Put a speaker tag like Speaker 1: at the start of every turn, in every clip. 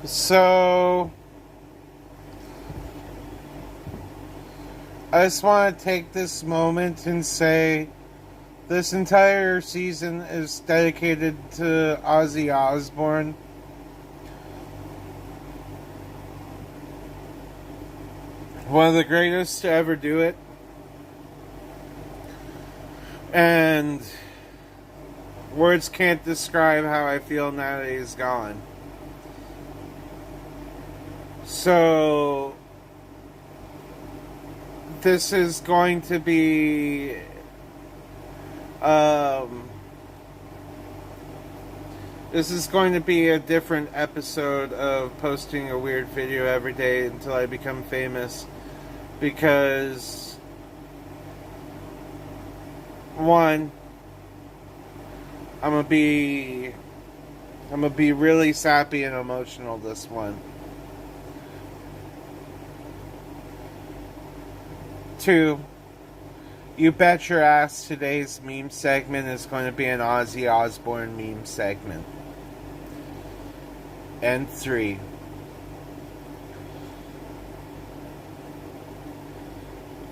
Speaker 1: So, I just want to take this moment and say this entire season is dedicated to Ozzy Osbourne. One of the greatest to ever do it. And words can't describe how I feel now that he's gone. So, this is going to be this is going to be a different episode of posting a weird video every day until I become famous, because one, I'm gonna be really sappy and emotional this one. Two, you bet your ass today's meme segment is going to be an Ozzy Osbourne meme segment. And three,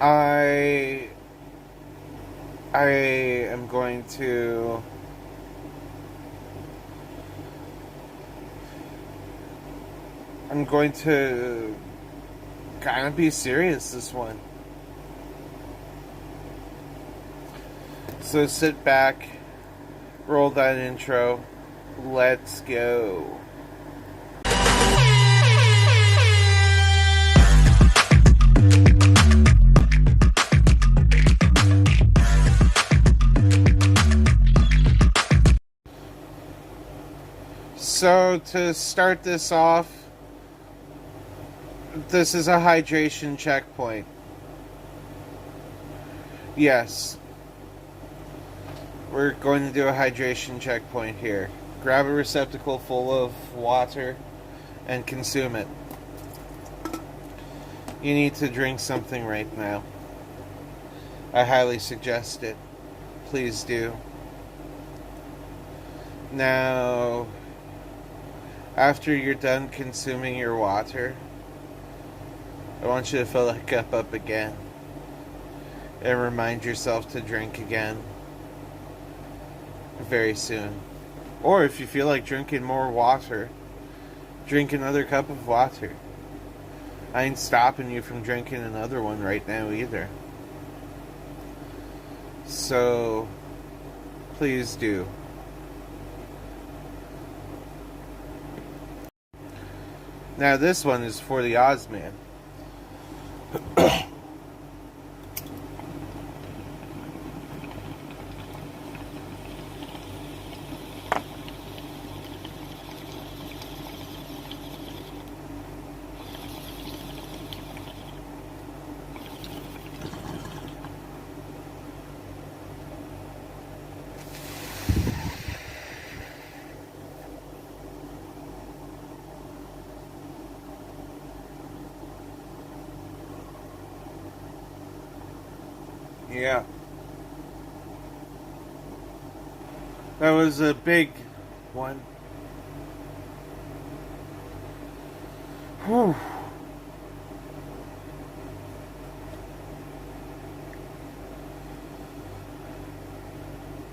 Speaker 1: I am going to kind of be serious this one. So sit back, roll that intro, let's go. So to start this off, this is a hydration checkpoint. Yes. We're going to do a hydration checkpoint here. Grab a receptacle full of water and consume it. You need to drink something right now. I highly suggest it. Please do. Now, after you're done consuming your water, I want you to fill that cup up again and remind yourself to drink again very soon. Or if you feel like drinking more water, drink another cup of water. I ain't stopping you from drinking another one right now either. So, please do. Now this one is for the Ozman. Yeah. That was a big one. Whew.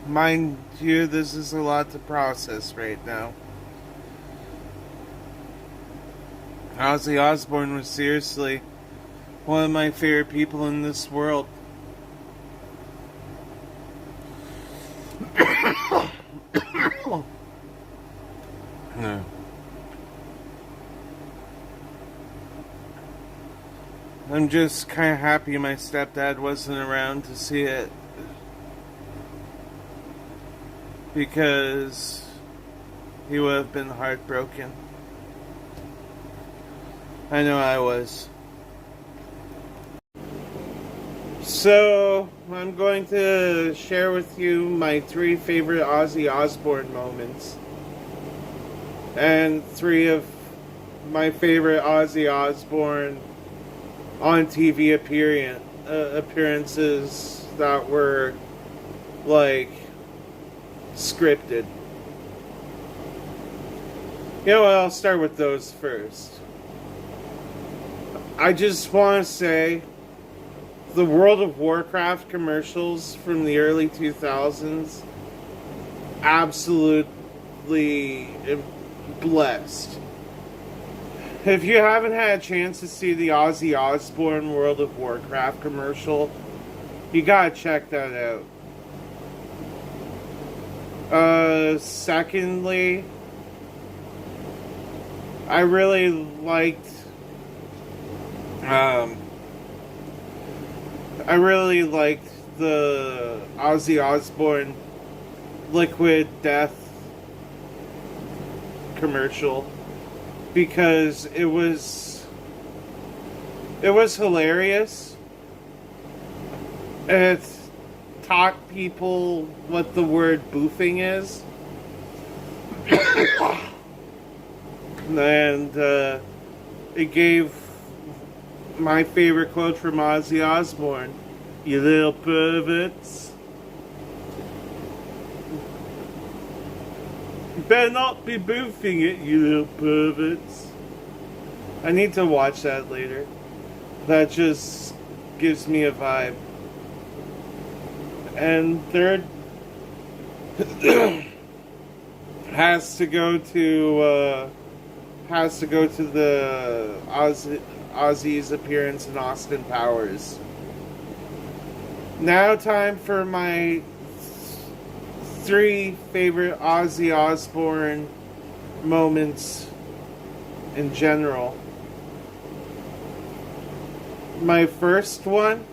Speaker 1: Mind you, this is a lot to process right now. Ozzy Osbourne was seriously one of my favorite people in this world. No. I'm just kind of happy my stepdad wasn't around to see it, because he would have been heartbroken. I know I was. So, I'm going to share with you my 3 favorite Ozzy Osbourne moments. And 3 of my favorite Ozzy Osbourne on TV appearances that were, like, scripted. You know what? I'll start with those first. I just want to say the World of Warcraft commercials from the early 2000s, absolutely blessed. If you haven't had a chance to see the Ozzy Osbourne World of Warcraft commercial, you gotta check that out. Secondly, I really liked the Ozzy Osbourne Liquid Death commercial because it was hilarious. It taught people what the word boofing is. And it gave my favorite quote from Ozzy Osbourne: "You little perverts. You better not be boofing it, you little perverts." I need to watch that later. That just gives me a vibe. And third has to go to the Ozzy's appearance in Austin Powers. Now time for my 3 favorite Ozzy Osbourne moments in general. My first one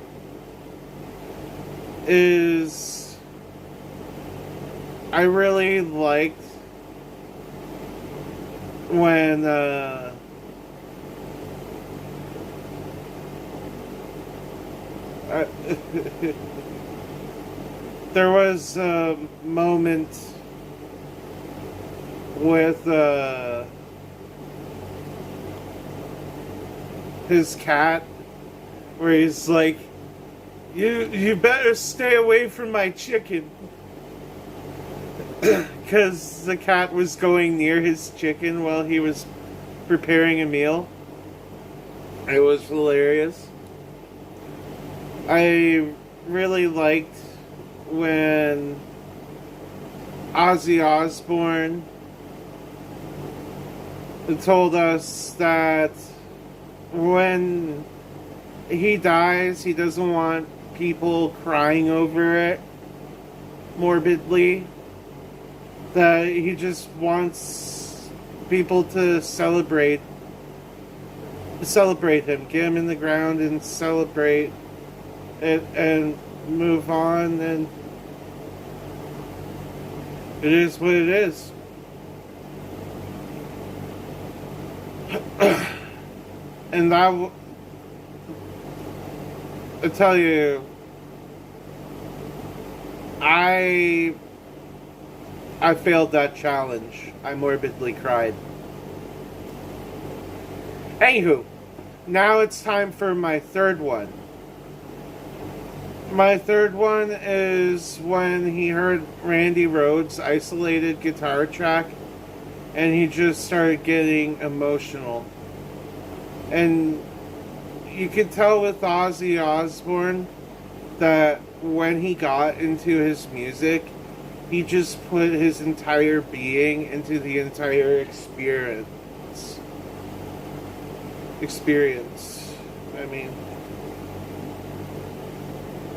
Speaker 1: is I really liked when there was a moment with his cat where he's like, you better stay away from my chicken, because the cat was going near his chicken while he was preparing a meal. It was hilarious. I really liked when Ozzy Osbourne told us that when he dies, he doesn't want people crying over it morbidly. That he just wants people to celebrate him, get him in the ground and celebrate it and move on, and it is what it is. And I tell you, I failed that challenge. I morbidly cried. Anywho, now it's time for my third one. My third one is when he heard Randy Rhoads' isolated guitar track and he just started getting emotional. And you could tell with Ozzy Osbourne that when he got into his music, he just put his entire being into the entire experience. I mean,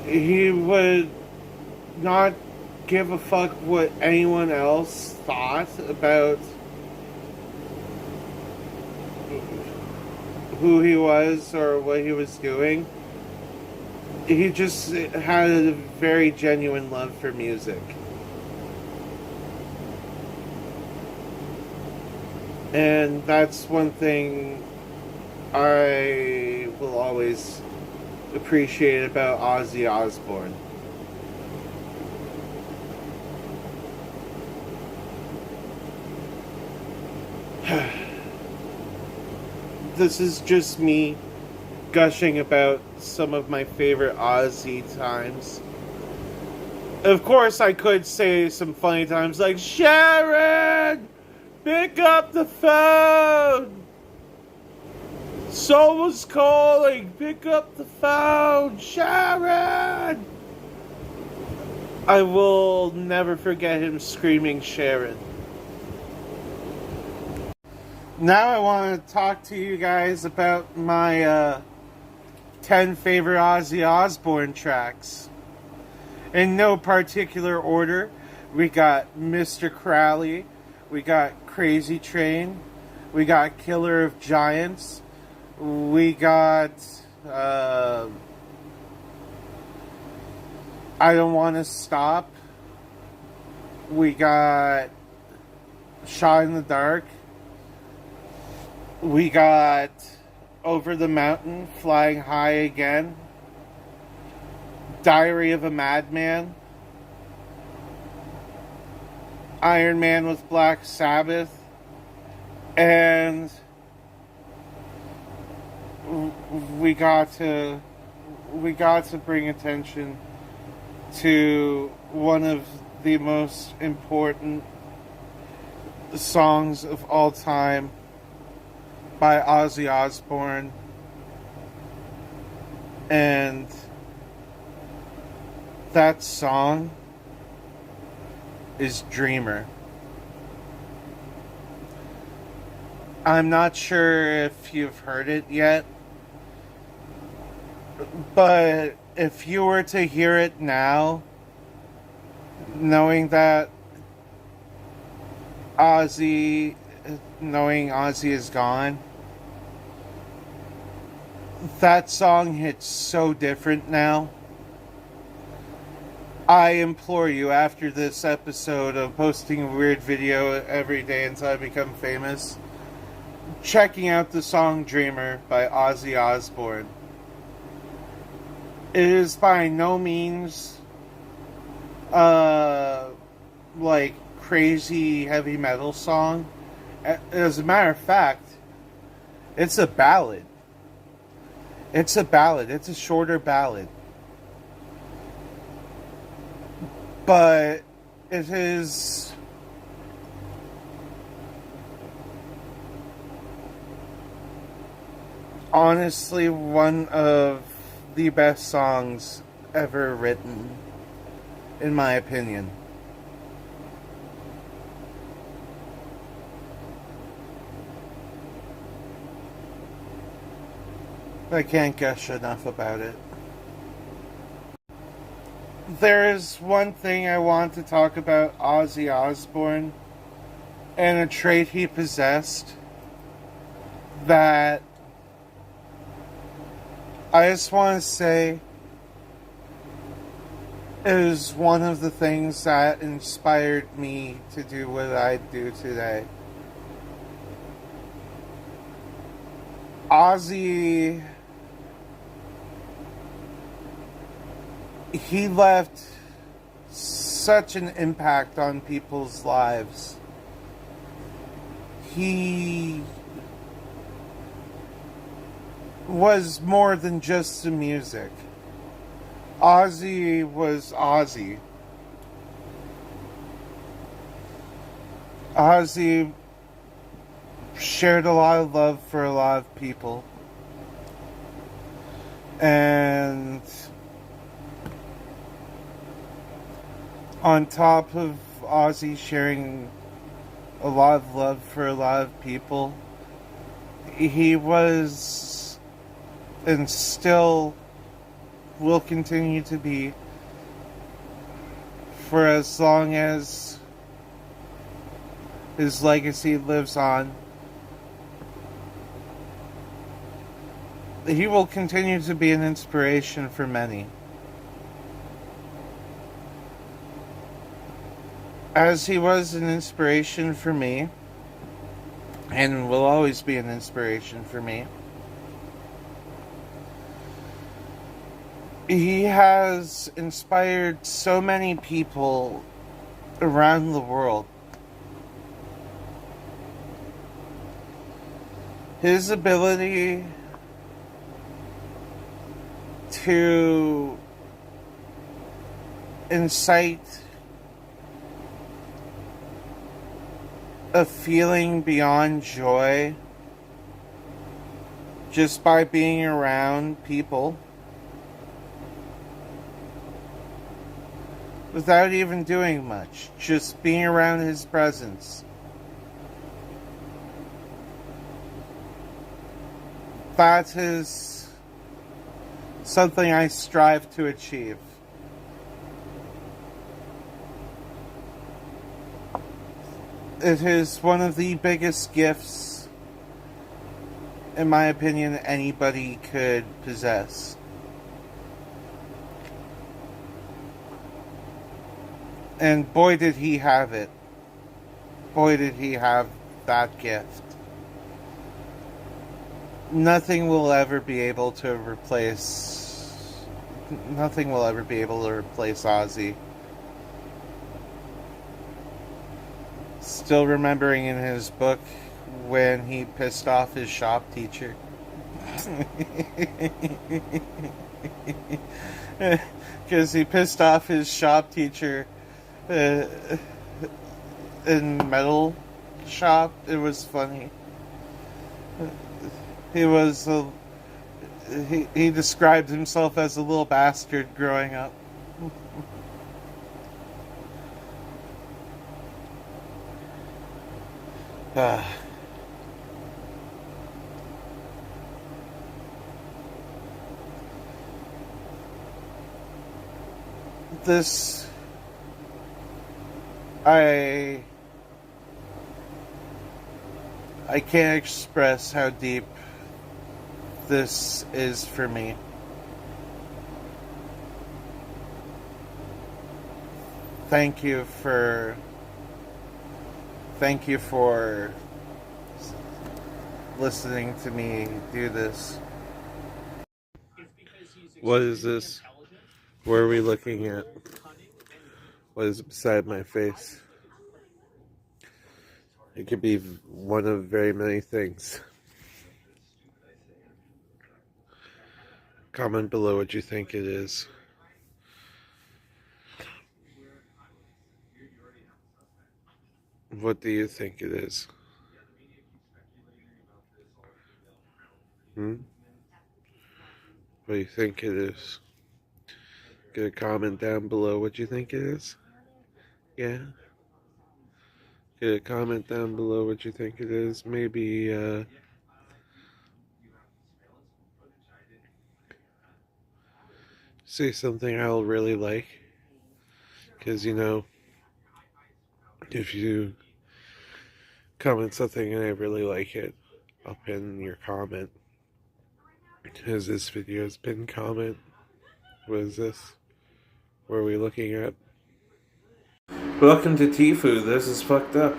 Speaker 1: he would not give a fuck what anyone else thought about who he was or what he was doing. He just had a very genuine love for music. And that's one thing I will always appreciate about Ozzy Osbourne. This is just me gushing about some of my favorite Ozzy times. Of course, I could say some funny times like, Sharon! Pick up the phone! Someone's calling! Pick up the phone! Sharon! I will never forget him screaming Sharon. Now I want to talk to you guys about my 10 favorite Ozzy Osbourne tracks. In no particular order, we got Mr. Crowley, we got Crazy Train, we got Killer of Giants, we got I Don't Want to Stop, we got Shot in the Dark, we got Over the Mountain, Flying High Again, Diary of a Madman, Iron Man with Black Sabbath, and we got to bring attention to one of the most important songs of all time by Ozzy Osbourne, and that song is Dreamer. I'm not sure if you've heard it yet, but if you were to hear it now, knowing Ozzy is gone, that song hits so different now. I implore you, after this episode of posting a weird video every day until I become famous, checking out the song Dreamer by Ozzy Osbourne. It is by no means like crazy heavy metal song. As a matter of fact, it's a ballad. It's a shorter ballad. But it is honestly one of the best songs ever written, in my opinion. I can't gush enough about it. There is one thing I want to talk about Ozzy Osbourne, and a trait he possessed that I just want to say is one of the things that inspired me to do what I do today. Ozzy, he left such an impact on people's lives. He was more than just the music. Ozzy was Ozzy. Ozzy shared a lot of love for a lot of people. And on top of Ozzy sharing a lot of love for a lot of people, he was, and still will continue to be, for as long as his legacy lives on, he will continue to be an inspiration for many. As he was an inspiration for me, and will always be an inspiration for me, he has inspired so many people around the world. His ability to incite a feeling beyond joy just by being around people without even doing much, just being around his presence. That is something I strive to achieve. It is one of the biggest gifts, in my opinion, anybody could possess. And boy did he have it. Boy did he have that gift. Nothing will ever be able to replace Ozzy. Still remembering in his book when he pissed off his shop teacher. Because he pissed off his shop teacher in metal shop. It was funny. He described himself as a little bastard growing up. This I can't express how deep this is for me. Thank you for listening to me do this. What is this? What are we looking at? What is beside my face? It could be one of very many things. Comment below what you think it is. What do you think it is? What do you think it is? Get a comment down below what you think it is. Yeah? Get a comment down below what you think it is. Maybe, say something I'll really like. Because, you know, if you comment something and I really like it, I'll pin your comment. Has this video's pinned comment? What is this? What are we looking at? Welcome to Tfue. This is fucked up.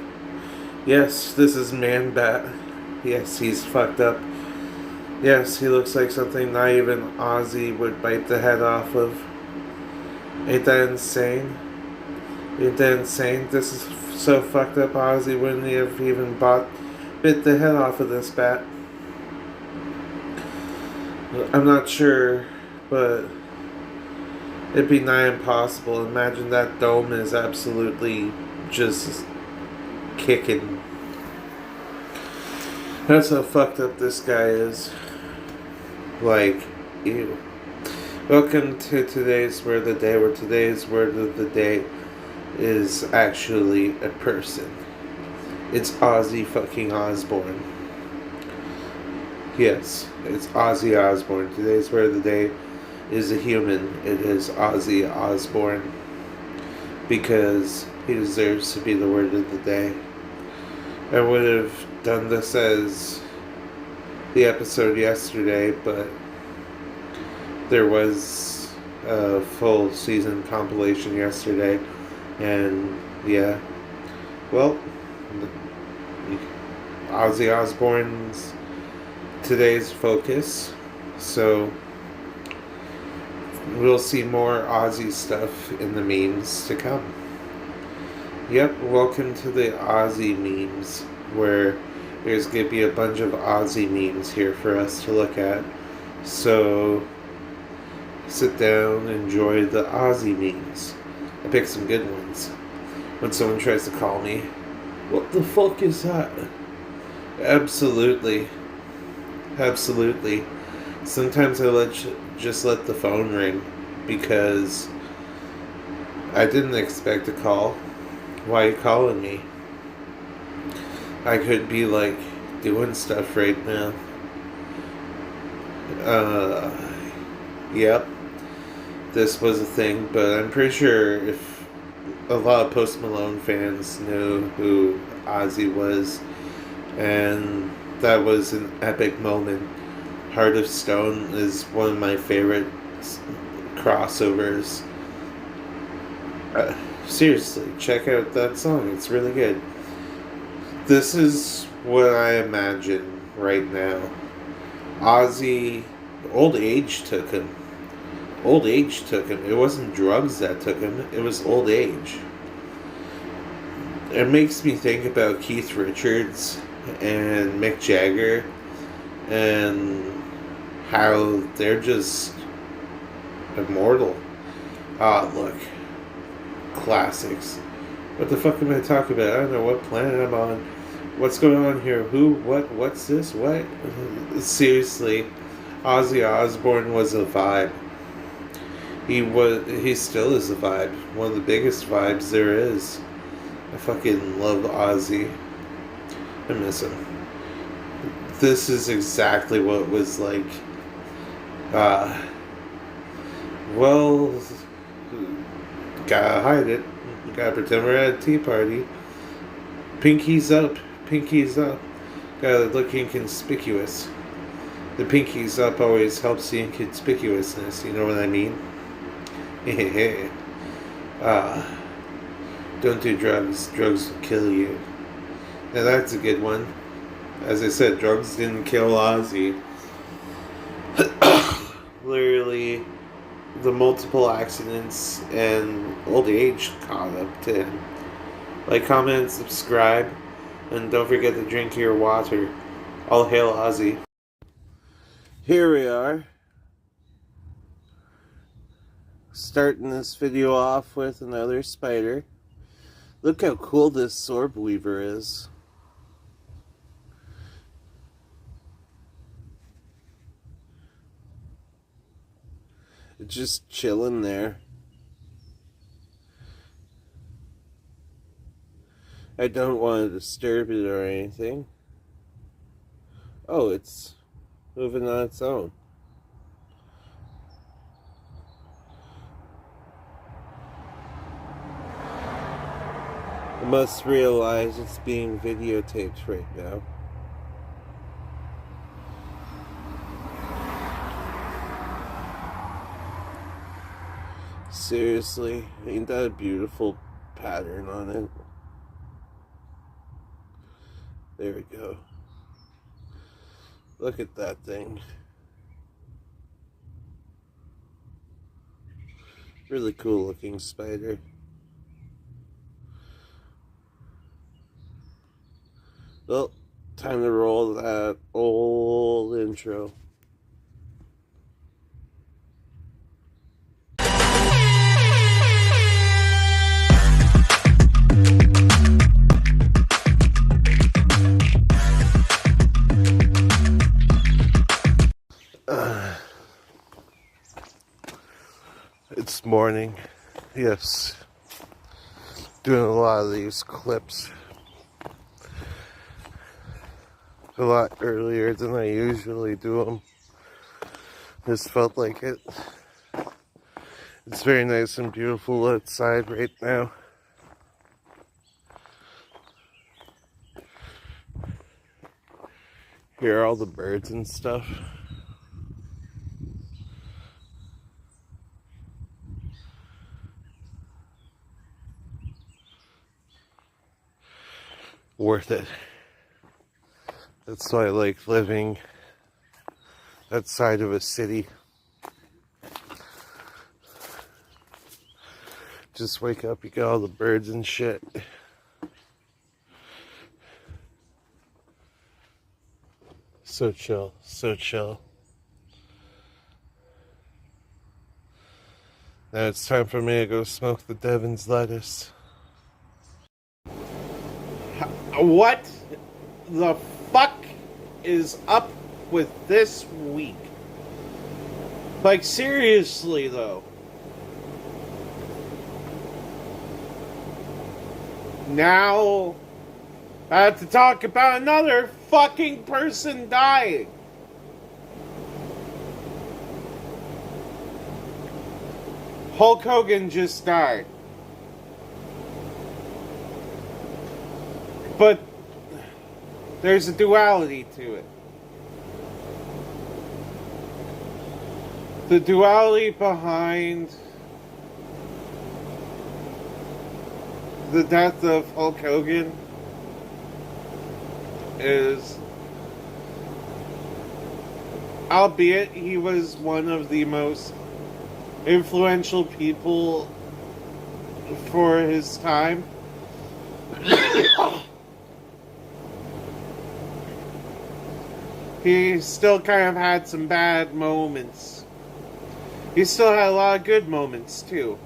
Speaker 1: Yes, this is Man Bat. Yes, he's fucked up. Yes, he looks like something not even Ozzy would bite the head off of. Ain't that insane? Ain't that insane? This is so fucked up. Ozzy wouldn't have even bit the head off of this bat. I'm not sure, but it'd be nigh impossible. Imagine that dome is absolutely just kicking. That's how fucked up this guy is. Like, ew. Welcome to today's word of the day, where today's word of the day is actually a person. It's Ozzy fucking Osbourne. Yes, it's Ozzy Osbourne. Today's word of the day is a human. It is Ozzy Osbourne. Because he deserves to be the word of the day. I would have done this as the episode yesterday, but there was a full season compilation yesterday, and yeah, well, Ozzy Osbourne's today's focus, so we'll see more Ozzy stuff in the memes to come. Yep, welcome to the Ozzy memes, where there's going to be a bunch of Ozzy memes here for us to look at. So, sit down, enjoy the Ozzy memes. I picked some good ones. When someone tries to call me What the fuck is that? Absolutely. Absolutely. Sometimes I just let the phone ring because I didn't expect a call. Why are you calling me? I could be like doing stuff right now. Uh, yep, this was a thing, but I'm pretty sure if a lot of Post Malone fans knew who Ozzy was, and that was an epic moment. Heart of Stone is one of my favorite crossovers. Seriously, check out that song. It's really good. This is what I imagine right now. Ozzy, old age took him. Old age took him. It wasn't drugs that took him, it was old age. It makes me think about Keith Richards and Mick Jagger and how they're just immortal. Ah, look. Classics. What the fuck am I talking about? I don't know what planet I'm on. What's going on here? Who? What? What's this? What? Seriously, Ozzy Osbourne was a vibe. He still is a vibe. One of the biggest vibes there is. I fucking love Ozzy. I miss him. This is exactly what it was like. Well, gotta hide it. Gotta pretend we're at a tea party. Pinkies up. Pinkies up. Gotta look inconspicuous. The pinkies up always helps the inconspicuousness. You know what I mean? Don't do drugs. Drugs will kill you. Now that's a good one. As I said, drugs didn't kill Ozzy. Literally, the multiple accidents and old age caught up to him. Like, comment, subscribe, and don't forget to drink your water. All hail Ozzy. Here we are. Starting this video off with another spider. Look how cool this Sorb Weaver is. It's just chilling there. I don't want to disturb it or anything. Oh, it's moving on its own. I must realize it's being videotaped right now. Seriously, ain't that a beautiful pattern on it? There we go. Look at that thing. Really cool looking spider. Well, time to roll that old intro. It's morning. Yes. Doing a lot of these clips a lot earlier than I usually do them. Just felt like it. It's very nice and beautiful outside right now. Hear all the birds and stuff. Worth it. That's why I like living outside of a city. Just wake up, you got all the birds and shit. So chill, so chill. Now it's time for me to go smoke the Devon's lettuce. What the fuck is up with this week? Like, seriously, though. Now, I have to talk about another fucking person dying. Hulk Hogan just died. But there's a duality to it. The duality behind the death of Hulk Hogan is, albeit he was one of the most influential people for his time, he still kind of had some bad moments. He still had a lot of good moments too.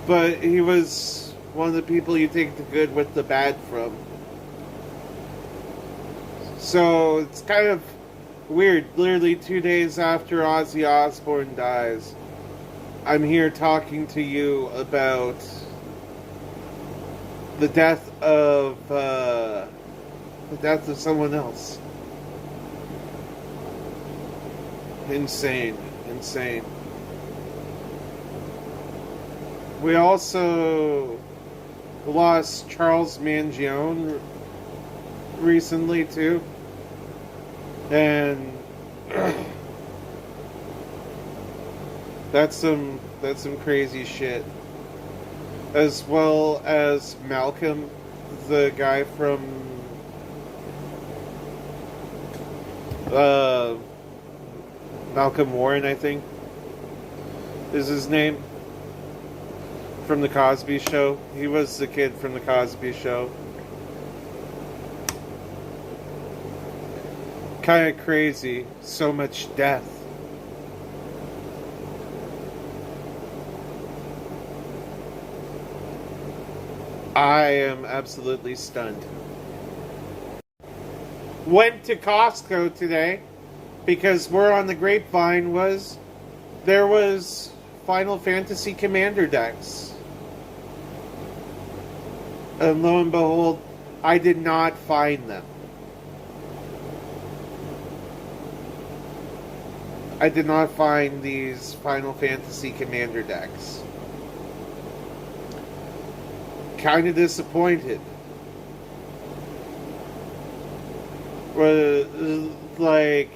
Speaker 1: But he was one of the people you take the good with the bad from. So it's kind of weird. Literally 2 days after Ozzy Osbourne dies, I'm here talking to you about the death of someone else. Insane. We also lost Charles Mangione recently too, and that's some crazy shit. As well as Malcolm, the guy from Malcolm Warren, I think is his name, from The Cosby Show. He was the kid from The Cosby Show. Kind of crazy. So much death. I am absolutely stunned. Went to Costco today because word on the grapevine was there was Final Fantasy Commander decks. And lo and behold, I did not find them. I did not find these Final Fantasy Commander decks. Kind of disappointed. Like,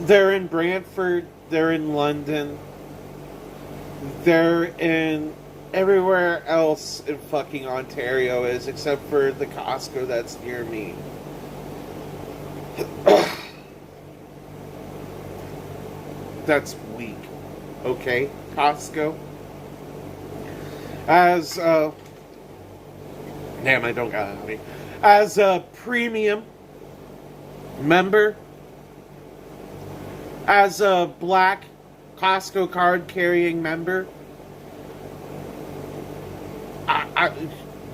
Speaker 1: they're in Brantford, they're in London, they're in everywhere else in fucking Ontario is, except for the Costco that's near me. That's weak. Okay, Costco. As damn, I don't got it on me. As a premium member, as a black Costco card carrying member,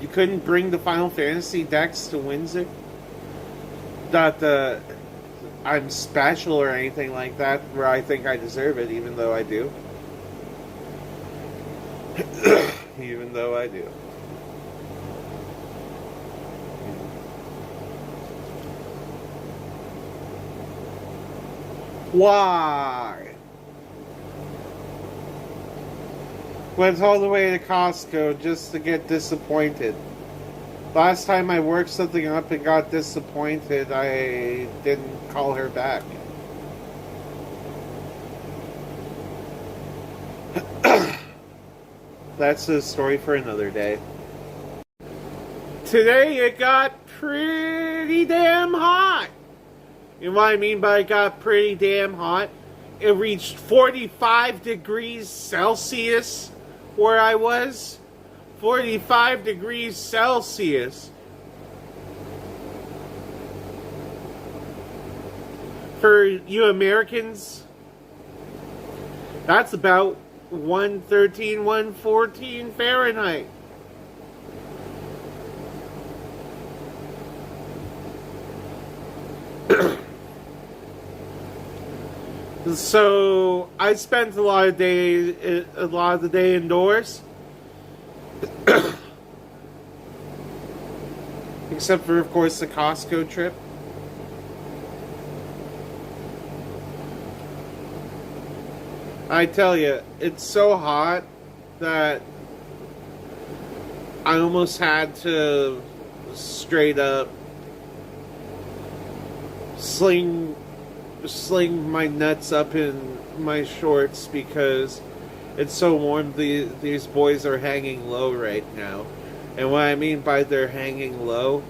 Speaker 1: you couldn't bring the Final Fantasy decks to Windsor? Not I'm special or anything like that, where I think I deserve it, even though I do. Even though I do. Why? Went all the way to Costco just to get disappointed. Last time I worked something up and got disappointed, I didn't call her back. That's a story for another day. Today it got pretty damn hot. You know what I mean by it got pretty damn hot? It reached 45 degrees Celsius where I was. 45 degrees Celsius. For you Americans, that's about 113, 114 Fahrenheit. So I spent a lot of the day indoors, except for, of course, the Costco trip. I tell you, it's so hot that I almost had to straight up sling my nuts up in my shorts because it's so warm. These boys are hanging low right now. And what I mean by they're hanging low,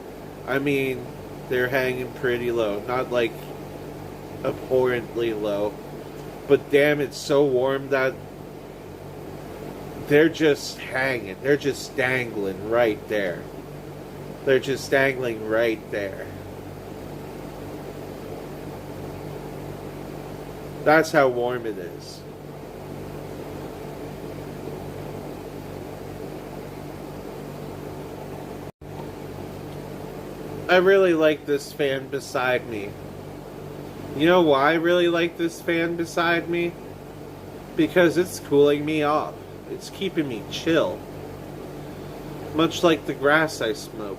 Speaker 1: I mean they're hanging pretty low. Not like abhorrently low. But damn, it's so warm that they're just hanging. They're just dangling right there. They're just dangling right there. That's how warm it is. I really like this fan beside me. You know why I really like this fan beside me? Because it's cooling me off. It's keeping me chill. Much like the grass I smoke.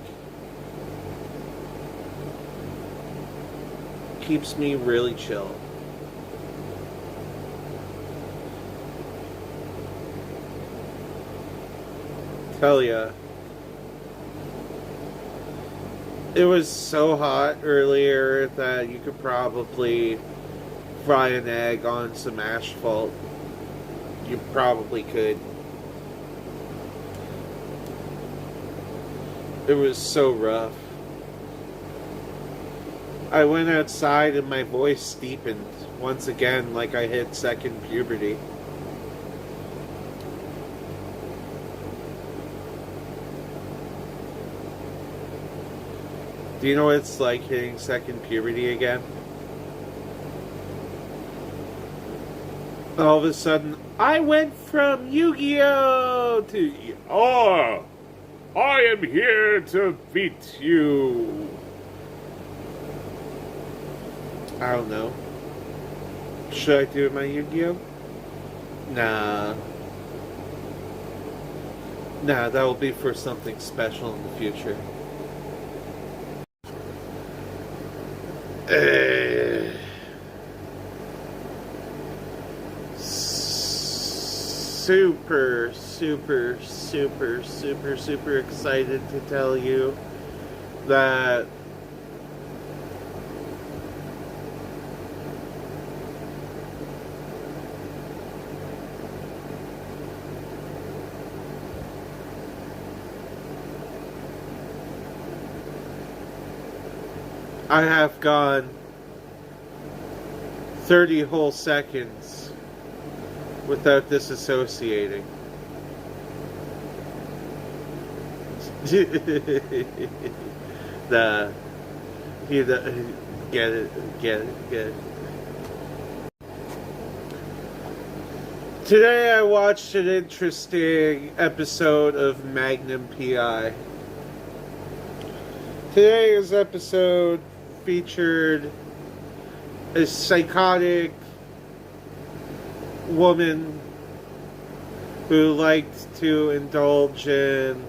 Speaker 1: Keeps me really chill. Tell ya. It was so hot earlier that you could probably fry an egg on some asphalt. You probably could. It was so rough. I went outside and my voice deepened once again, like I hit second puberty. Do you know what it's like hitting second puberty again? All of a sudden, I went from Yu-Gi-Oh! To, oh, I am here to beat you. I don't know. Should I do my Yu-Gi-Oh? Nah. Nah, that will be for something special in the future. Super, super, super, super, super excited to tell you that I have gone 30 whole seconds without disassociating. Nah. Get it. Today I watched an interesting episode of Magnum P.I. Today's episode featured a psychotic woman who liked to indulge in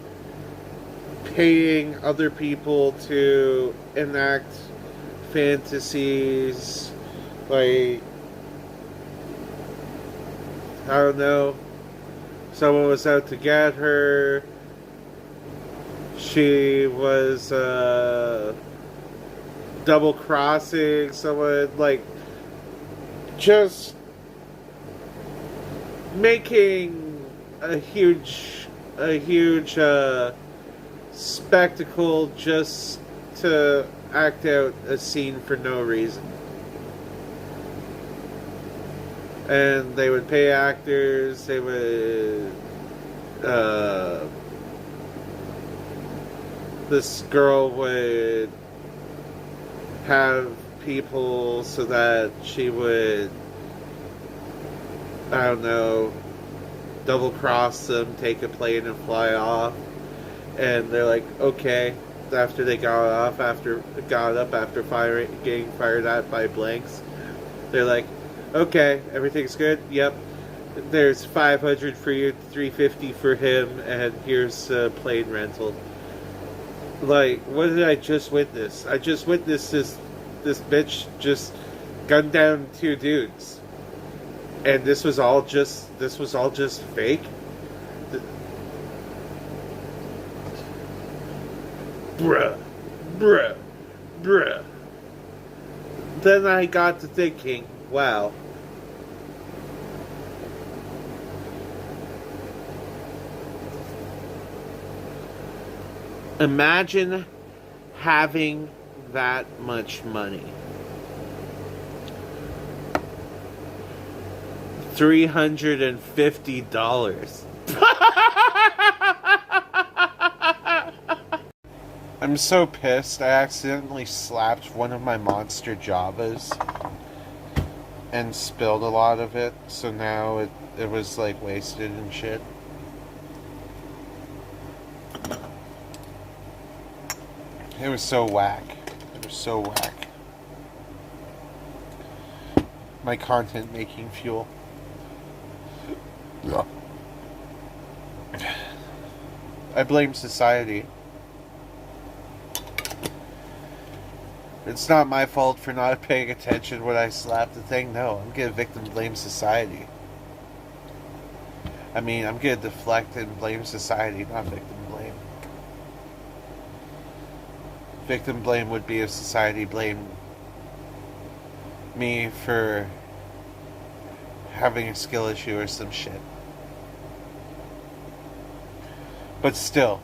Speaker 1: paying other people to enact fantasies, like, I don't know, someone was out to get her, she was double crossing someone, like, just making a huge spectacle just to act out a scene for no reason. And they would pay actors, they would this girl would have people so that she would, I don't know, double cross them, take a plane and fly off. And they're like, okay. After they got up after getting fired at by blanks, they're like, Okay, everything's good? Yep. There's 500 for you, 350 for him, and here's plane rental. Like, what did I just witness? I just witnessed this bitch just gun down two dudes. And this was all just fake? Bruh. Bruh. Bruh. Then I got to thinking, wow. Imagine having that much money. $350. I'm so pissed. I accidentally slapped one of my monster Javas and spilled a lot of it, so now it was like wasted and shit. It was so whack. It was so whack. My content making fuel. Yeah. I blame society. It's not my fault for not paying attention when I slapped the thing. No, I'm gonna victim blame society. I mean, I'm gonna deflect and blame society, not victim blame. Victim blame would be if society blamed me for having a skill issue or some shit. But still,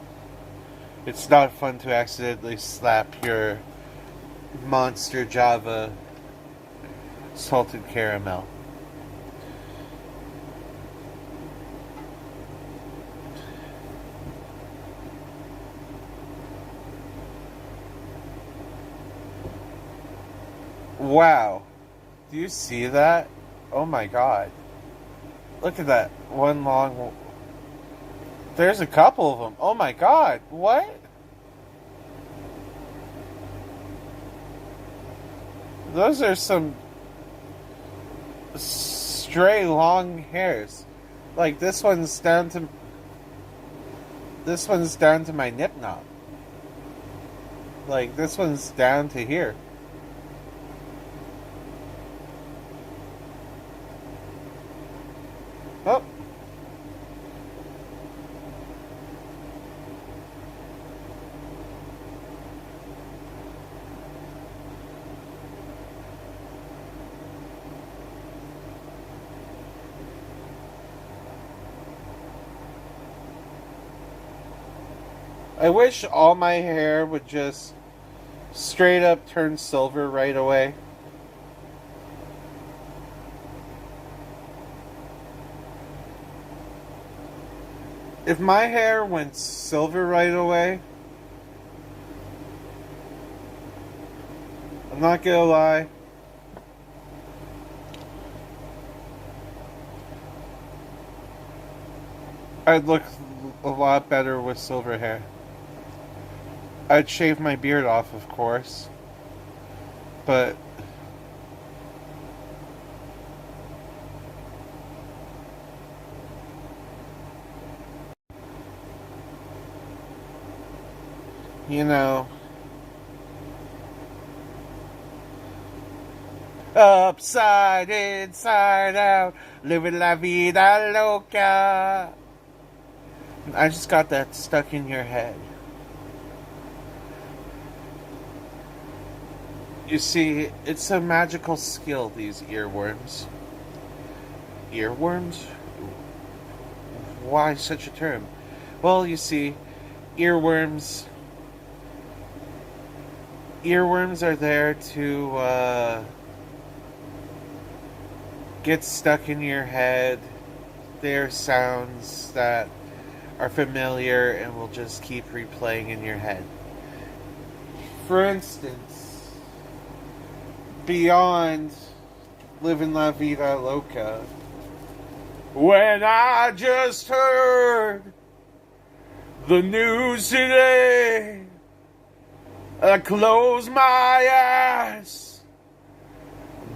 Speaker 1: it's not fun to accidentally slap your monster Java salted caramel. Wow. Do you see that? Oh my god. Look at that. One long... There's a couple of them. Oh my god. What? Those are some stray long hairs. Like this one's down to my nip knot. Like this one's down to here. Oh. I wish all my hair would just straight up turn silver right away. If my hair went silver right away, I'm not gonna lie, I'd look a lot better with silver hair. I'd shave my beard off, of course, but you know, upside, inside out, living la vida loca. I just got that stuck in your head. You see, it's a magical skill, these earworms. Earworms? Why such a term? Well, you see, earworms are there to get stuck in your head. They're sounds that are familiar and will just keep replaying in your head. For instance, beyond living la vida loca, when I just heard the news today, I closed my eyes,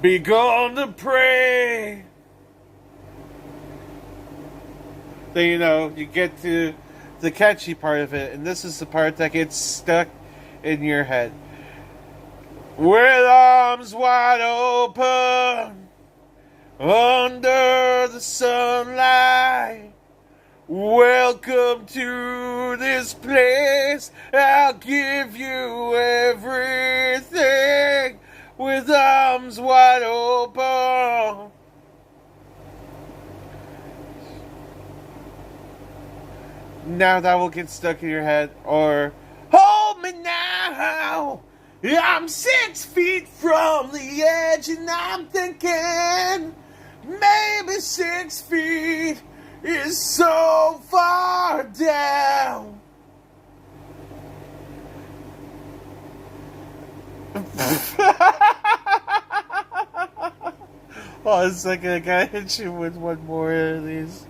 Speaker 1: begun to pray. Then, you get to the catchy part of it, and this is the part that gets stuck in your head. With arms wide open, under the sunlight, welcome to this place, I'll give you everything, with arms wide open. Now that will get stuck in your head. Or, hold me now, I'm 6 feet from the edge, and I'm thinking maybe 6 feet is so far down. Oh, a second, I gotta hit you with one more of these.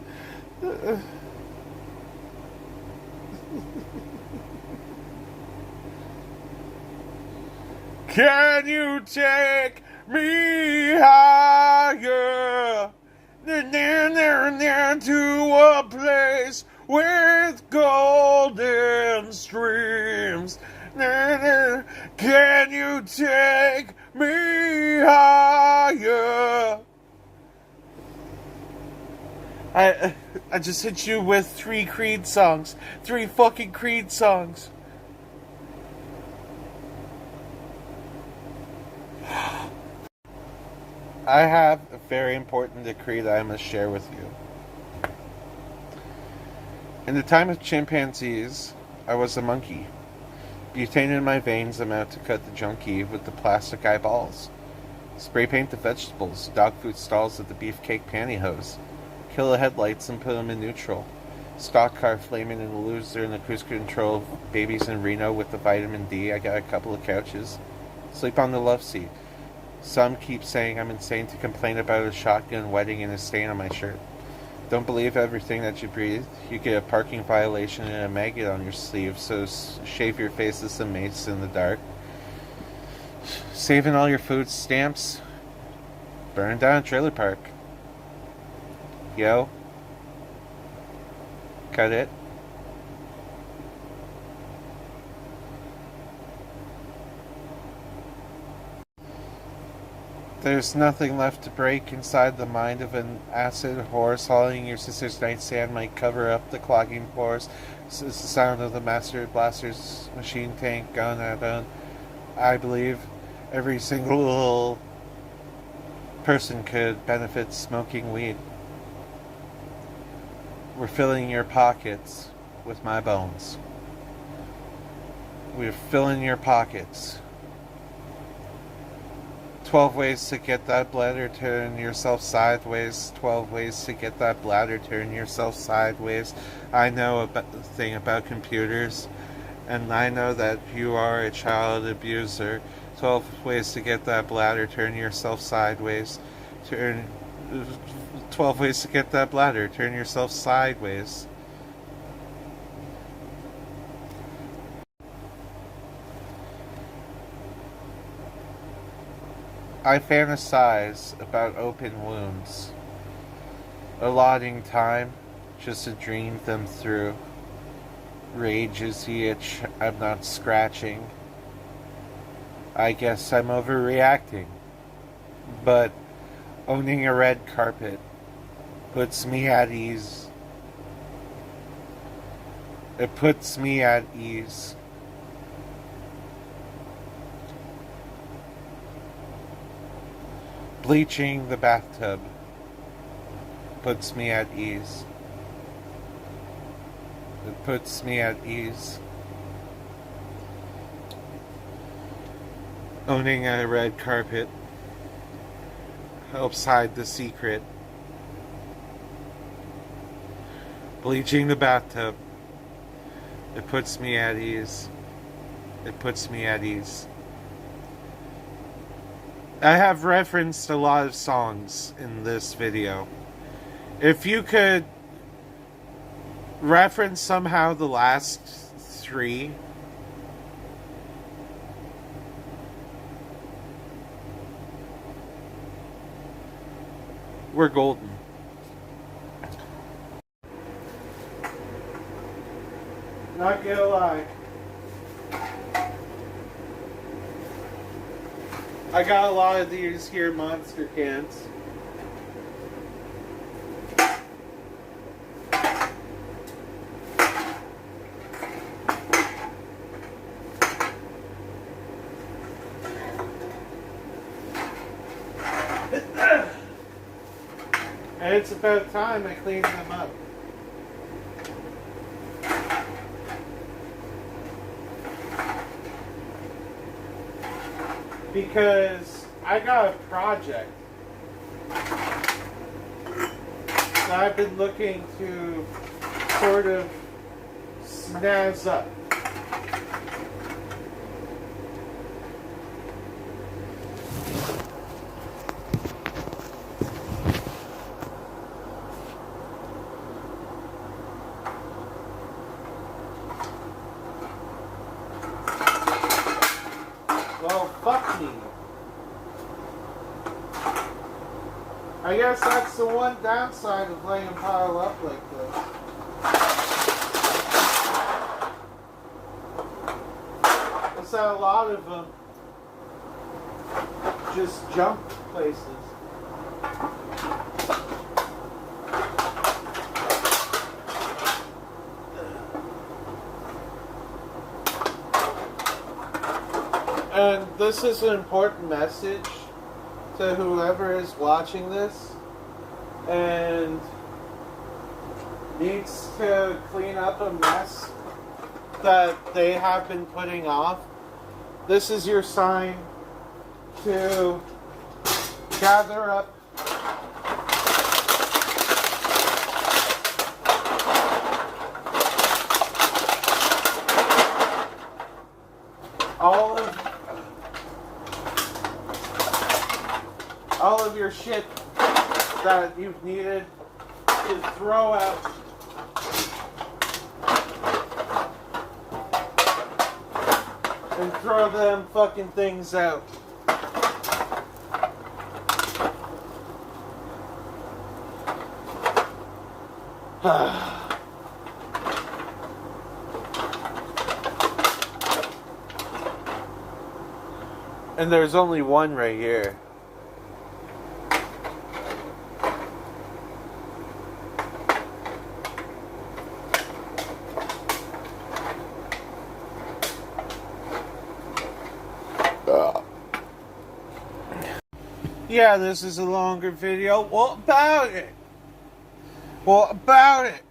Speaker 1: Can you take me higher? To a place with golden streams. Can you take me higher? I just hit you with 3 Creed songs. 3 fucking Creed songs. I have a very important decree that I must share with you. In the time of chimpanzees, I was a monkey. Butane in my veins, I'm out to cut the junkie with the plastic eyeballs. Spray paint the vegetables, dog food stalls with the beefcake pantyhose. Kill the headlights and put them in neutral. Stock car flaming in the loser and the cruise control. Babies in Reno with the vitamin D. I got a couple of couches. Sleep on the love seat. Some keep saying I'm insane to complain about a shotgun wedding and a stain on my shirt. Don't believe everything that you breathe. You get a parking violation and a maggot on your sleeve, so shave your face as a mace in the dark. Saving all your food stamps. Burn down a trailer park. Yo. Cut it. There's nothing left to break inside the mind of an acid horse. Hauling your sister's nightstand might cover up the clogging pores. It's the sound of the master blaster's machine tank gun at on. I believe every single person could benefit smoking weed. We're filling your pockets with my bones. We're filling your pockets. 12 ways to get that bladder turn yourself sideways. 12 ways to get that bladder turn yourself sideways. I know a thing about computers, and I know that you are a child abuser. 12 ways to get that bladder turn yourself sideways. 12 ways to get that bladder turn yourself sideways. I fantasize about open wounds, allotting time just to dream them through. Rage is the itch I'm not scratching. I guess I'm overreacting, but owning a red carpet puts me at ease. It puts me at ease. Bleaching the bathtub puts me at ease. It puts me at ease. Owning a red carpet helps hide the secret. Bleaching the bathtub, it puts me at ease. It puts me at ease. I have referenced a lot of songs in this video. If you could reference somehow the last 3, We're golden. Not gonna lie. I got a lot of these here monster cans. And it's about time I cleaned them up. Because I got a project that I've been looking to sort of snazz up. Well, fuck me. I guess that's the one downside of letting them pile up like this. Is that a lot of them just jump places. And this is an important message to whoever is watching this and needs to clean up a mess that they have been putting off. This is your sign to gather up all of your shit that you've needed to throw out. And throw them fucking things out. And there's only one right here. Yeah, this is a longer video. What about it? What about it?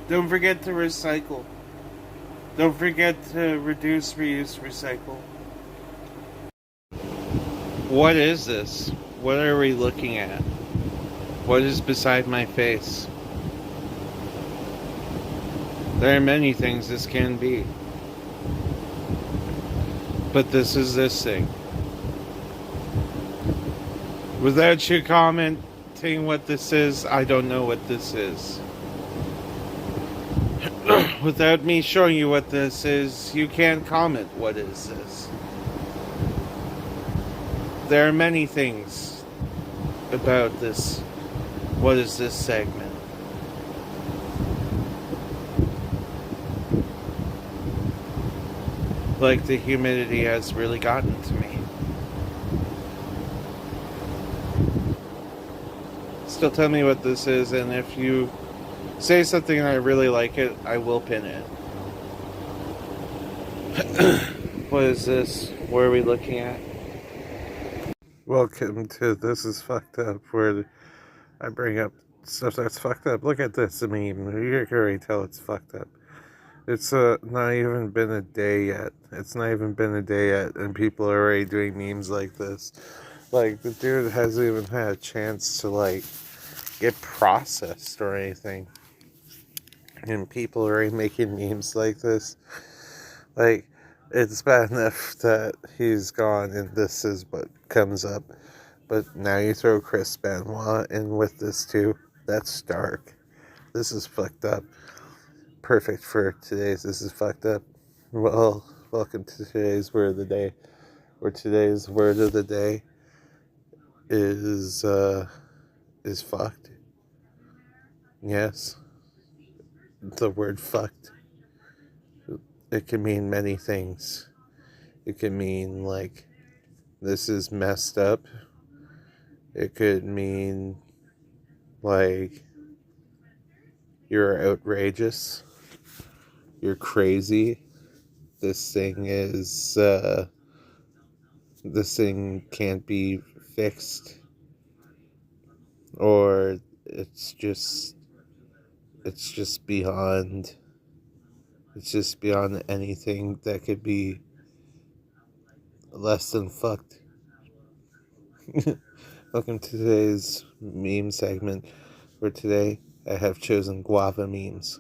Speaker 1: Don't forget to recycle. Don't forget to reduce, reuse, recycle. What is this? What are we looking at? What is beside my face? There are many things this can be. But this is this thing. Without you commenting what this is, I don't know what this is. Without me showing you what this is, you can't comment what is this. There are many things about this. What is this segment? Like the humidity has really gotten to me. Still tell me what this is, and if you say something and I really like it, I will pin it. What is this? What are we looking at? Welcome to This Is Fucked Up, where I bring up stuff that's fucked up. Look at this meme. You can already tell it's fucked up. It's not even been a day yet. It's not even been a day yet, and people are already doing memes like this. Like, the dude hasn't even had a chance to, like, get processed or anything. And people are already making memes like this. Like, it's bad enough that he's gone and this is what comes up. But now you throw Chris Benoit in with this too. That's dark. This is fucked up. Perfect for today's This Is Fucked Up. Well, welcome to today's word of the day. Where today's word of the day is fucked. Yes. The word fucked. It can mean many things. It can mean like this is messed up. It could mean like you're outrageous. You're crazy. This thing can't be fixed. Or it's just beyond anything that could be less than fucked. Welcome to today's meme segment, where today I have chosen guava memes.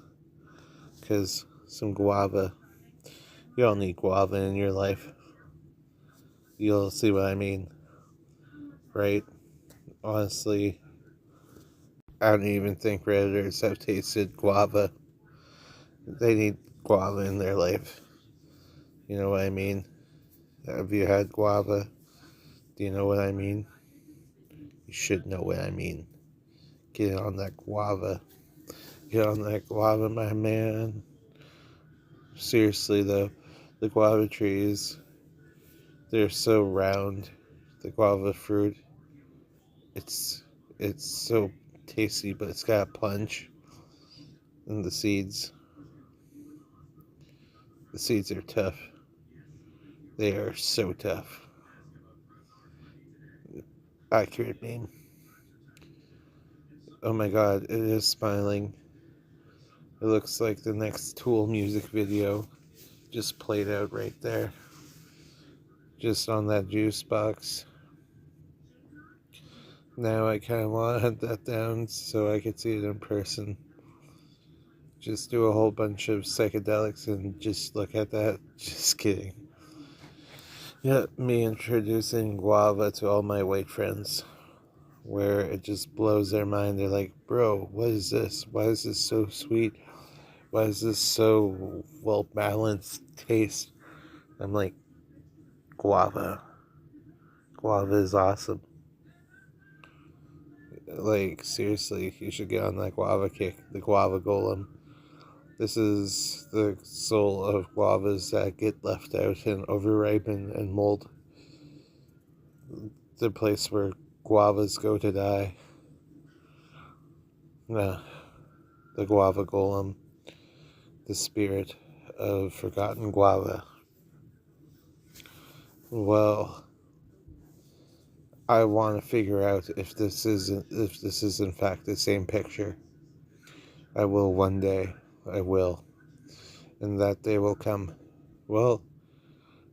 Speaker 1: Because some guava, you all need guava in your life. You'll see what I mean, right? Honestly, I don't even think Redditors have tasted guava. They need guava in their life. You know what I mean? Have you had guava? Do you know what I mean? You should know what I mean. Get on that guava. Get on that guava, my man. Seriously, though, the guava trees, they're so round. The guava fruit, it's so tasty, but it's got a punch. And the seeds are tough. They are so tough. Accurate meme. Oh my god, it is smiling. It looks like the next Tool music video just played out right there. Just on that juice box. Now I kind of want to hunt that down so I could see it in person. Just do a whole bunch of psychedelics and just look at that. Just kidding. Yeah, me introducing guava to all my white friends, where it just blows their mind. They're like, bro, what is this? Why is this so sweet? Why is this so well-balanced taste? I'm like, guava. Guava is awesome. Like, seriously, you should get on that guava kick, the guava golem. This is the soul of guavas that get left out and overripen and mold. The place where guavas go to die. Nah, the guava golem, the spirit of forgotten guava. Well, I want to figure out if this is in fact the same picture. I will one day. I will. And that day will come. Well,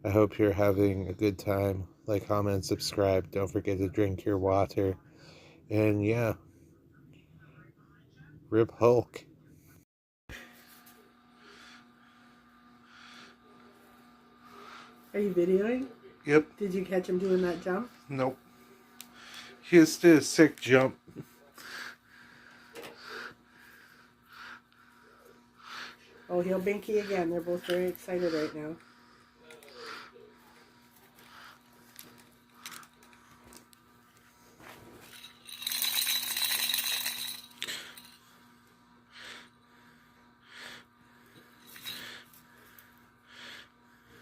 Speaker 1: I hope you're having a good time. Like, comment, subscribe. Don't forget to drink your water. And yeah. Rip Hulk.
Speaker 2: Are you videoing?
Speaker 1: Yep.
Speaker 2: Did you catch him doing that jump?
Speaker 1: Nope. He just did a sick jump.
Speaker 2: Oh, he'll binky again. They're both very excited right now.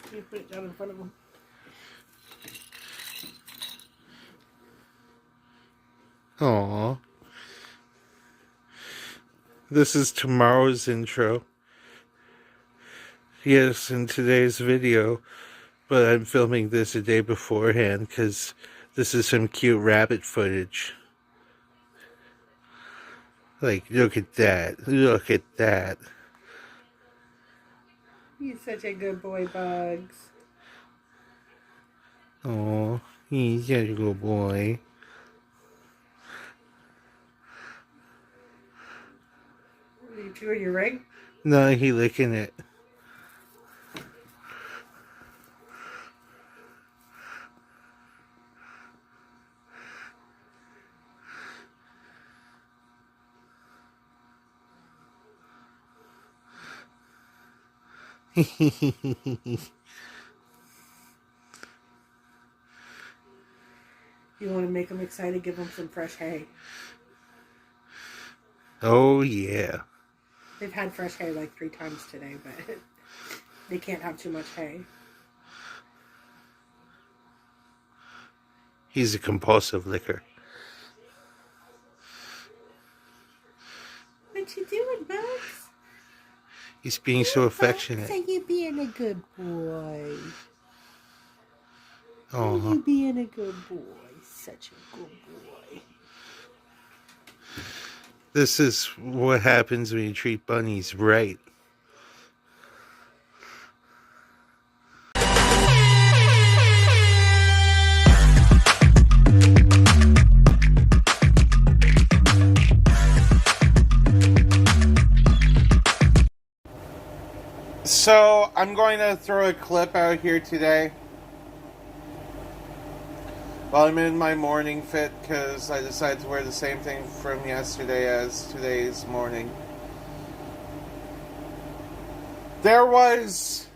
Speaker 2: Can you put it down in front of him?
Speaker 1: Aww. This is tomorrow's intro. Yes, in today's video, but I'm filming this a day beforehand because This is some cute rabbit footage. Like, look at that. Look at that.
Speaker 2: He's such a good boy, Bugs.
Speaker 1: Oh, he's such a good boy.
Speaker 2: What are you chewing your ring?
Speaker 1: No, he licking it.
Speaker 2: You want to make them excited? Give them some fresh hay.
Speaker 1: Oh, yeah.
Speaker 2: They've had fresh hay like 3 times today, but they can't have too much hay.
Speaker 1: He's a compulsive licker.
Speaker 2: What you doing, Bugs?
Speaker 1: He's being so affectionate.
Speaker 2: Bugs, are you being a good boy?
Speaker 1: Oh,
Speaker 2: Are you being a good boy? Such a good boy.
Speaker 1: this is what happens when you treat bunnies right. So, I'm going to throw a clip out here today while I'm in my morning fit because I decided to wear the same thing from yesterday as today's morning. There was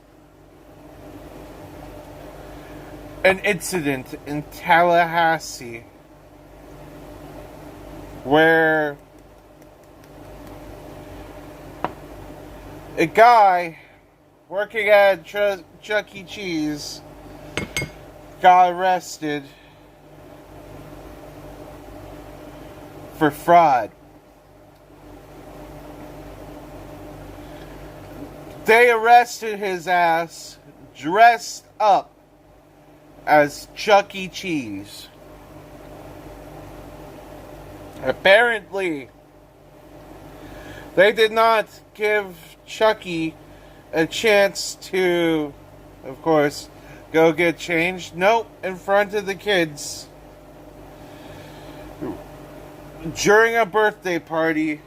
Speaker 1: an incident in Tallahassee where a guy working at Chuck E. Cheese got arrested for fraud. They arrested his ass dressed up as Chuck E. Cheese. Apparently, they did not give Chucky a chance to, of course, go get changed. Nope, in front of the kids. During a birthday party,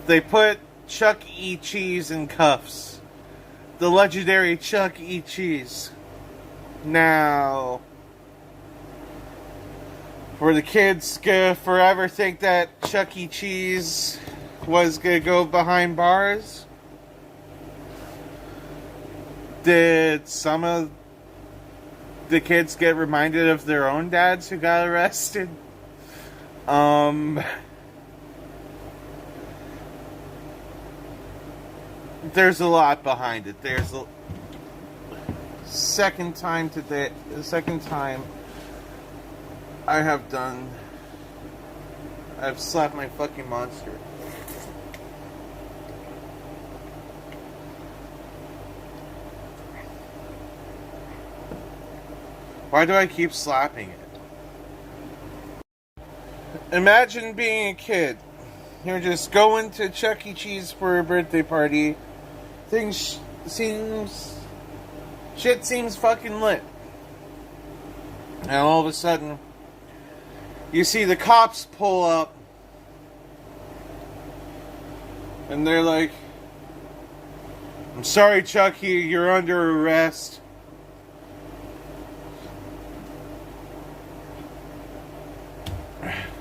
Speaker 1: they put Chuck E. Cheese in cuffs. The legendary Chuck E. Cheese. Now, for the kids gonna forever think that Chuck E. Cheese was gonna go behind bars, did some of the kids get reminded of their own dads who got arrested? There's a lot behind it. There's a second time today. The second time I've slapped my fucking monster. Why do I keep slapping it? Imagine being a kid. You're just going to Chuck E. Cheese for a birthday party. Shit seems fucking lit. And all of a sudden, you see the cops pull up. And they're like, "I'm sorry, Chucky, you're under arrest."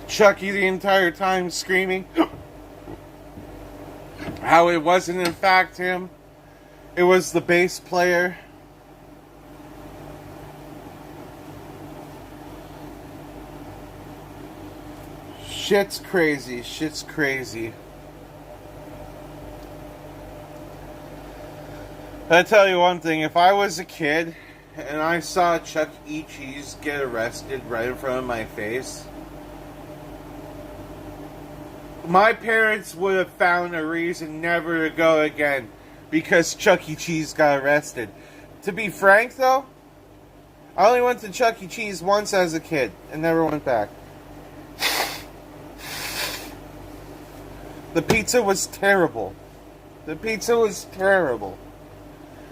Speaker 1: Chucky the entire time screaming how it wasn't in fact him. It was the bass player. Shit's crazy. Shit's crazy. I tell you one thing, if I was a kid and I saw Chuck E. Cheese get arrested right in front of my face, my parents would have found a reason never to go again because Chuck E. Cheese got arrested. To be frank, though, I only went to Chuck E. Cheese once as a kid and never went back. The pizza was terrible. The pizza was terrible.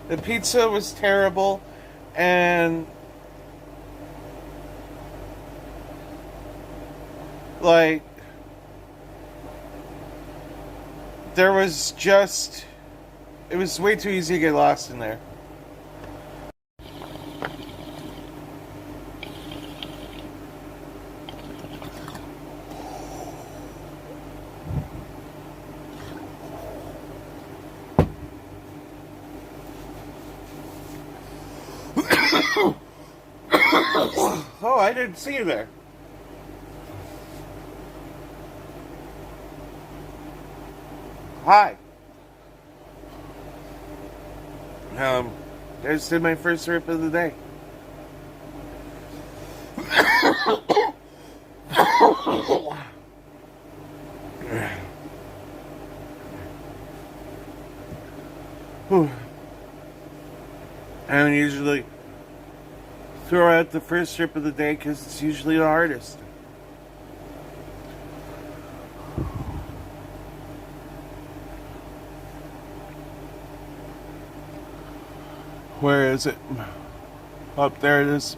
Speaker 1: The pizza was terrible, and like there was just, it was way too easy to get lost in there. Oh, I didn't see you there. Hi. There's my first rip of the day. I don't usually throw out the first strip of the day because it's usually the hardest. Where is it? Up there it is.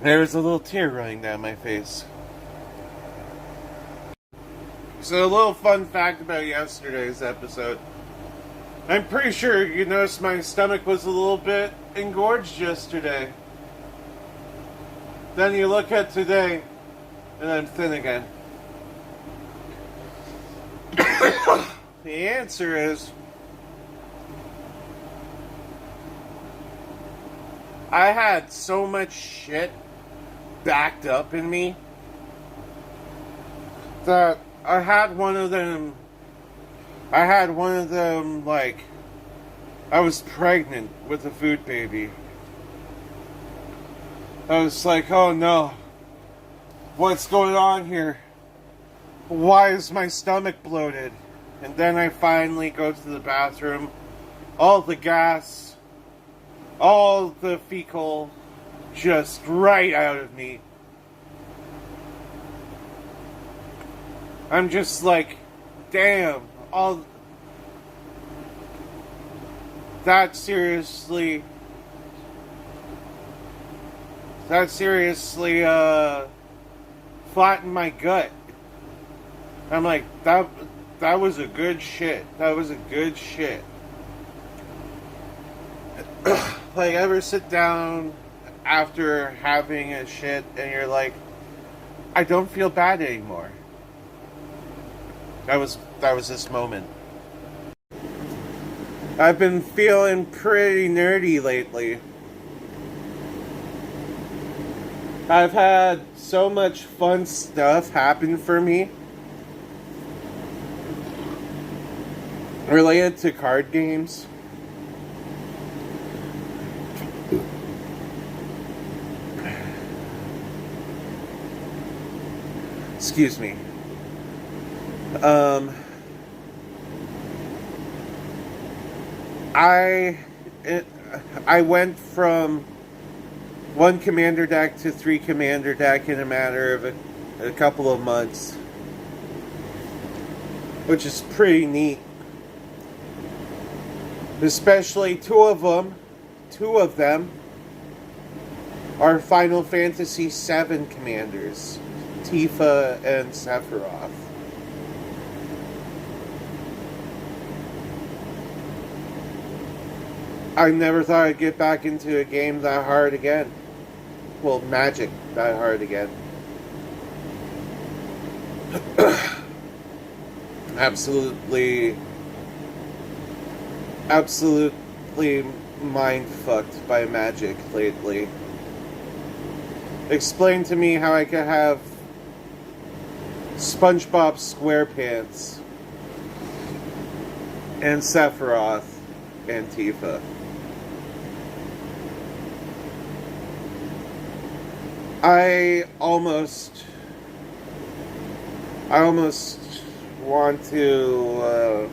Speaker 1: There's a little tear running down my face. So a little fun fact about yesterday's episode. I'm pretty sure you noticed my stomach was a little bit engorged yesterday. Then you look at today, and I'm thin again. The answer is, I had so much shit backed up in me that I had one of them, like, I was pregnant with a food baby. I was like, oh no, what's going on here? Why is my stomach bloated? And then I finally go to the bathroom, all the gas, all the fecal, just right out of me. I'm just like, damn, that seriously flattened my gut. I'm like, that was a good shit. That was a good shit. Like, ever sit down after having a shit and you're like, I don't feel bad anymore. That was this moment. I've been feeling pretty nerdy lately. I've had so much fun stuff happen for me related to card games. Excuse me. I went from 1 commander deck to 3 commander deck in a matter of a couple of months, which is pretty neat. Especially two of them are Final Fantasy VII commanders, Tifa and Sephiroth. I never thought I'd get back into a game that hard again. Well, Magic that hard again. Absolutely mind-fucked by Magic lately. Explain to me how I could have SpongeBob SquarePants and Sephiroth and Tifa. I almost want to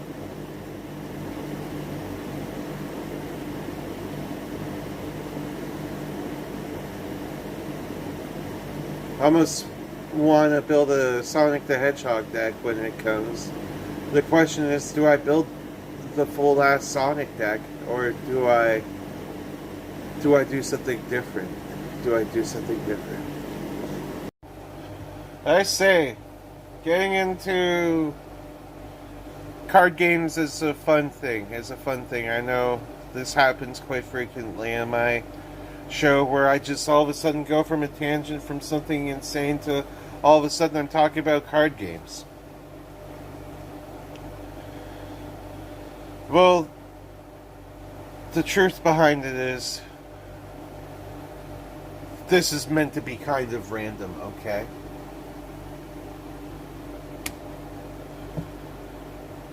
Speaker 1: almost want to build a Sonic the Hedgehog deck when it comes. The question is, do I build the full ass Sonic deck, or do I do something different? I say, getting into card games is a fun thing. I know this happens quite frequently in my show, where I just all of a sudden go from a tangent from something insane to all of a sudden I'm talking about card games. Well, the truth behind it is, this is meant to be kind of random, okay?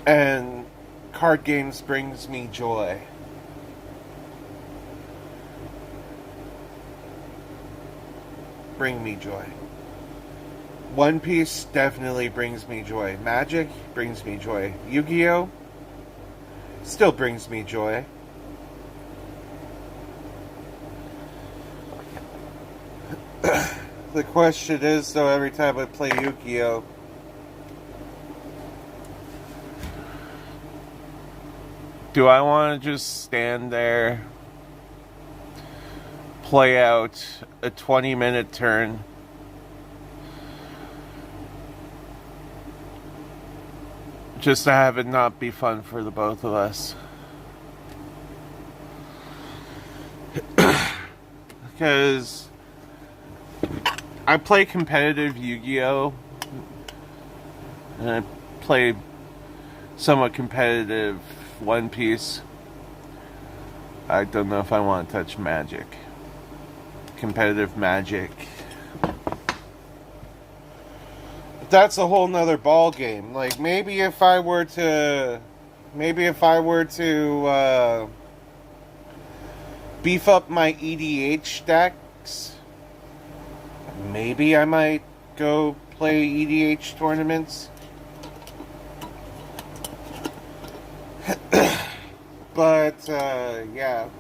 Speaker 1: And card games brings me joy. Bring me joy. One Piece definitely brings me joy. Magic brings me joy. Yu-Gi-Oh! Still brings me joy. The question is, though, every time I play Yu-Gi-Oh! Do I want to just stand there, play out a 20-minute turn, just to have it not be fun for the both of us? Because I play competitive Yu-Gi-Oh! And I play somewhat competitive One Piece. I don't know if I want to touch Magic. Competitive Magic. But that's a whole nother ball game. Like, maybe if I were to beef up my EDH decks, maybe I might go play EDH tournaments. But, yeah.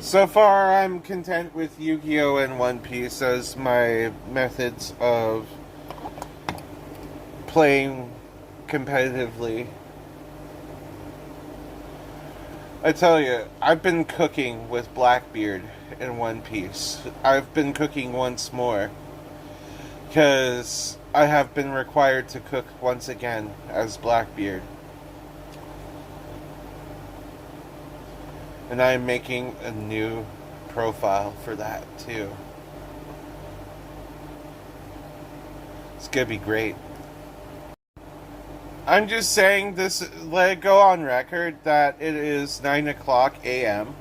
Speaker 1: So far, I'm content with Yu-Gi-Oh! And One Piece as my methods of playing competitively. I tell you, I've been cooking with Blackbeard in One Piece. I've been cooking once more, because I have been required to cook once again as Blackbeard. And I'm making a new profile for that too. It's gonna be great. I'm just saying this, let it go on record that it is 9 o'clock a.m.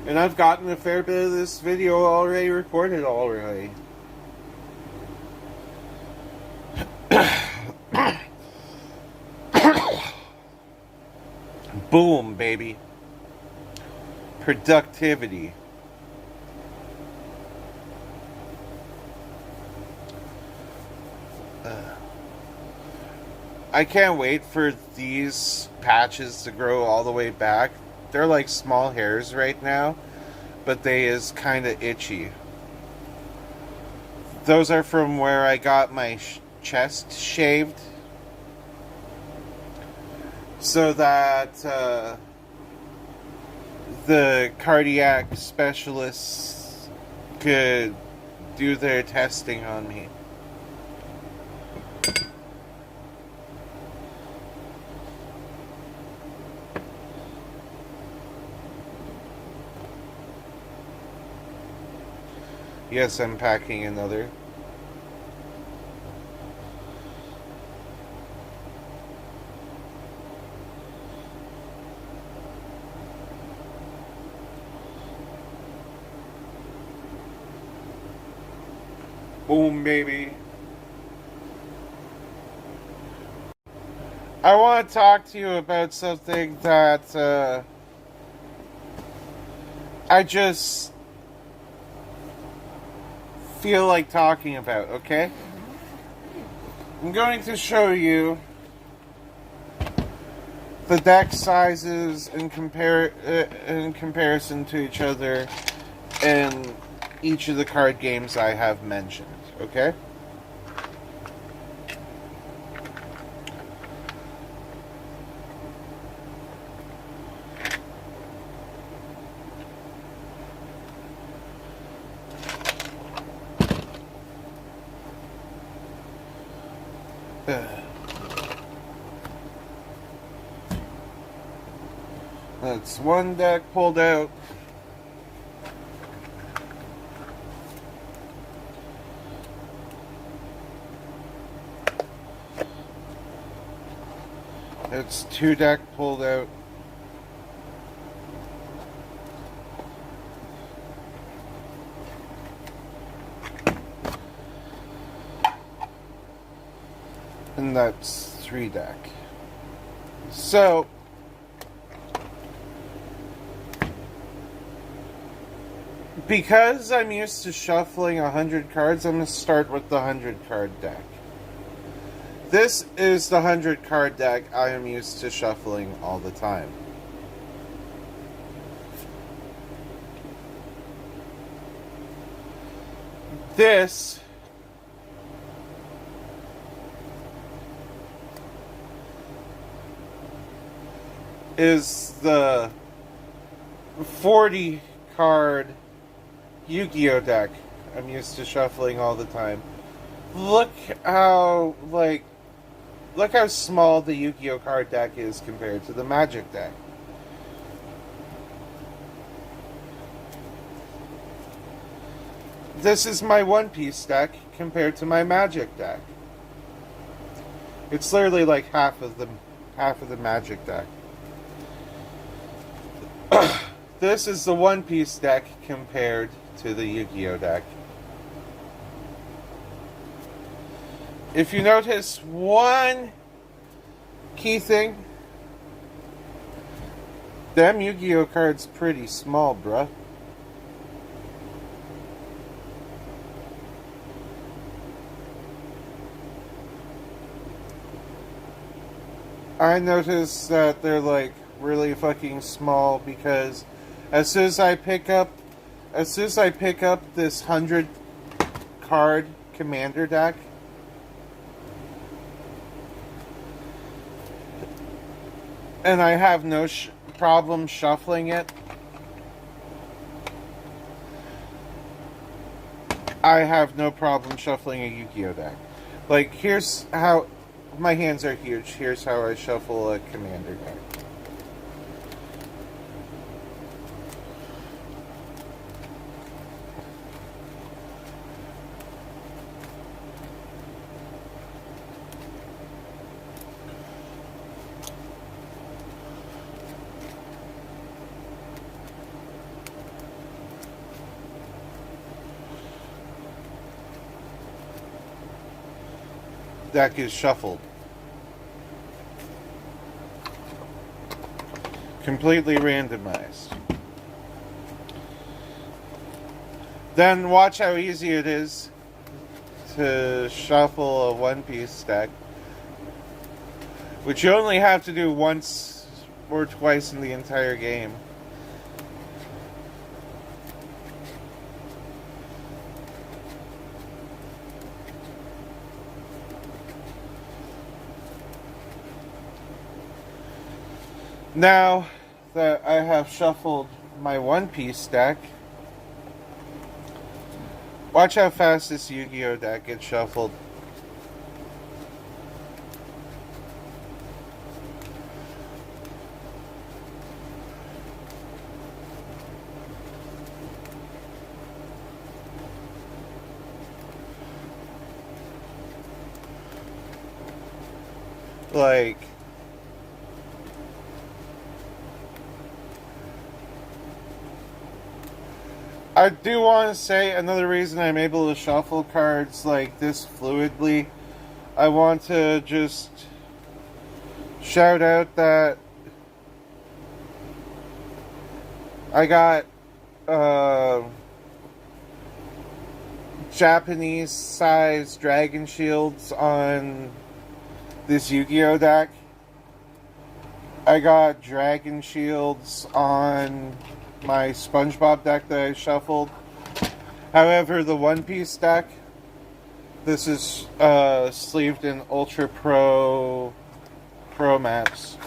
Speaker 1: And I've gotten a fair bit of this video already recorded already. Boom, baby. Productivity. I can't wait for these patches to grow all the way back. They're like small hairs right now, but they is kind of itchy. Those are from where I got my chest shaved, so that the cardiac specialists could do their testing on me. Yes, I'm packing another. Boom, baby. I want to talk to you about something that I just feel like talking about, okay? I'm going to show you the deck sizes in comparison to each other in each of the card games I have mentioned, okay? That's one deck pulled out. It's two deck pulled out. And that's three deck. So because I'm used to shuffling 100 cards, I'm going to start with the 100 card deck. This is the 100 card deck I am used to shuffling all the time. This is the 40 card Yu-Gi-Oh deck I'm used to shuffling all the time. Look how small the Yu-Gi-Oh card deck is compared to the Magic deck. This is my One Piece deck compared to my Magic deck. It's literally like half of the Magic deck. This is the One Piece deck compared to the Yu-Gi-Oh deck. If you notice one key thing, them Yu-Gi-Oh cards pretty small, bruh. I noticed that they're like really fucking small because as soon as I pick up this 100 card commander deck, and I have no problem shuffling it, I have no problem shuffling a Yu-Gi-Oh deck. Like, here's how my hands are huge. Here's how I shuffle a commander deck. Deck is shuffled. Completely randomized. Then watch how easy it is to shuffle a One Piece deck, which you only have to do once or twice in the entire game. Now that I have shuffled my One Piece deck, watch how fast this Yu-Gi-Oh deck gets shuffled. Like, I do want to say another reason I'm able to shuffle cards like this fluidly. I want to just shout out that I got Japanese size dragon shields on this Yu-Gi-Oh deck. I got dragon shields on my SpongeBob deck that I shuffled. However, the One Piece deck, this is sleeved in Ultra Pro Max.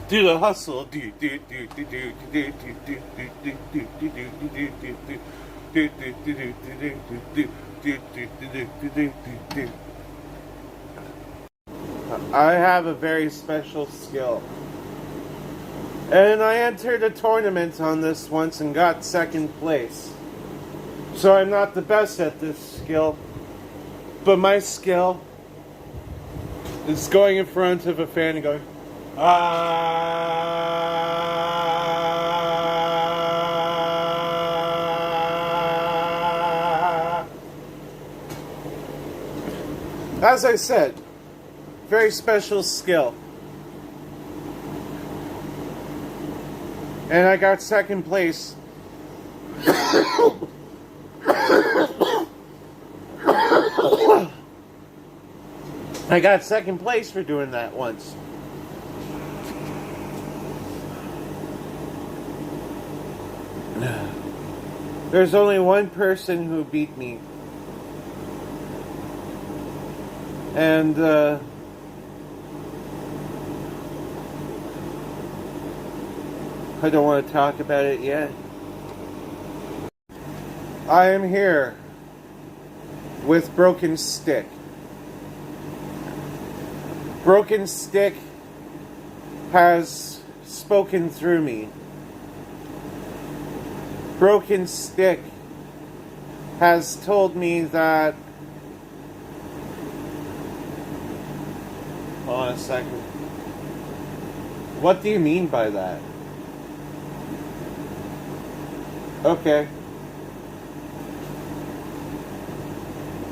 Speaker 1: Do the hustle. I have a very special skill. And I entered a tournament on this once and got second place. So I'm not the best at this skill. But my skill is going in front of a fan and going, ah. As I said, very special skill. And I got second place. I got second place for doing that once. There's only one person who beat me. And, I don't want to talk about it yet. I am here with Broken Stick. Broken Stick has spoken through me. Broken Stick has told me that... Hold on a second. What do you mean by that? Okay.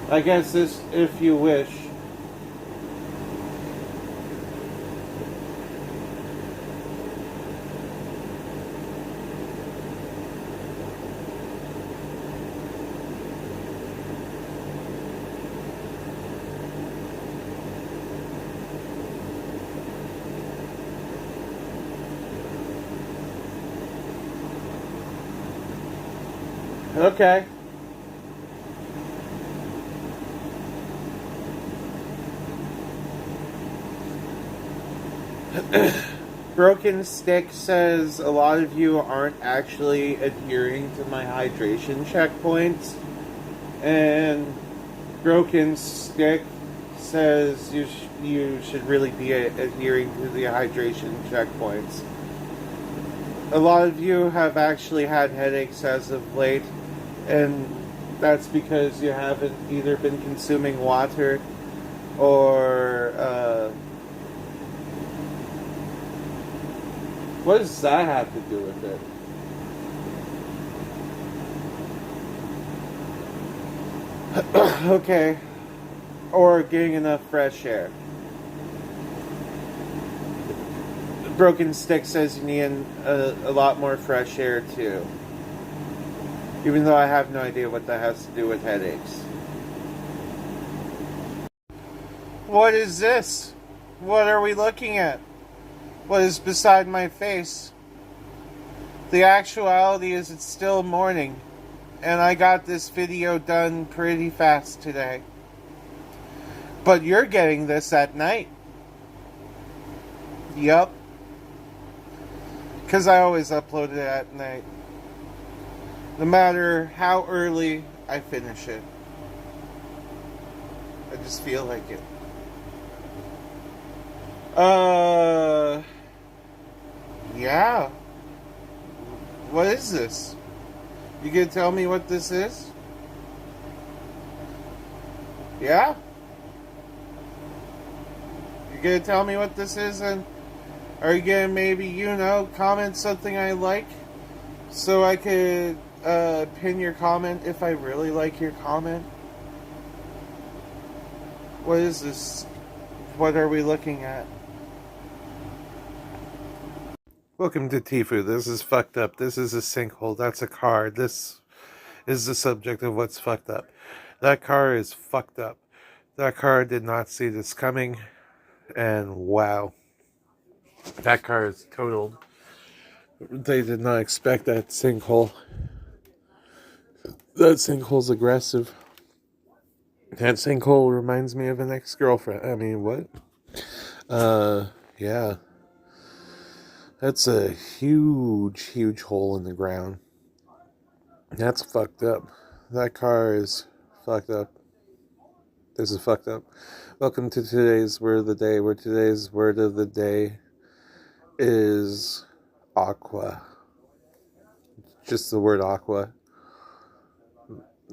Speaker 1: I guess this, if you wish. Okay. Broken Stick says a lot of you aren't actually adhering to my hydration checkpoints. And Broken Stick says you should really be adhering to the hydration checkpoints. A lot of you have actually had headaches as of late, and that's because you haven't either been consuming water or what does that have to do with it? Okay. Or getting enough fresh air. Broken Stick says you need a lot more fresh air too. Even though I have no idea what that has to do with headaches. What is this? What are we looking at? What is beside my face? The actuality is it's still morning. And I got this video done pretty fast today. But you're getting this at night. Yup. Because I always upload it at night. No matter how early I finish it. just feel like it. Yeah. What is this? You gonna tell me what this is? Yeah? You gonna tell me what this is, and are you gonna maybe, comment something I like so I could pin your comment if I really like your comment? What is this? What are we looking at? Welcome to Tifu. This is fucked up. This is a sinkhole. That's a car. This is the subject of what's fucked up. That car is fucked up. That car did not see this coming. And wow. That car is totaled. They did not expect that sinkhole. That sinkhole's aggressive. That sinkhole reminds me of an ex-girlfriend. I mean, what? Yeah. That's a huge, huge hole in the ground. That's fucked up. That car is fucked up. This is fucked up. Welcome to today's word of the day, where today's word of the day is aqua. Just the word aqua.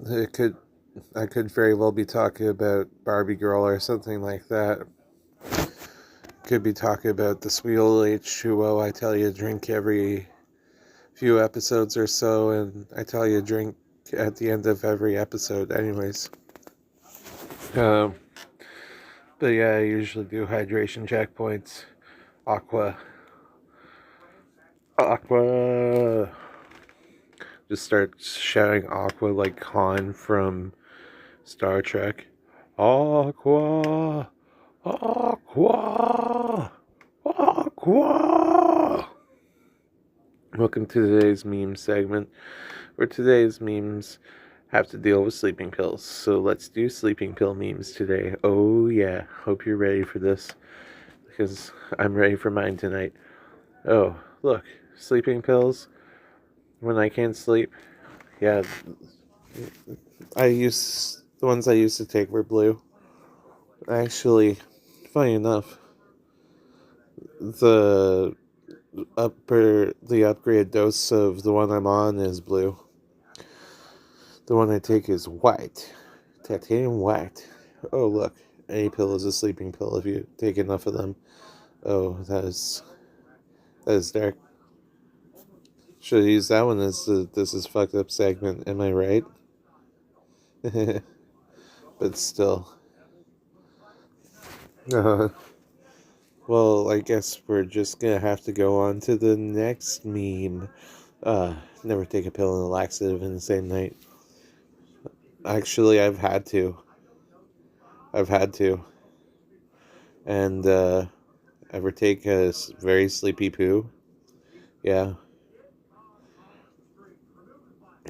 Speaker 1: I could very well be talking about Barbie Girl or something like that. Could be talking about the sweet old H2O I tell you to drink every few episodes or so, and I tell you to drink at the end of every episode anyways. But yeah, I usually do hydration checkpoints. Aqua. Just start shouting aqua like Khan from Star Trek. Aqua! Aqua! Aqua! Welcome to today's meme segment, where today's memes have to deal with sleeping pills. So let's do sleeping pill memes today. Oh yeah, hope you're ready for this, because I'm ready for mine tonight. Oh, look, sleeping pills when I can't sleep. Yeah, the ones I used to take were blue. Actually, funny enough, the upgraded dose of the one I'm on is blue. The one I take is white. Titanium white. Oh, look. Any pill is a sleeping pill if you take enough of them. Oh, that is dark. Should have used that one as the This Is Fucked Up segment. Am I right? But still. Well, I guess we're just gonna have to go on to the next meme. Never take a pill and a laxative in the same night. Actually, I've had to. And, ever take a very sleepy poo? Yeah.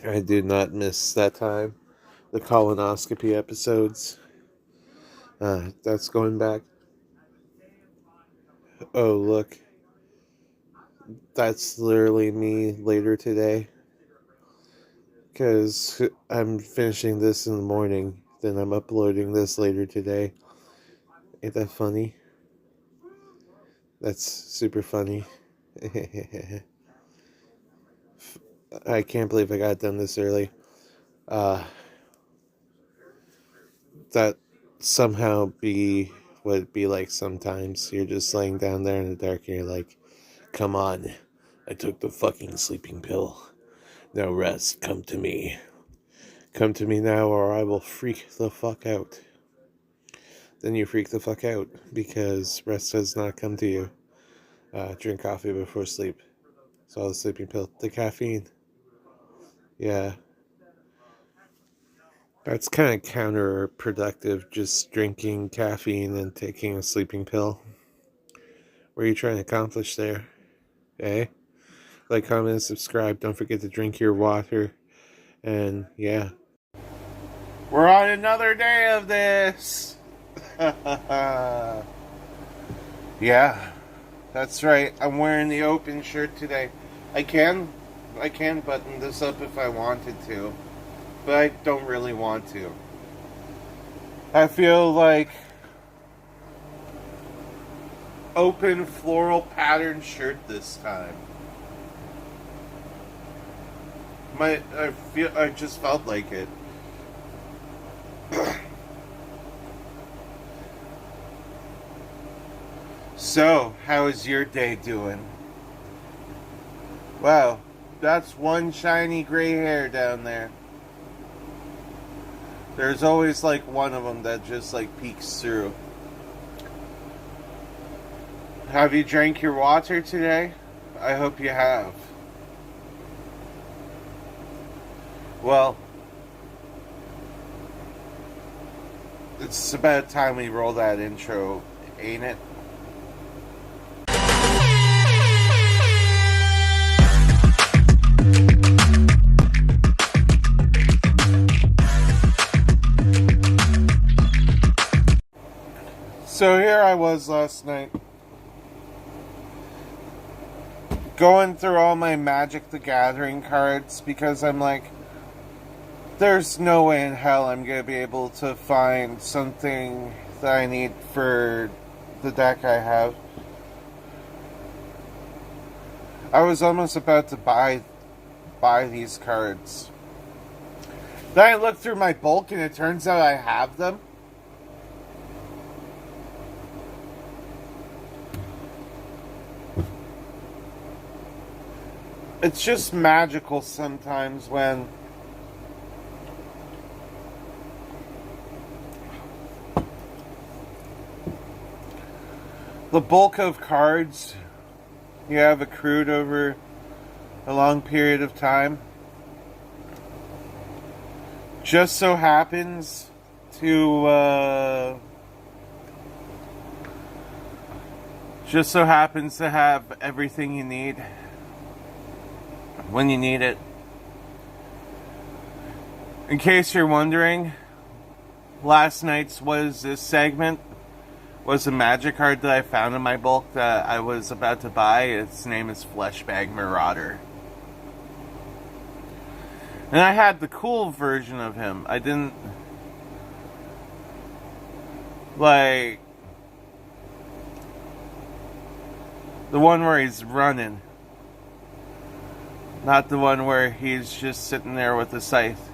Speaker 1: I do not miss that time. The colonoscopy episodes. That's going back. Oh, look. That's literally me later today. Because I'm finishing this in the morning. Then I'm uploading this later today. Ain't that funny? That's super funny. I can't believe I got done this early. That somehow would it be like sometimes. You're just laying down there in the dark and you're like, come on, I took the fucking sleeping pill. Now rest, come to me. Come to me now or I will freak the fuck out. Then you freak the fuck out because rest does not come to you. Drink coffee before sleep. It's all the sleeping pill. The caffeine. Yeah. That's kind of counterproductive, just drinking caffeine and taking a sleeping pill. What are you trying to accomplish there? Eh? Like, comment, and subscribe. Don't forget to drink your water. And, yeah. We're on another day of this! Yeah. That's right. I'm wearing the open shirt today. I can button this up if I wanted to. But I don't really want to. I feel like open floral pattern shirt this time. I just felt like it. So, how is your day doing? Wow, that's one shiny gray hair down there. There's always like one of them that just like peeks through. Have you drank your water today? I hope you have. Well, it's about time we roll that intro, ain't it? So here I was last night, going through all my Magic the Gathering cards because I'm like, there's no way in hell I'm going to be able to find something that I need for the deck I have. I was almost about to buy these cards. Then I looked through my bulk and it turns out I have them. It's just magical sometimes when the bulk of cards you have accrued over a long period of time just so happens to have everything you need when you need it. In case you're wondering, last night's this segment was a magic card that I found in my bulk that I was about to buy. Its name is Fleshbag Marauder. And I had the cool version of him. I didn't like the one where he's running. Not the one where he's just sitting there with a scythe.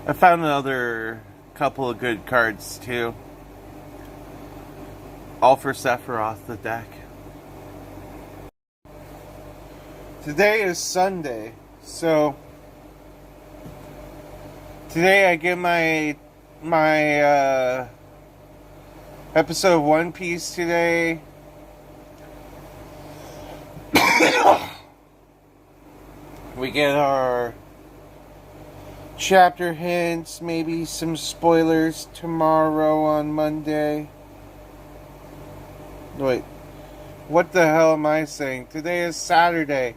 Speaker 1: I found another couple of good cards too. All for Sephiroth, the deck. Today is Sunday, so today I get my episode of One Piece today. We get our chapter hints, maybe some spoilers tomorrow on Monday. Wait, what the hell am I saying? Today is Saturday.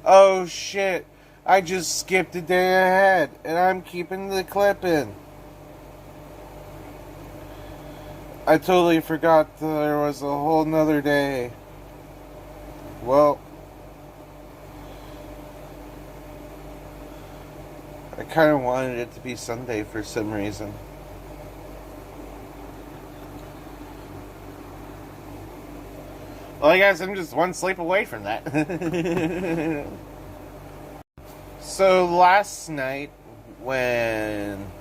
Speaker 1: Oh shit, I just skipped a day ahead, and I'm keeping the clip in. I totally forgot there was a whole nother day. Well, I kind of wanted it to be Sunday for some reason. Well, I guess I'm just one sleep away from that. So last night, when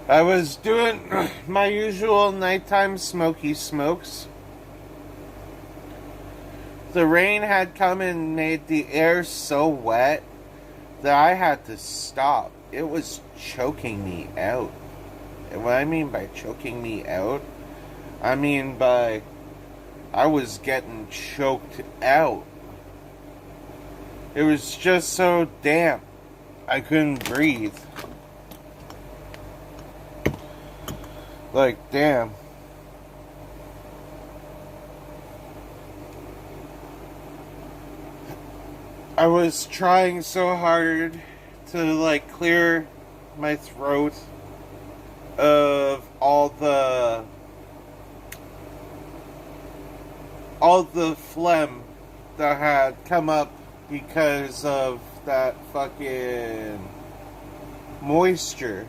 Speaker 1: I was doing my usual nighttime smoky smokes, the rain had come and made the air so wet that I had to stop. It was choking me out. And what I mean by choking me out, I mean by I was getting choked out. It was just so damp. I couldn't breathe. Like, damn. I was trying so hard to, like, clear my throat of all the phlegm that had come up because of that fucking moisture.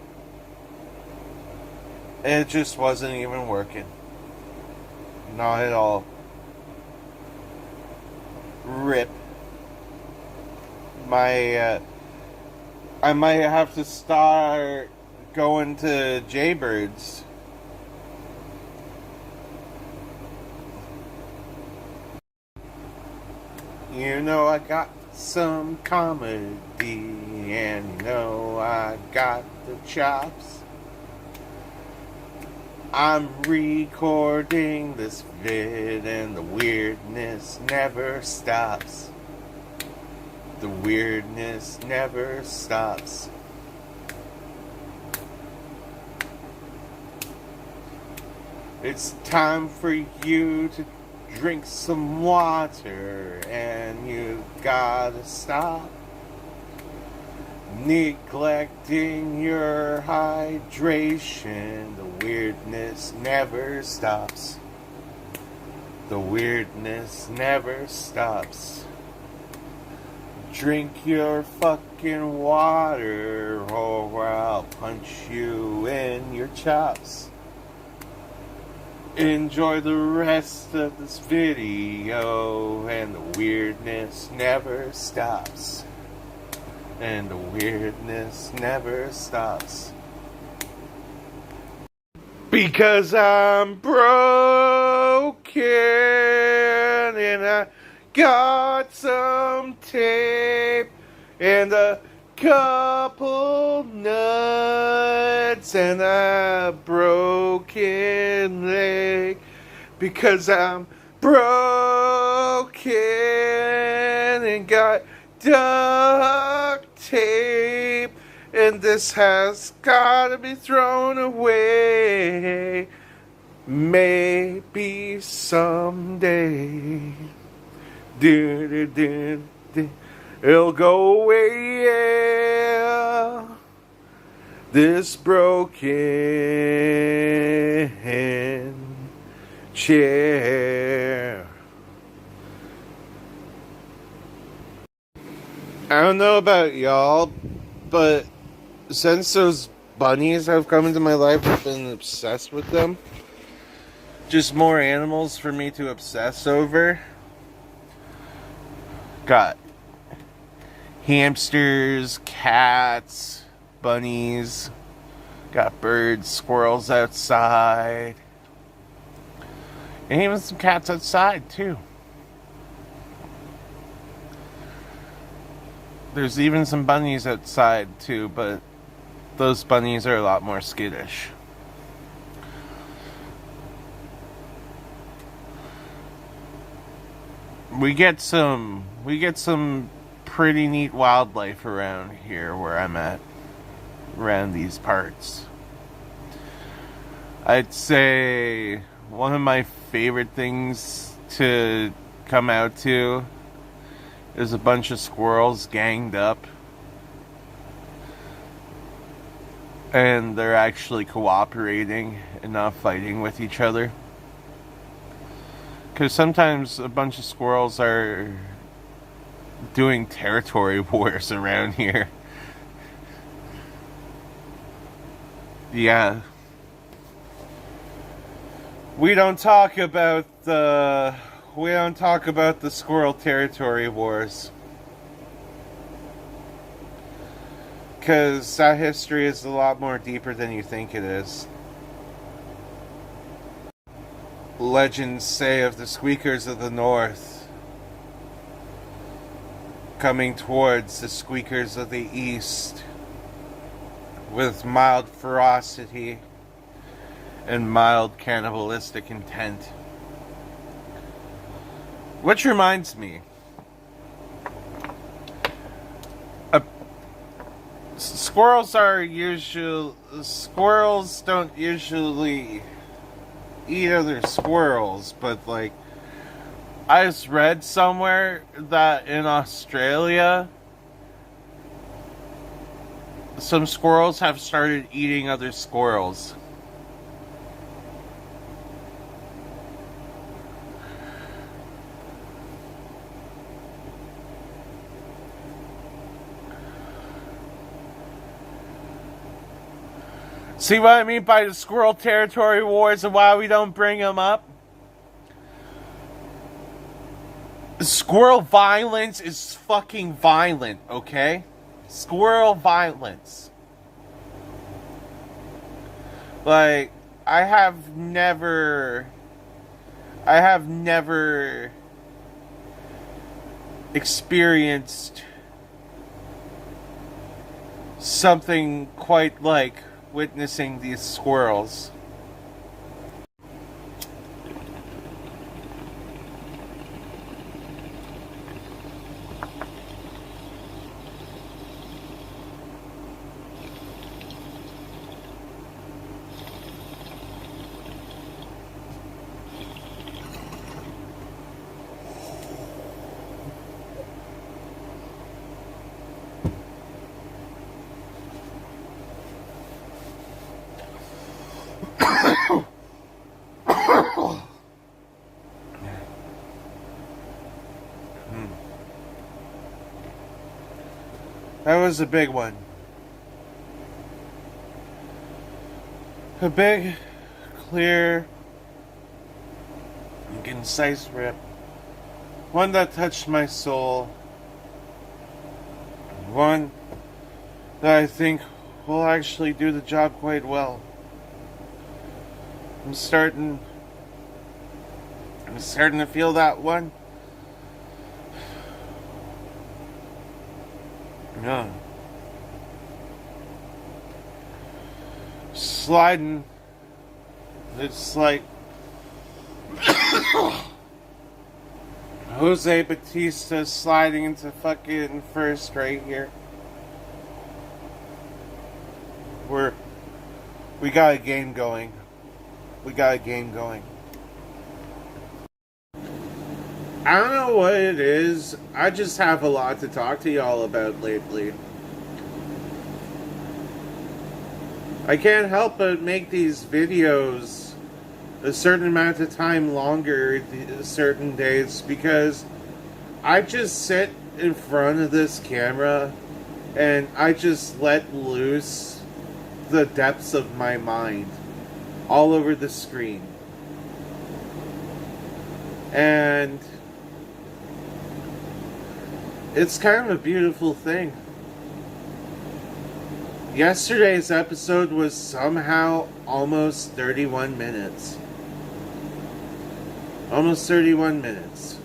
Speaker 1: It just wasn't even working. Not at all. Rip. I might have to start going to Jaybirds. You know I got some comedy, and you know I got the chops. I'm recording this vid, and the weirdness never stops. The weirdness never stops. It's time for you to drink some water, and you gotta stop neglecting your hydration. The weirdness never stops. The weirdness never stops. Drink your fucking water, or I'll punch you in your chops. Enjoy the rest of this video, and the weirdness never stops. And the weirdness never stops. Because I'm broken, and I got some tape and a couple nuts and a broken leg. Because I'm broken and got duct tape, and this has gotta be thrown away. Maybe someday it'll go away, yeah. This broken chair. I don't know about y'all, but since those bunnies have come into my life, I've been obsessed with them. Just more animals for me to obsess over. Got hamsters, cats, bunnies, got birds, squirrels outside, and even some cats outside too. There's even some bunnies outside too, but those bunnies are a lot more skittish. We get some pretty neat wildlife around here where I'm at, around these parts. I'd say one of my favorite things to come out to is a bunch of squirrels ganged up, and they're actually cooperating and not fighting with each other. Because sometimes a bunch of squirrels are doing territory wars around here. Yeah. We don't talk about the squirrel territory wars. Because that history is a lot more deeper than you think it is. Legends say of the squeakers of the north coming towards the squeakers of the east with mild ferocity and mild cannibalistic intent. Which reminds me, squirrels don't usually eat other squirrels, but like I just read somewhere that in Australia some squirrels have started eating other squirrels. See what I mean by the squirrel territory wars and why we don't bring them up? Squirrel violence is fucking violent, okay? Squirrel violence. Like, I have never experienced something quite like witnessing these squirrels. That was a big one. A big, clear, and concise rip. One that touched my soul. One that I think will actually do the job quite well. I'm starting to feel that one. Yeah. Sliding. It's like Jose Batista sliding into fucking first right here. We got a game going. We got a game going. I don't know what it is. I just have a lot to talk to y'all about lately. I can't help but make these videos a certain amount of time longer certain days because I just sit in front of this camera and I just let loose the depths of my mind all over the screen. And it's kind of a beautiful thing. Yesterday's episode was somehow almost 31 minutes. Almost 31 minutes.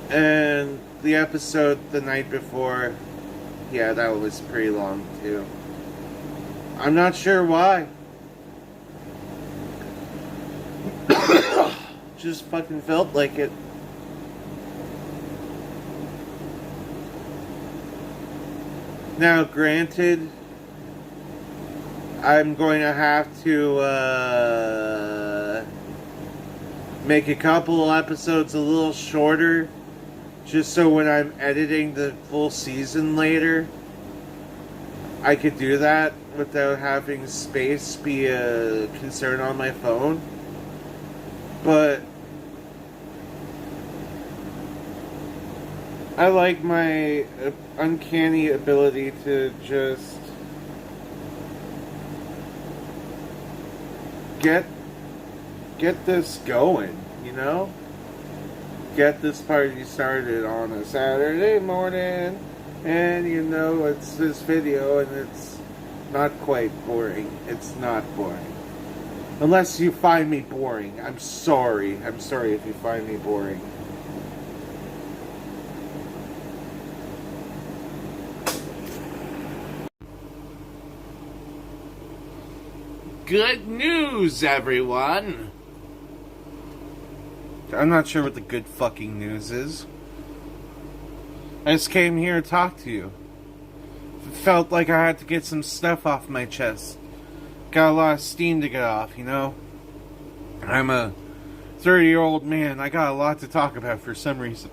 Speaker 1: And the episode the night before, yeah, that was pretty long too. I'm not sure why. Just fucking felt like it. Now, granted, I'm going to have to make a couple episodes a little shorter, just so when I'm editing the full season later, I could do that without having space be a concern on my phone. But I like my uncanny ability to just get this going, you know? Get this party started on a Saturday morning, and you know it's this video and it's not quite boring. It's not boring. Unless you find me boring. I'm sorry. I'm sorry if you find me boring. Good news, everyone! I'm not sure what the good fucking news is. I just came here to talk to you. Felt like I had to get some stuff off my chest. Got a lot of steam to get off, you know? I'm a 30-year-old man. I got a lot to talk about for some reason.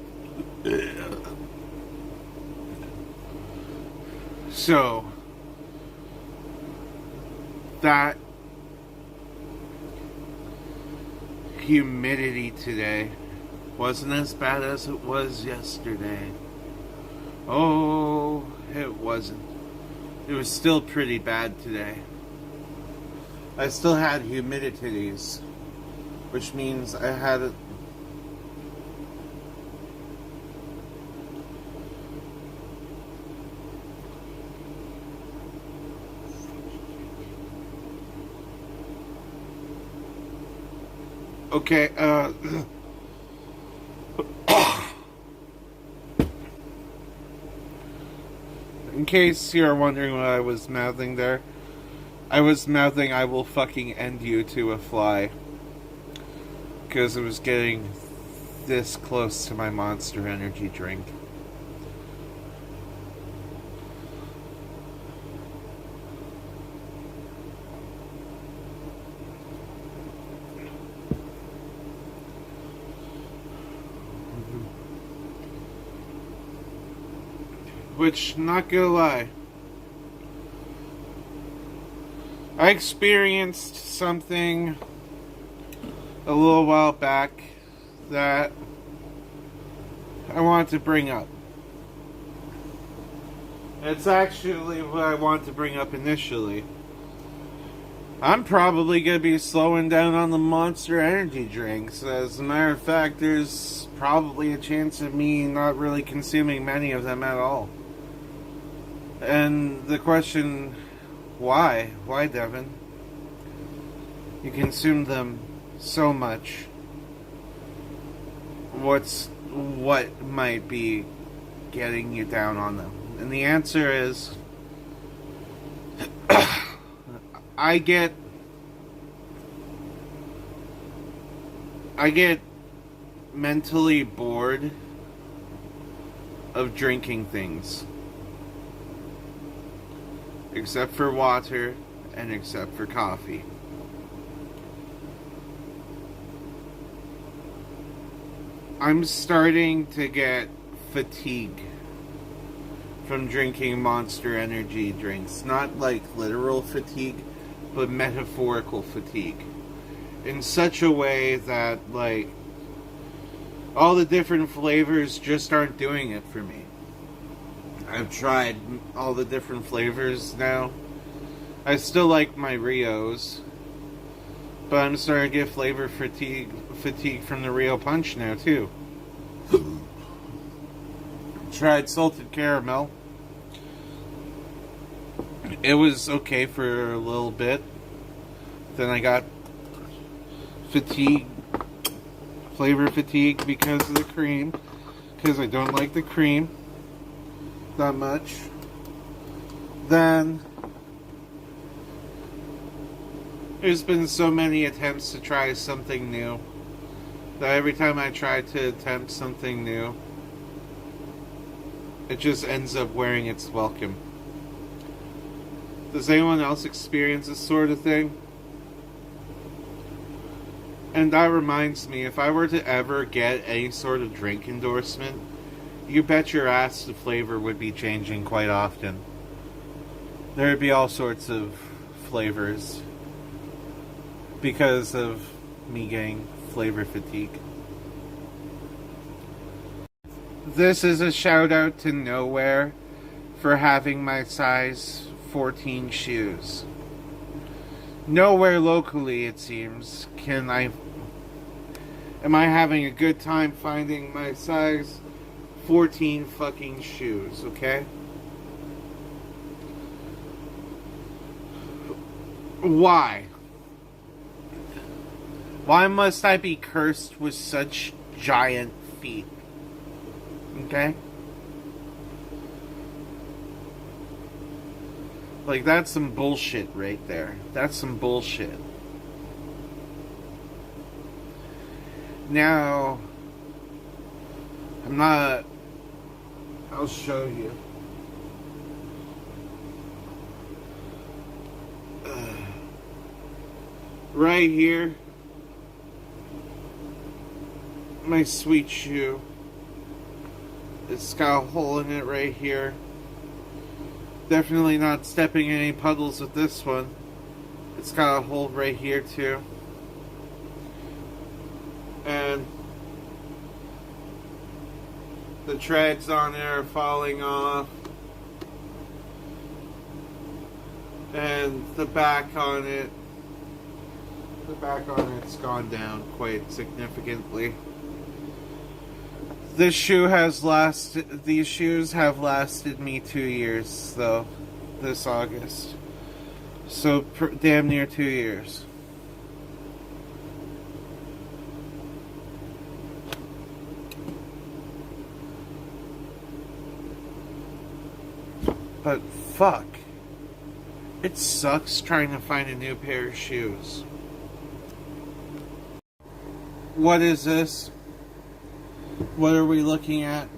Speaker 1: So, that humidity today wasn't as bad as it was yesterday. Oh, it wasn't. It was still pretty bad today. I still had humidities, which means I had a... Okay, in case you're wondering what I was mouthing there, I was mouthing "I will fucking end you" to a fly. Because it was getting this close to my Monster Energy drink. Which, not gonna lie, I experienced something a little while back that I wanted to bring up. It's actually what I wanted to bring up initially. I'm probably going to be slowing down on the Monster Energy drinks. As a matter of fact, there's probably a chance of me not really consuming many of them at all. And the question, why? Why, Devin? You consume them so much. What might be getting you down on them? And the answer is I get mentally bored of drinking things. Except for water and except for coffee. I'm starting to get fatigue from drinking Monster Energy drinks. Not like literal fatigue, but metaphorical fatigue. In such a way that, like, all the different flavors just aren't doing it for me. I've tried all the different flavors now. I still like my Rios, but I'm starting to get flavor fatigue from the Rio Punch now too. Tried salted caramel. It was okay for a little bit. Then I got flavor fatigue because of the cream. Because I don't like the cream that much. Then there's been so many attempts to try something new that every time I try to attempt something new, it just ends up wearing its welcome. Does anyone else experience this sort of thing? And that reminds me, if I were to ever get any sort of drink endorsement, you bet your ass the flavor would be changing quite often. There would be all sorts of flavors because of me getting flavor fatigue. This is a shout out to Nowhere for having my size 14 shoes. Nowhere locally, it seems, am I having a good time finding my size 14 fucking shoes, okay? Why? Why must I be cursed with such giant feet? Okay? Like, that's some bullshit right there. That's some bullshit. Now, I'll show you. Right here, my sweet shoe. It's got a hole in it right here. Definitely not stepping in any puddles with this one. It's got a hole right here too. And The treads on it are falling off. And the back on it's gone down quite significantly. These shoes have lasted me 2 years, though, this August. So, damn near 2 years. But, fuck. It sucks trying to find a new pair of shoes. What is this? What are we looking at?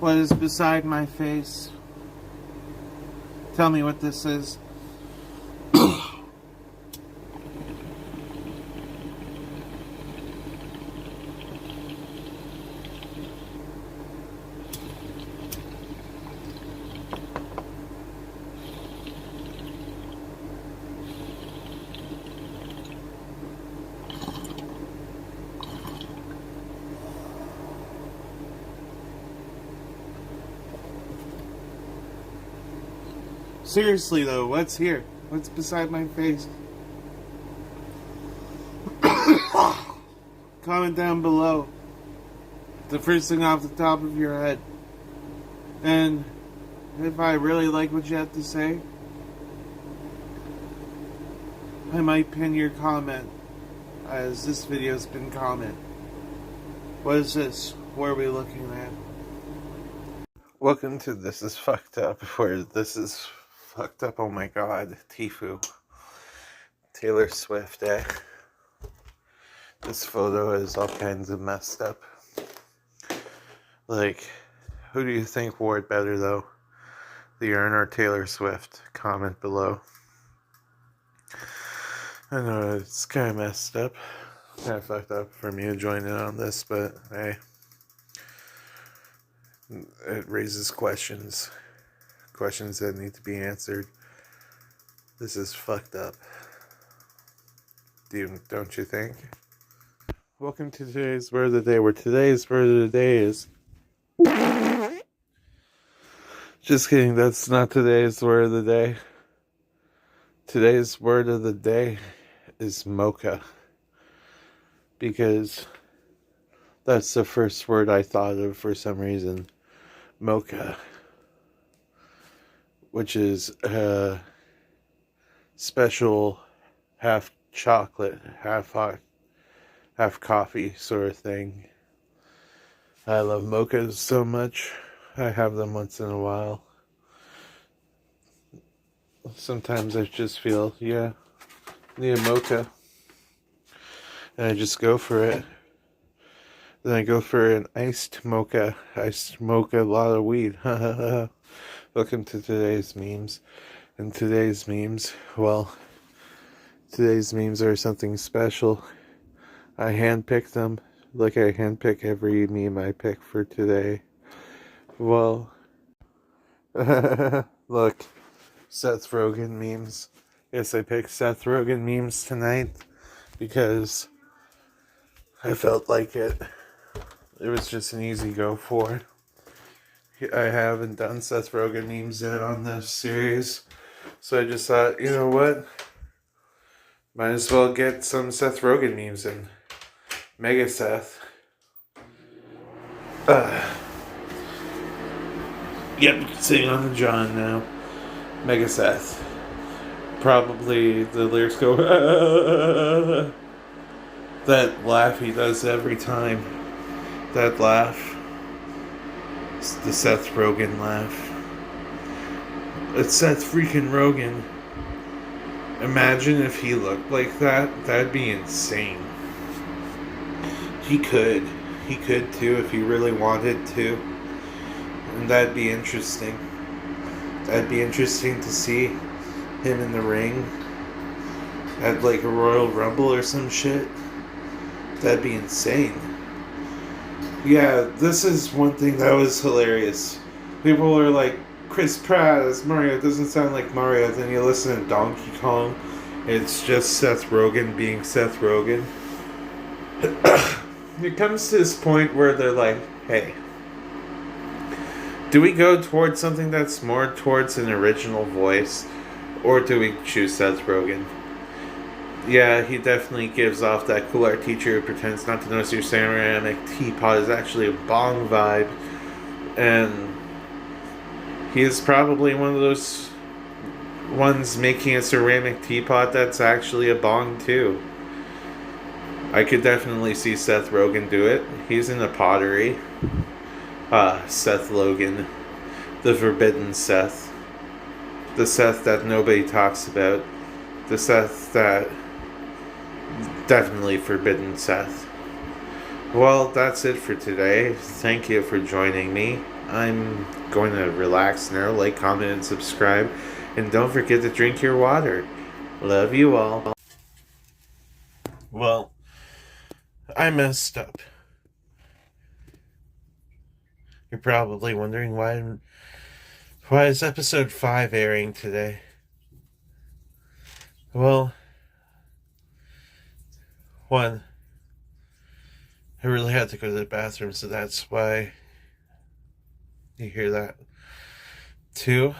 Speaker 1: What is beside my face? Tell me what this is. Seriously though, what's here? What's beside my face? Comment down below. The first thing off the top of your head. And if I really like what you have to say, I might pin your comment, as this video's been comment. What is this? What are we looking at? Welcome to This Is Fucked Up, where this is fucked up. Oh my god, Tfue. Taylor Swift, eh? This photo is all kinds of messed up. Like, who do you think wore it better though? The urn or Taylor Swift? Comment below. I know it's kind of messed up. Kind of fucked up for me to join in on this, but hey. It raises questions. Questions that need to be answered. This is fucked up. Don't you think? Welcome to today's word of the day, where today's word of the day is... Just kidding, that's not today's word of the day. Today's word of the day is mocha. Because that's the first word I thought of for some reason. Mocha. Which is a special half chocolate, half hot, half coffee sort of thing. I love mochas so much. I have them once in a while. Sometimes I just feel, yeah, need a mocha. And I just go for it. Then I go for an iced mocha. I smoke a lot of weed. Welcome to today's memes. And today's memes, well, today's memes are something special. I handpicked them, like I handpick every meme I pick for today. Well, look, Seth Rogen memes. Yes, I picked Seth Rogen memes tonight because I felt like it. It was just an easy go for. I haven't done Seth Rogen memes yet on this series, so I just thought, you know what? Might as well get some Seth Rogen memes in. Mega Seth. Yep, sitting on the John now. Mega Seth. Probably the lyrics go, that laugh he does every time. That laugh. It's the Seth Rogen laugh. It's Seth freaking Rogen. Imagine if he looked like that. That'd be insane. He could. He could too if he really wanted to. And that'd be interesting. That'd be interesting to see him in the ring at like a Royal Rumble or some shit. That'd be insane. Yeah, this is one thing that was hilarious. People are like, Chris Pratt as Mario doesn't sound like Mario. Then you listen to Donkey Kong, it's just Seth Rogen being Seth Rogen. It comes to this point where they're like, hey, Do we go towards something that's more towards an original voice, or do we choose Seth Rogen? Yeah, he definitely gives off that cool art teacher who pretends not to notice your ceramic teapot is actually a bong vibe, and he is probably one of those ones making a ceramic teapot that's actually a bong too. I could definitely see Seth Rogen do it. He's in the pottery. Seth Logan, the forbidden Seth, the Seth that nobody talks about, the Seth that definitely forbidden Seth. Well, that's it for today. Thank you for joining me. I'm going to relax now. Like, comment, and subscribe. And don't forget to drink your water. Love you all. Well, I messed up. You're probably wondering why is episode 5 airing today? Well, one, I really had to go to the bathroom, so that's why you hear that. 2,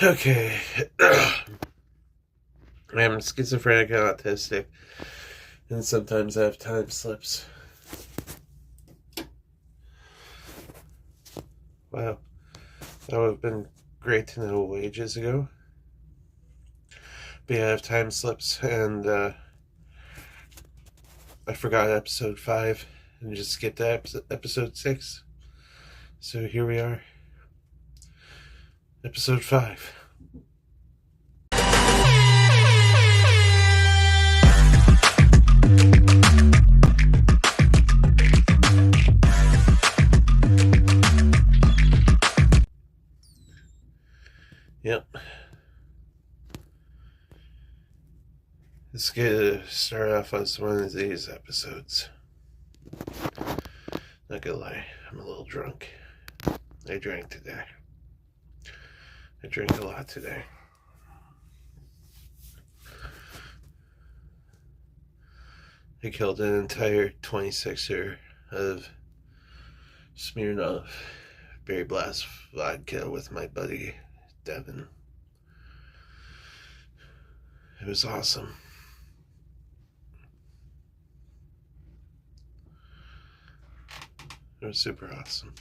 Speaker 1: okay. I'm schizophrenic and autistic, and sometimes I have time slips. Wow, that would have been great to know ages ago. But yeah, I have time slips, and I forgot episode 5 and just skipped to episode 6. So here we are. Episode 5. Yep. Let's start off on one of these episodes. Not gonna lie, I'm a little drunk. I drank today. I drank a lot today. I killed an entire 26er of Smirnoff Berry Blast vodka with my buddy Devin. It was awesome. It was super awesome.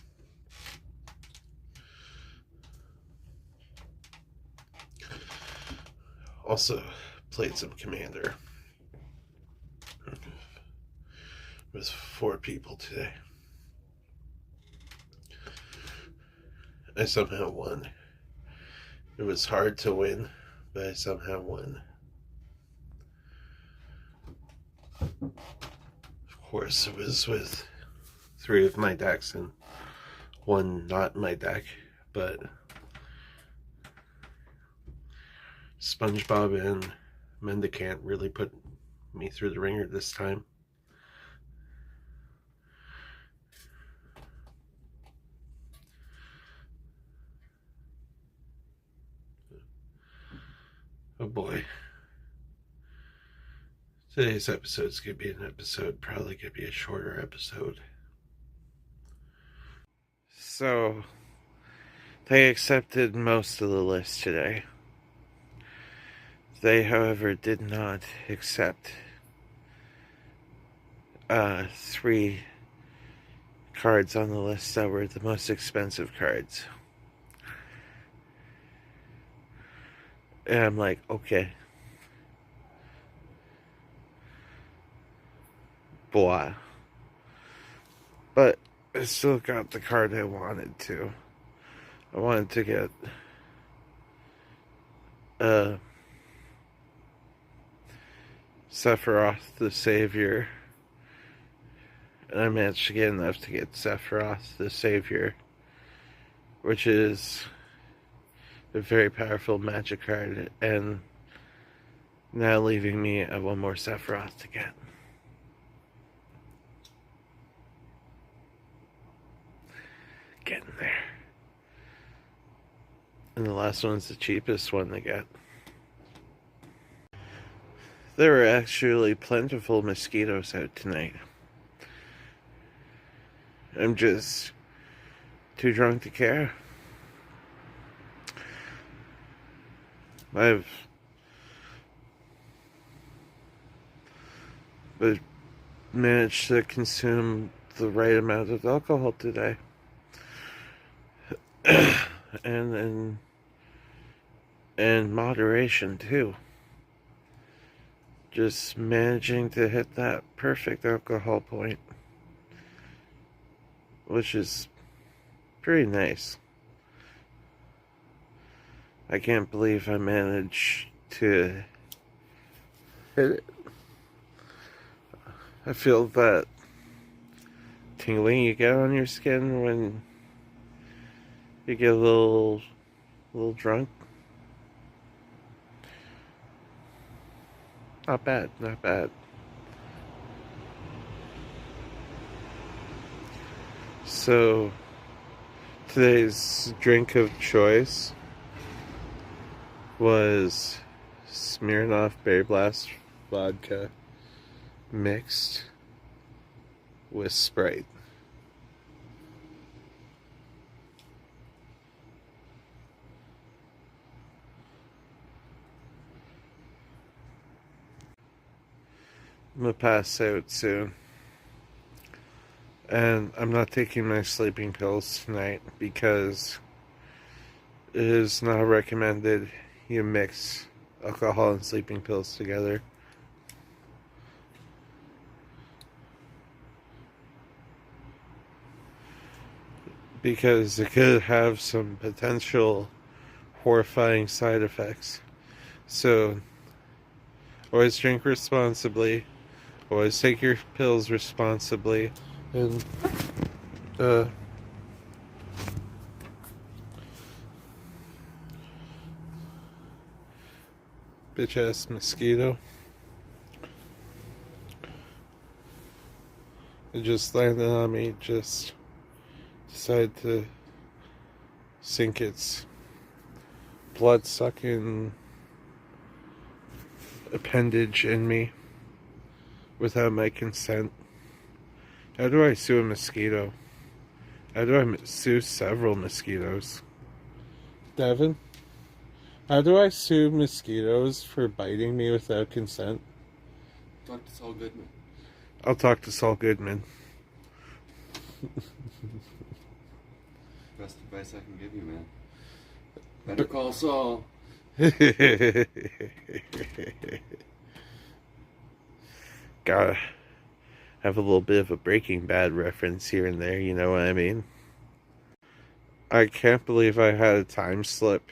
Speaker 1: Also played some Commander with 4 people today. I somehow won. It was hard to win, but I somehow won. Of course, it was with 3 of my decks and 1 not my deck, but SpongeBob and Mendicant really put me through the ringer this time. Oh boy. Today's episode's gonna be probably gonna be a shorter episode. So, they accepted most of the list today. They, however, did not accept 3 cards on the list that were the most expensive cards. And I'm like, okay. Blah. But I still got the card I wanted to. I wanted to get Sephiroth the Savior. And I managed to get enough to get Sephiroth the Savior, which is a very powerful magic card, and now leaving me at 1 more Sephiroth to get. Getting there. And the last one's the cheapest one to get. There were actually plentiful mosquitoes out tonight. I'm just too drunk to care. I've managed to consume the right amount of alcohol today. and in moderation too. Just managing to hit that perfect alcohol point, which is pretty nice. I can't believe I managed to hit it. I feel that tingling you get on your skin when you get a little drunk. Not bad, not bad. So, today's drink of choice was Smirnoff Berry Blast vodka mixed with Sprite. I'm gonna pass out soon. And I'm not taking my sleeping pills tonight because it is not recommended you mix alcohol and sleeping pills together. Because it could have some potential horrifying side effects. So, always drink responsibly. Always take your pills responsibly. And, bitch ass mosquito. It just landed on me, just decided to sink its blood sucking appendage in me without my consent. How do I sue a mosquito? How do I sue several mosquitoes? Devin? How do I sue mosquitoes for biting me without consent?
Speaker 3: Talk to Saul Goodman.
Speaker 1: I'll talk to Saul Goodman.
Speaker 3: Best advice I can give you, man. Better call Saul.
Speaker 1: Gotta have a little bit of a Breaking Bad reference here and there, you know what I mean? I can't believe I had a time slip.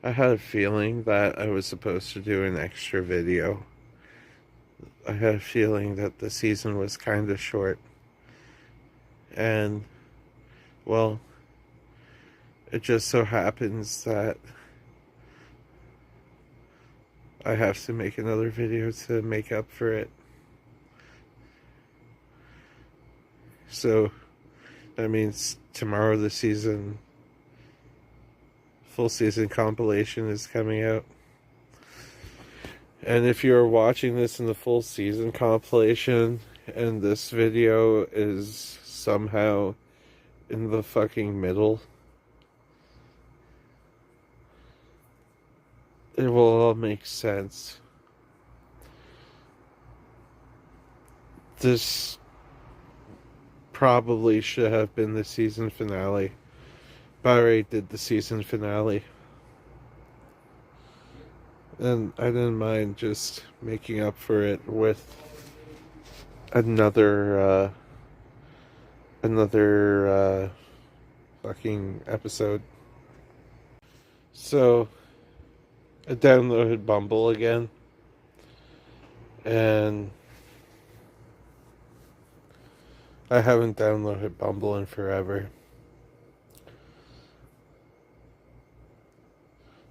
Speaker 1: I had a feeling that I was supposed to do an extra video. I had a feeling that the season was kind of short. And, well, it just so happens that I have to make another video to make up for it. So, that means tomorrow the full season compilation is coming out. And if you're watching this in the full season compilation and this video is somehow in the fucking middle, it will all make sense. This probably should have been the season finale. But I already did the season finale. And I didn't mind just making up for it with another fucking episode. So, I downloaded Bumble again. And I haven't downloaded Bumble in forever.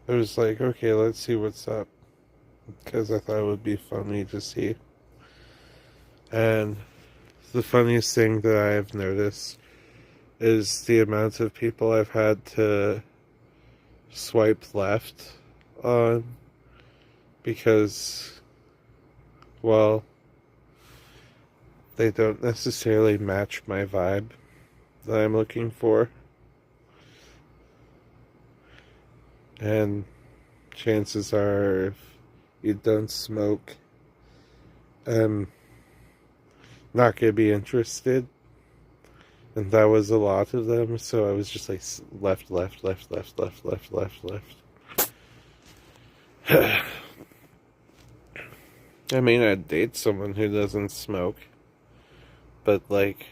Speaker 1: I was like, okay, let's see what's up. Because I thought it would be funny to see. And the funniest thing that I have noticed is the amount of people I've had to swipe left on because well, they don't necessarily match my vibe that I'm looking for. And chances are, if you don't smoke, I'm not going to be interested. And that was a lot of them, so I was just like left. I mean, I'd date someone who doesn't smoke, but like,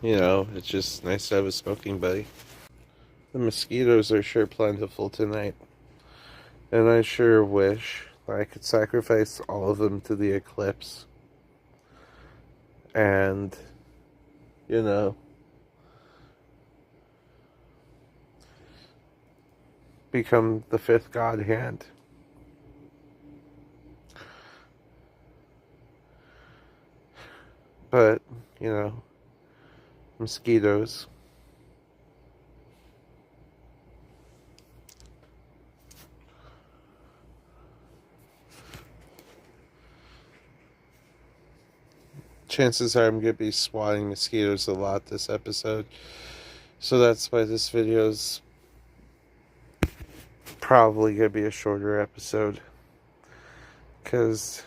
Speaker 1: you know, it's just nice to have a smoking buddy. The mosquitoes are sure plentiful tonight, and I sure wish I could sacrifice all of them to the eclipse. And, you know, become the fifth god hand. But, you know, mosquitoes. Chances are I'm going to be swatting mosquitoes a lot this episode. So that's why this video's probably going to be a shorter episode. Because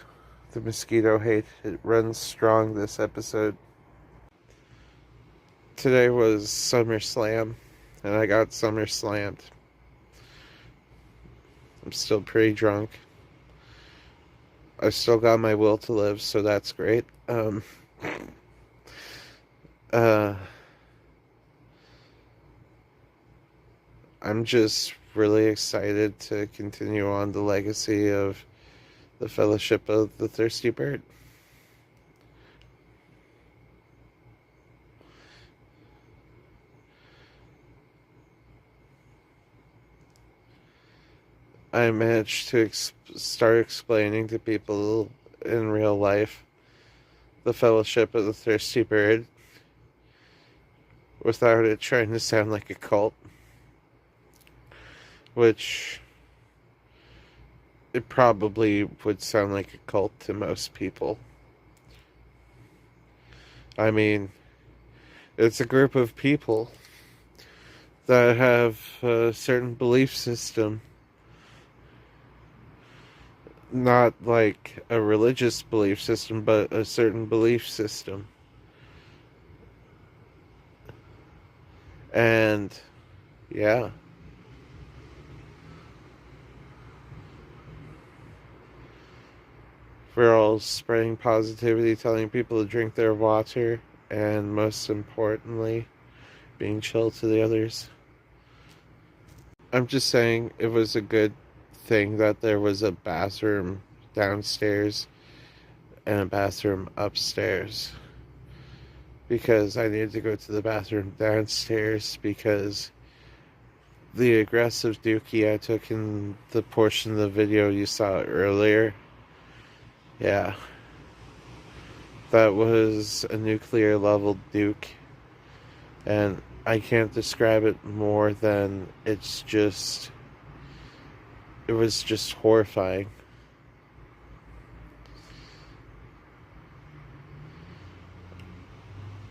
Speaker 1: the mosquito hate, it runs strong this episode. Today was SummerSlam, and I got SummerSlammed. I'm still pretty drunk. I still got my will to live, so that's great. I'm just really excited to continue on the legacy of the Fellowship of the Thirsty Bird. I managed to start explaining to people in real life the Fellowship of the Thirsty Bird without it trying to sound like a cult, which it probably would sound like a cult to most people. I mean, it's a group of people that have a certain belief system. Not like a religious belief system, but a certain belief system. And, yeah. We're all spreading positivity, telling people to drink their water, and most importantly, being chill to the others. I'm just saying it was a good thing that there was a bathroom downstairs and a bathroom upstairs, because I needed to go to the bathroom downstairs because the aggressive dookie I took in the portion of the video you saw earlier, yeah, that was a nuclear level duke, and I can't describe it more than it was just horrifying.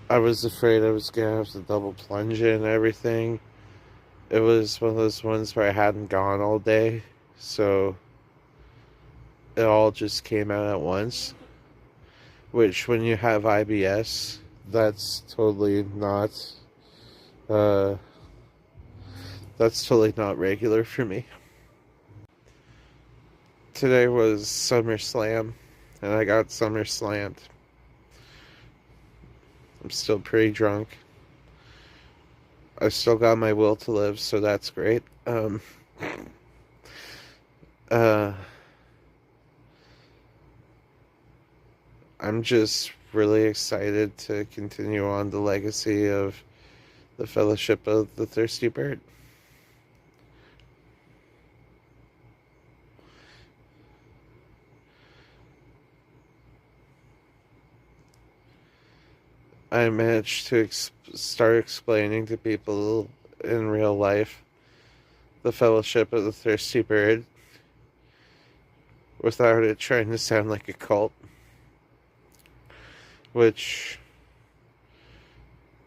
Speaker 1: I was afraid I was gonna have to double plunge in and everything. It was one of those ones where I hadn't gone all day, so it all just came out at once. Which, when you have IBS, that's totally not regular for me. Today was SummerSlam, and I got SummerSlammed. I'm still pretty drunk. I still got my will to live, so that's great. I'm just really excited to continue on the legacy of the Fellowship of the Thirsty Bird. I managed to start explaining to people in real life the Fellowship of the Thirsty Bird without it trying to sound like a cult, which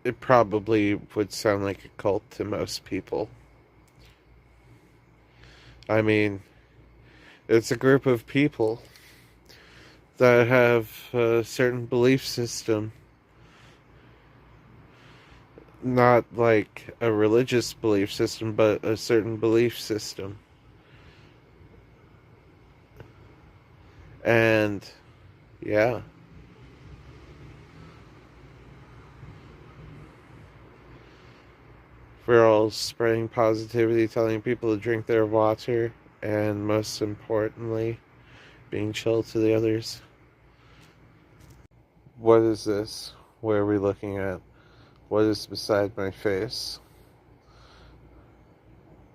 Speaker 1: it probably would sound like a cult to most people. I mean, it's a group of people that have a certain belief system. Not like a religious belief system, but a certain belief system. And, yeah. We're all spreading positivity, telling people to drink their water, and most importantly, being chill to the others. What is this? What are we looking at? What is beside my face?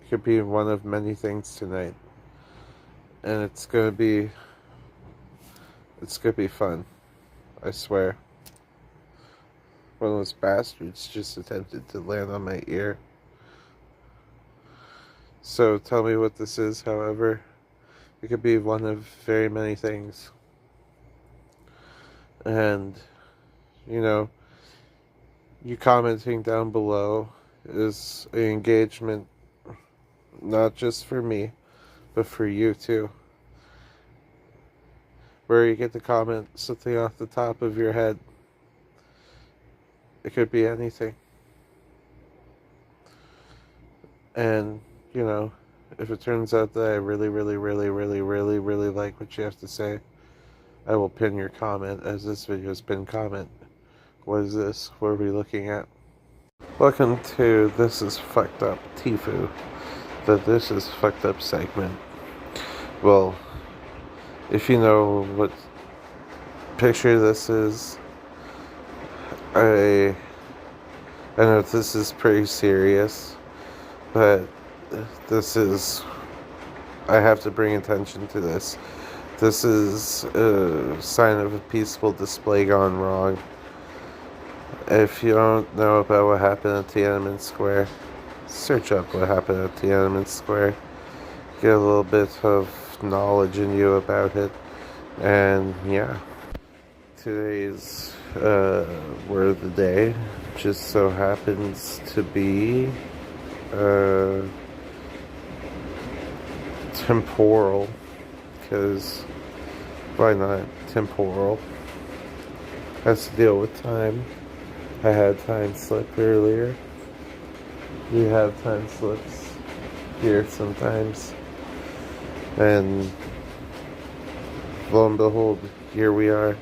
Speaker 1: It could be one of many things tonight. And it's gonna be fun. I swear. One of those bastards just attempted to land on my ear. So tell me what this is, however. It could be one of very many things. And, you know, you commenting down below is an engagement, not just for me, but for you too. Where you get to comment something off the top of your head. It could be anything. And, you know, if it turns out that I really like what you have to say, I will pin your comment as this video's pinned comment. What is this? What are we looking at? Welcome to This Is Fucked Up Tifu, the This Is Fucked Up segment. Well, if you know what picture this is, I know this is pretty serious, but I have to bring attention to this. This is a sign of a peaceful display gone wrong. If you don't know about what happened at Tiananmen Square, search up what happened at Tiananmen Square. Get a little bit of knowledge in you about it. And yeah. Today's word of the day just so happens to be temporal. Because why not? Temporal. Has to deal with time. I had time slip earlier. We have time slips here sometimes. And lo and behold, here we are.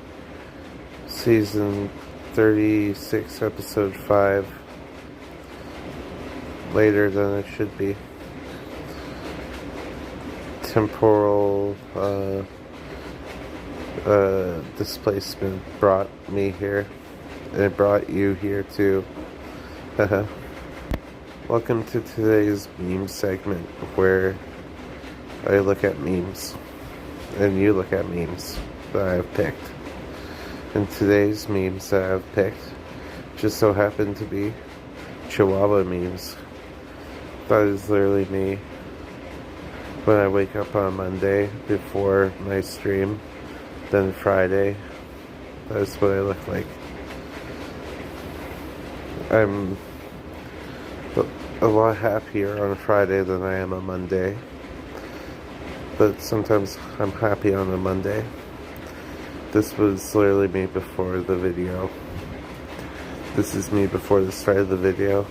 Speaker 1: Season 36, episode 5. Later than it should be. Temporal displacement brought me here. And it brought you here too. Welcome to today's meme segment where I look at memes and you look at memes that I've picked. And today's memes that I've picked just so happen to be Chihuahua memes. That is literally me when I wake up on Monday before my stream, then Friday. That's what I look like. I'm a lot happier on a Friday than I am on Monday. But sometimes I'm happy on a Monday. This was literally me before the video. This is me before the start of the video.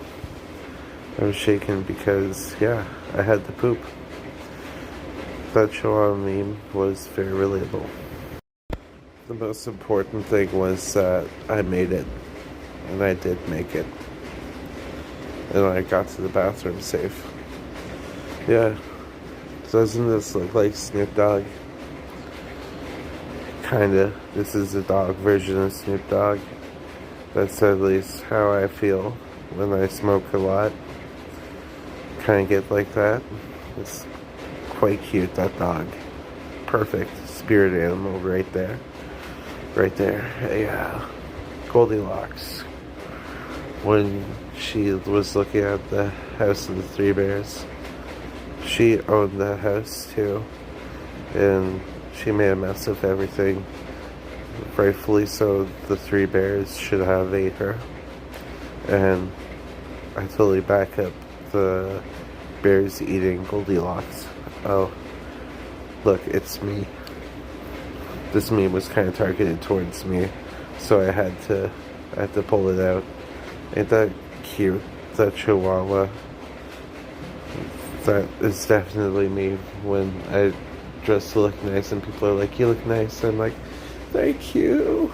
Speaker 1: I was shaking because, yeah, I had to poop. That Chihuahua meme was very relatable. The most important thing was that I made it. And I did make it. And I got to the bathroom safe. Yeah. Doesn't this look like Snoop Dogg? Kinda. This is a dog version of Snoop Dogg. That's at least how I feel when I smoke a lot. Kinda get like that. It's quite cute, that dog. Perfect spirit animal right there. Right there. Yeah. Goldilocks. When she was looking at the House of the Three Bears. She owned the house too, and she made a mess of everything. Rightfully so, the three bears should have ate her. And I totally back up the bears eating Goldilocks. Oh, look, it's me. This meme was kind of targeted towards me, so I had to pull it out. Ain't that cute? That chihuahua. That is definitely me when I dress to look nice and people are like, you look nice. I'm like, thank you.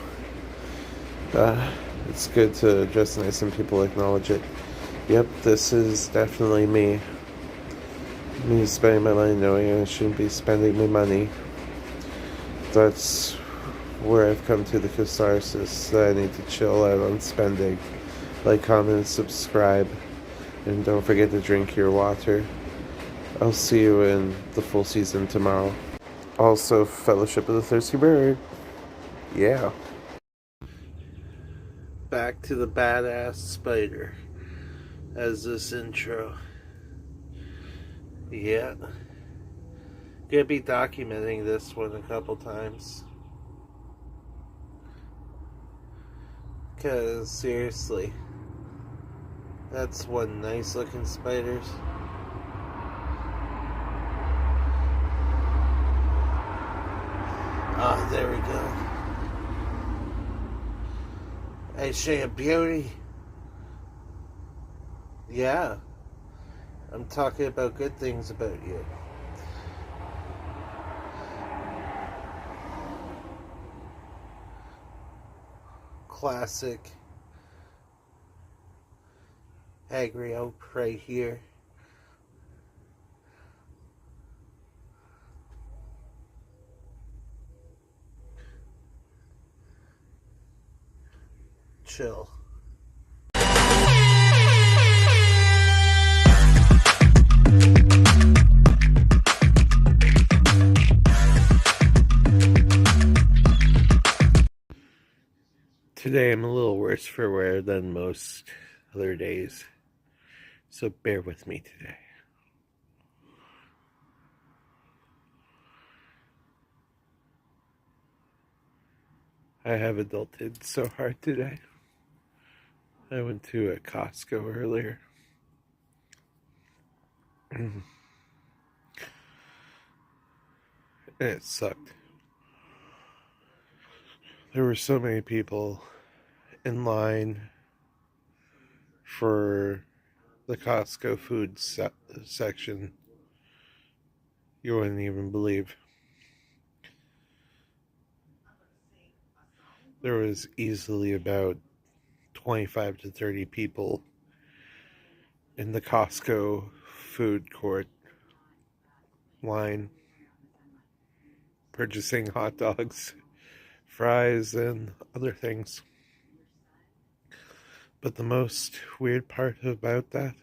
Speaker 1: It's good to dress nice and people acknowledge it. Yep, this is definitely me. Me spending my money knowing I shouldn't be spending my money. That's where I've come to the catharsis that I need to chill out on spending. Like, comment, subscribe, and don't forget to drink your water. I'll see you in the full season tomorrow. Also, Fellowship of the Thirsty Bird. Yeah. Back to the badass spider as this intro. Yeah. Gonna be documenting this one a couple times. Cause seriously, that's one nice looking spiders. Ah, there we go. Hey, she a beauty. Yeah. I'm talking about good things about you. Classic Agrio right here. Chill. Today I'm a little worse for wear than most other days, so bear with me today. I have adulted so hard today. I went to a Costco earlier. And it sucked. There were so many people in line for the Costco food section. You wouldn't even believe. There was easily about 25 to 30 people in the Costco food court line purchasing hot dogs, fries, and other things. But the most weird part about that,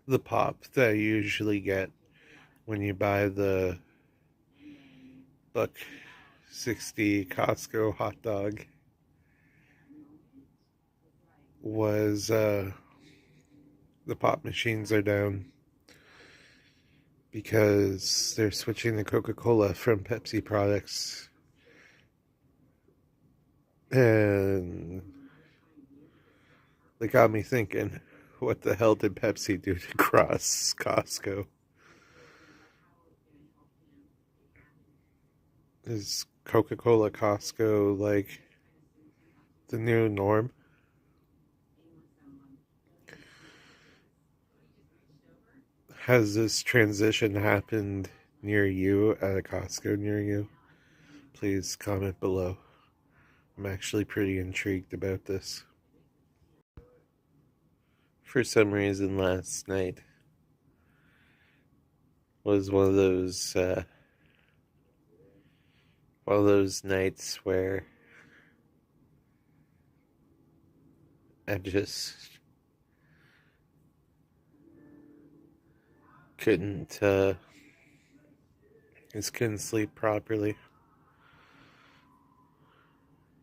Speaker 1: the pop that you usually get when you buy the $1.60 Costco hot dog, was the pop machines are down because they're switching to Coca-Cola from Pepsi products. And they got me thinking, what the hell did Pepsi do to cross Costco? Is Coca-Cola Costco like the new norm? Has this transition happened near you at a Costco near you? Please comment below. I'm actually pretty intrigued about this. For some reason last night was one of those nights where I just couldn't sleep properly.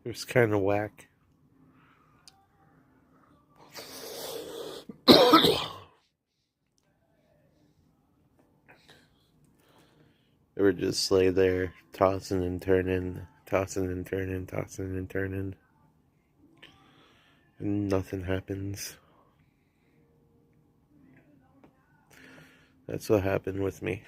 Speaker 1: It was kind of whack. Or just lay there tossing and turning, tossing and turning, tossing and turning, and nothing happens. That's what happened with me.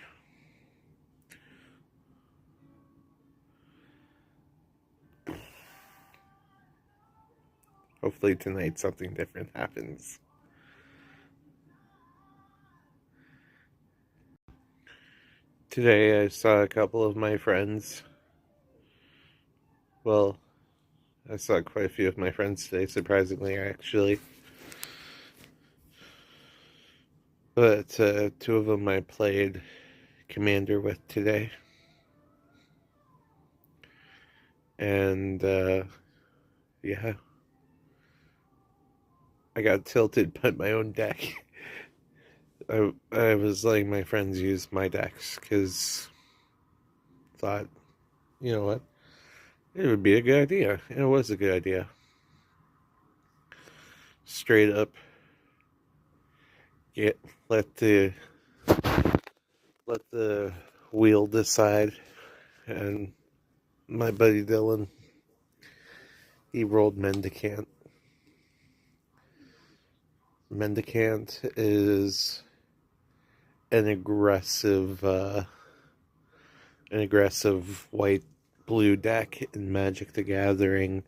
Speaker 1: Hopefully tonight something different happens. Today I saw a couple of my friends. Well, I saw quite a few of my friends today, surprisingly, actually. But two of them I played Commander with today. And, yeah. I got tilted by my own deck. I was letting my friends use my decks because thought, you know what, it would be a good idea. And it was a good idea. Straight up, let the wheel decide. And my buddy Dylan, he rolled Mendicant. Mendicant is an aggressive white blue deck in Magic the Gathering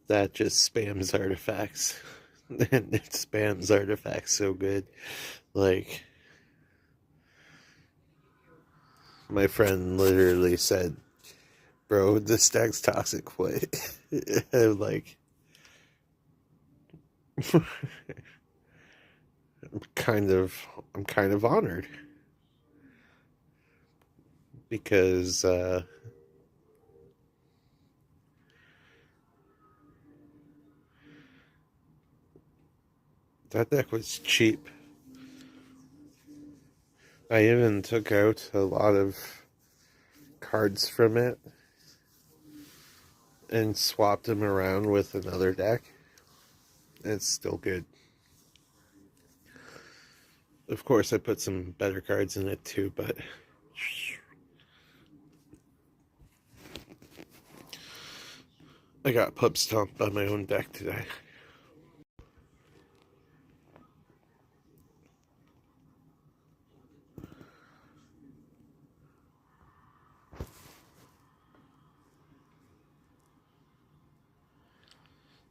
Speaker 1: that just spams artifacts. And it spams artifacts so good. Like, my friend literally said, bro, this deck's toxic. What? I'm like, I'm kind of honored. Because that deck was cheap. I even took out a lot of cards from it and swapped them around with another deck. It's still good. Of course, I put some better cards in it too, but I got pub stomped by my own deck today.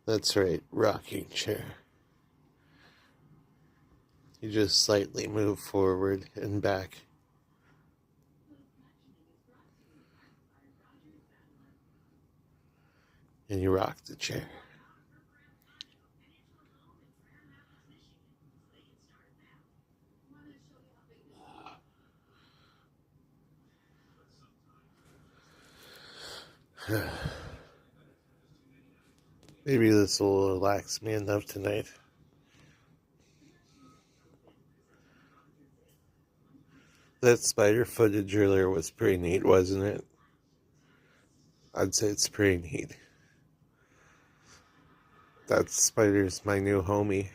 Speaker 1: That's right, rocking chair. You just slightly move forward and back. And you rock the chair. Maybe this will relax me enough tonight. That spider footage earlier was pretty neat, wasn't it? I'd say it's pretty neat. That spider's my new homie.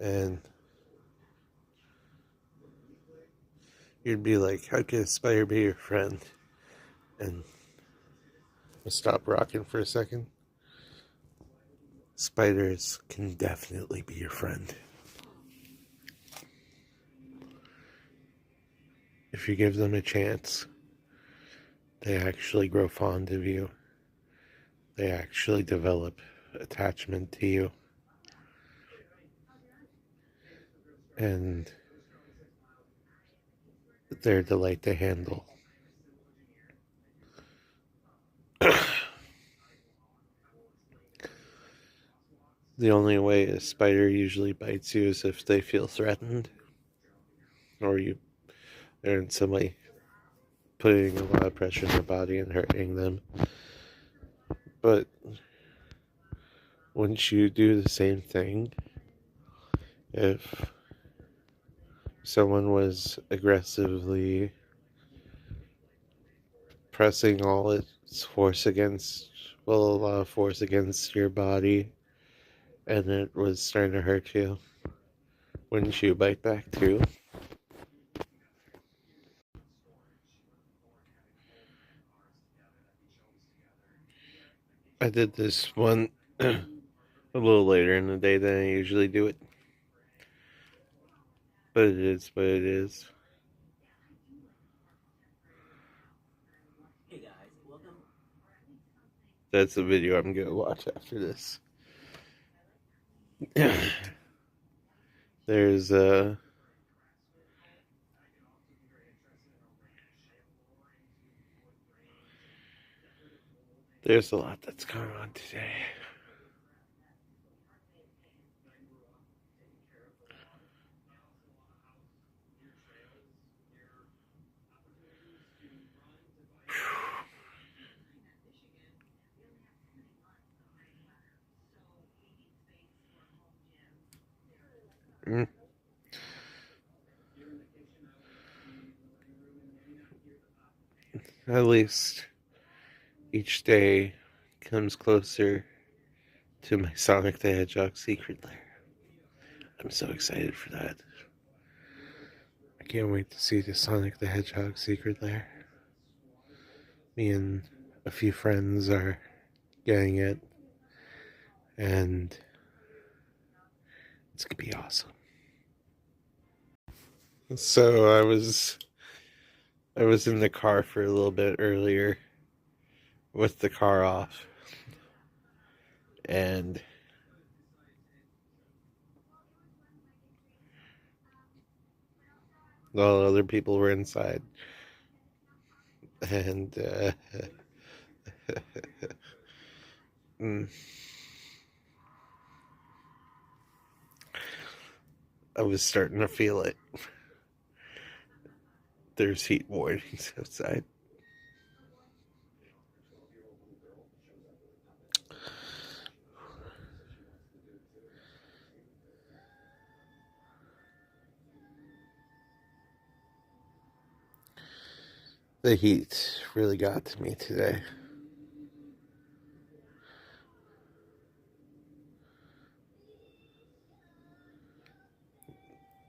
Speaker 1: And you'd be like, how could a spider be your friend? And I'll stop rocking for a second. Spiders can definitely be your friend. If you give them a chance, they actually grow fond of you. They actually develop attachment to you. And they're a delight to handle. The only way a spider usually bites you is if they feel threatened, or they're in some way putting a lot of pressure on their body and hurting them. But wouldn't you do the same thing if someone was aggressively pressing all its force against, well, a lot of force against your body, and it was starting to hurt you? Wouldn't you bite back too? I did this one a little later in the day than I usually do it. But it is what it is.
Speaker 4: Hey guys, welcome.
Speaker 1: That's the video I'm gonna watch after this. There's there's a lot that's going on today. Mm. At least each day comes closer to my Sonic the Hedgehog secret lair. I'm so excited for that. I can't wait to see the Sonic the Hedgehog secret lair. Me and a few friends are getting it, and it's gonna be awesome. So I was in the car for a little bit earlier with the car off, and all the other people were inside, and mm, I was starting to feel it. There's heat warnings outside. The heat really got to me today.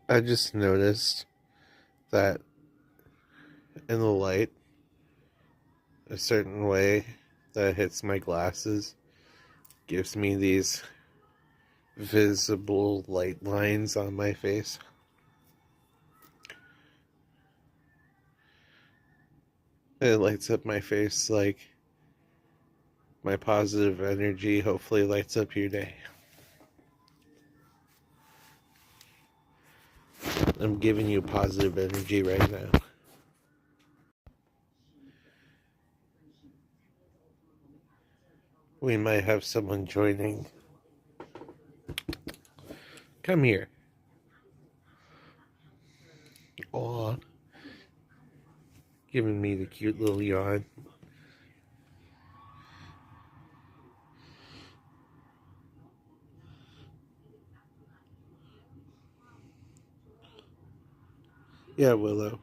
Speaker 1: I just noticed that in the light, a certain way that hits my glasses gives me these visible light lines on my face. It lights up my face like my positive energy hopefully lights up your day. I'm giving you positive energy right now. We might have someone joining. Come here. Aw. Giving me the cute little yawn. Yeah, Willow.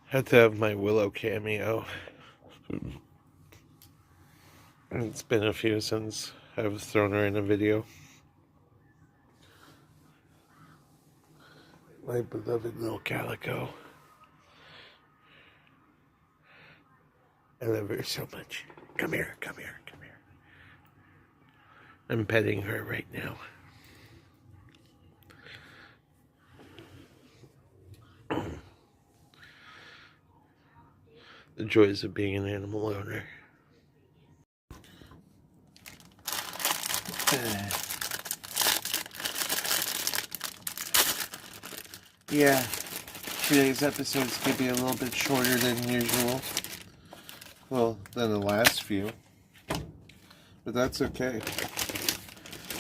Speaker 1: Had to have my Willow cameo. It's been a few since I've thrown her in a video. My beloved little Calico. I love her so much. Come here, come here, come here. I'm petting her right now. The joys of being an animal owner. Yeah, today's episode's gonna be a little bit shorter than usual. Well, than the last few. But that's okay.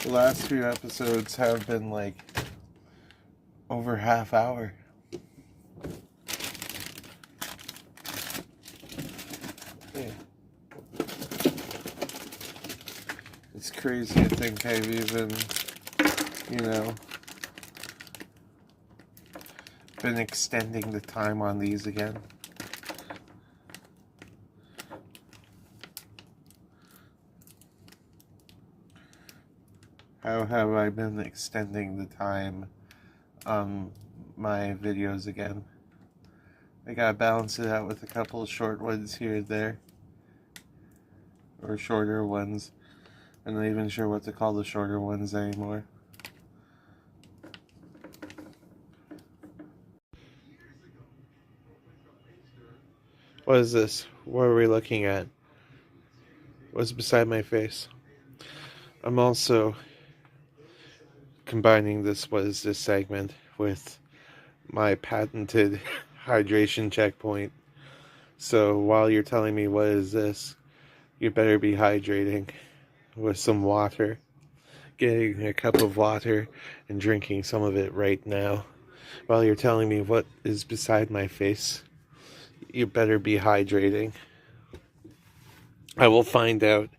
Speaker 1: The last few episodes have been like over half hour. Yeah. It's crazy to think I've even, been extending the time on these again. How have I been extending the time on my videos again? I gotta balance it out with a couple of short ones here and there. Or shorter ones. I'm not even sure what to call the shorter ones anymore. What is this? What are we looking at? What's beside my face? I'm also combining this segment with my patented hydration checkpoint. So while you're telling me what is this, you better be hydrating with some water. Getting a cup of water and drinking some of it right now. While you're telling me what is beside my face, you better be hydrating. I will find out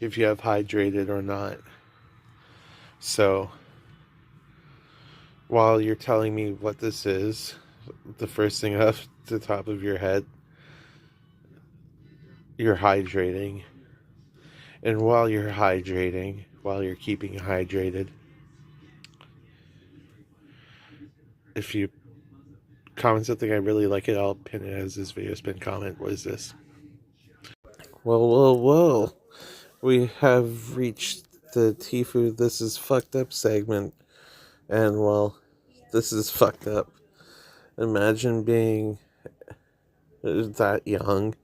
Speaker 1: if you have hydrated or not. So, while you're telling me what this is, the first thing off the top of your head, you're hydrating. And while you're hydrating, while you're keeping hydrated, if you comment something I really like it, I'll pin it as this video spin comment. What is this? Whoa. We have reached the Tfue This Is Fucked Up segment. And, well, this is fucked up. Imagine being that young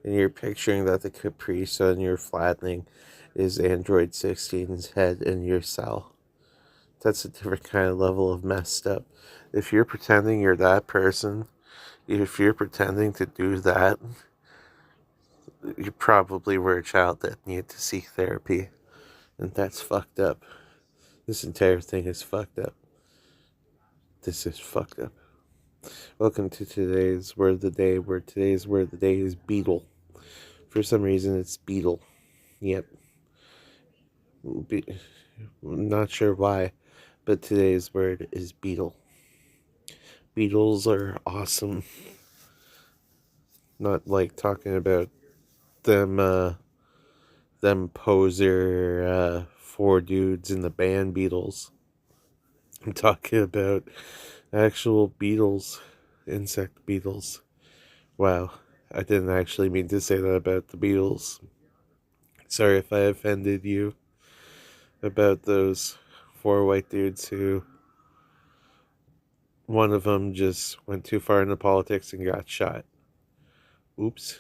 Speaker 1: and you're picturing that the Capri Sun you're flattening is Android 16's head in your cell. That's a different kind of level of messed up. If you're pretending you're that person, if you're pretending to do that, you probably were a child that needed to seek therapy. And that's fucked up. This entire thing is fucked up. This is fucked up. Welcome to today's word of the day, where today's word of the day is beetle. For some reason, it's beetle. Yep. Not sure why, but today's word is beetle. Beetles are awesome. Not like talking about them poser four dudes in the band Beatles. I'm talking about actual beetles, insect beetles. Wow, I didn't actually mean to say that about the Beatles. Sorry if I offended you about those four white dudes who, one of them just went too far into politics and got shot. Oops.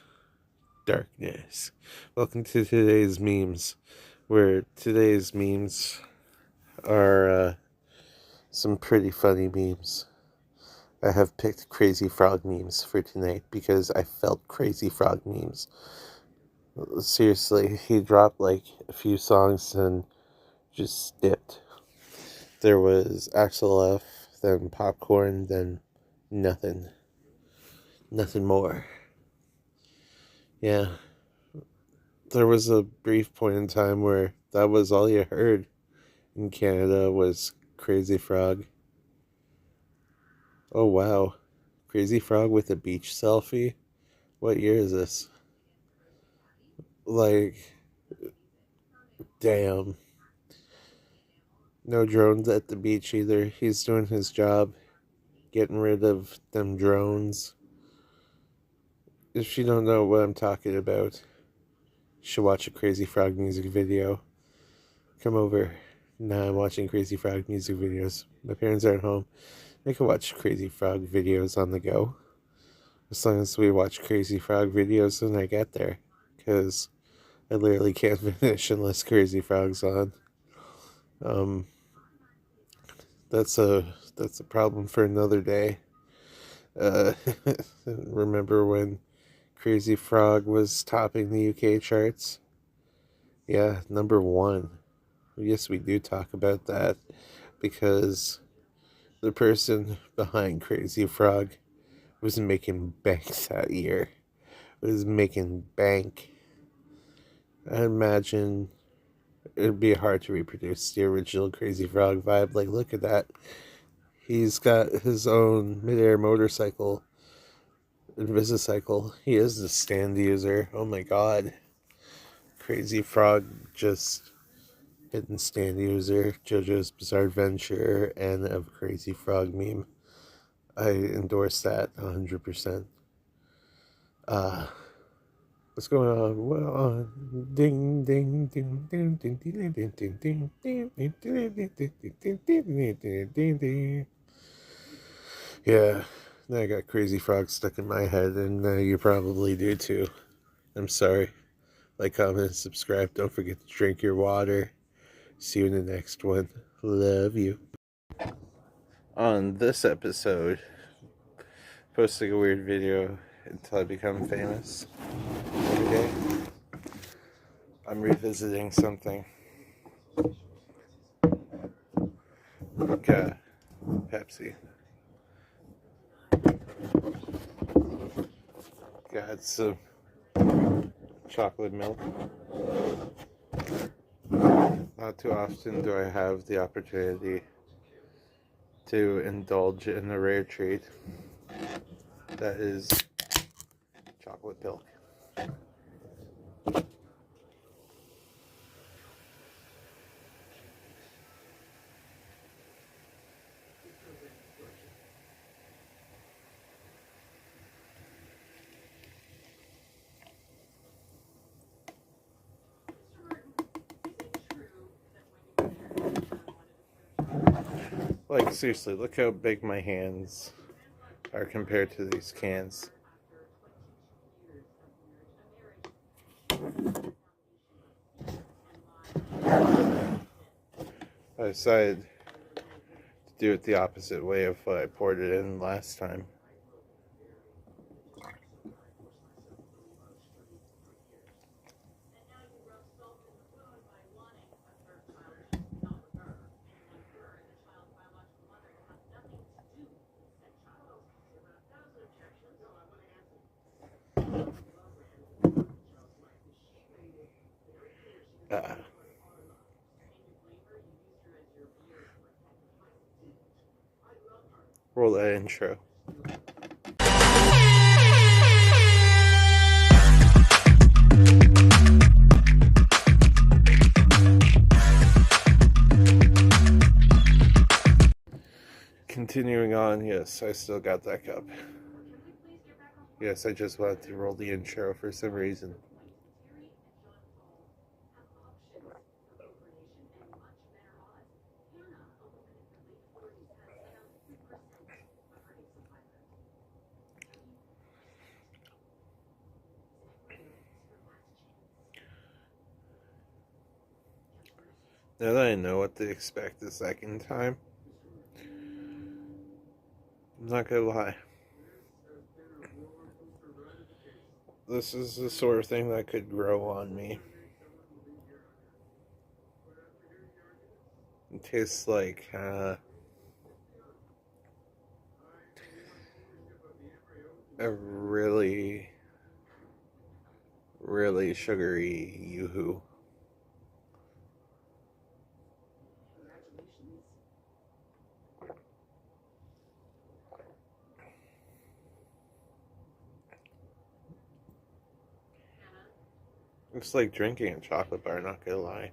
Speaker 1: Darkness. Welcome to today's memes, where today's memes are some pretty funny memes. I have picked Crazy Frog memes for tonight because I felt Crazy Frog memes. Seriously, he dropped like a few songs and just dipped. There was Axel F, then Popcorn, then nothing. Nothing more. Yeah. There was a brief point in time where that was all you heard in Canada was Crazy Frog. Oh wow. Crazy Frog with a beach selfie? What year is this? Like, damn. No drones at the beach either. He's doing his job, getting rid of them drones. If you don't know what I'm talking about, you should watch a Crazy Frog music video. Come over. Nah, I'm watching Crazy Frog music videos. My parents aren't home. I can watch Crazy Frog videos on the go. As long as we watch Crazy Frog videos when I get there. Because I literally can't finish unless Crazy Frog's on. That's a problem for another day. Remember when Crazy Frog was topping the UK charts? Yeah, number 1. Yes, we do talk about that because the person behind Crazy Frog was making bank that year. Was making bank. I imagine it'd be hard to reproduce the original Crazy Frog vibe. Like, look at that. He's got his own midair motorcycle, Invisicycle. He is the stand user. Oh my god. Crazy Frog just Hidden Stand user, JoJo's Bizarre Adventure, and a Crazy Frog meme. I endorse that 100%. What's going on? Well, ding ding ding ding ding ding ding ding ding ding ding ding ding ding. Yeah, now I got Crazy Frog stuck in my head, and you probably do too. I'm sorry. Like, comment, and subscribe. Don't forget to drink your water. See you in the next one. Love you. On this episode, posting a weird video until I become famous every day. I'm revisiting something. Like Pepsi. Got some chocolate milk. Not too often do I have the opportunity to indulge in a rare treat that is chocolate milk. Like, seriously, look how big my hands are compared to these cans. I decided to do it the opposite way of what I poured it in last time. Roll that intro. Continuing on, yes, I still got that cup. Yes, I just wanted to roll the intro for some reason. Now that I know what to expect the second time, I'm not gonna lie. This is the sort of thing that could grow on me. It tastes like a really, really sugary Yoo-hoo. It's like drinking a chocolate bar, not gonna lie.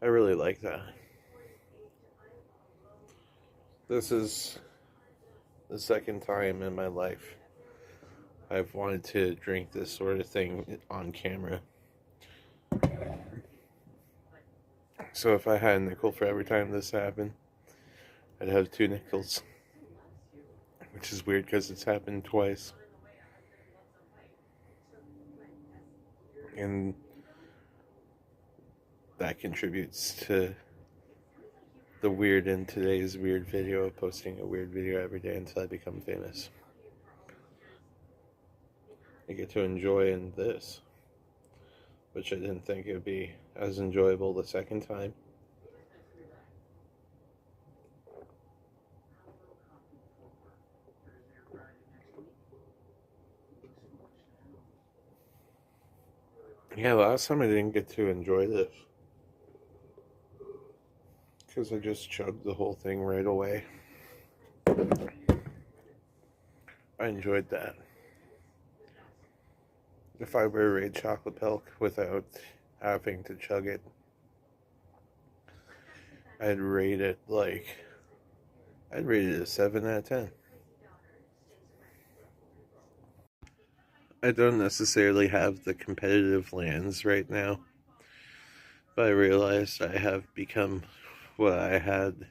Speaker 1: I really like that. This is the second time in my life I've wanted to drink this sort of thing on camera. So if I had a nickel for every time this happened, I'd have 2 nickels. Which is weird because it's happened twice. And that contributes to the weird in today's weird video of posting a weird video every day until I become famous. I get to enjoy in this, which I didn't think it would be as enjoyable the second time. Yeah, last time I didn't get to enjoy this because I just chugged the whole thing right away. I enjoyed that. if I were to rate chocolate milk without having to chug it, I'd rate it a 7 out of 10. I don't necessarily have the competitive lands right now, but I realized I have become what I had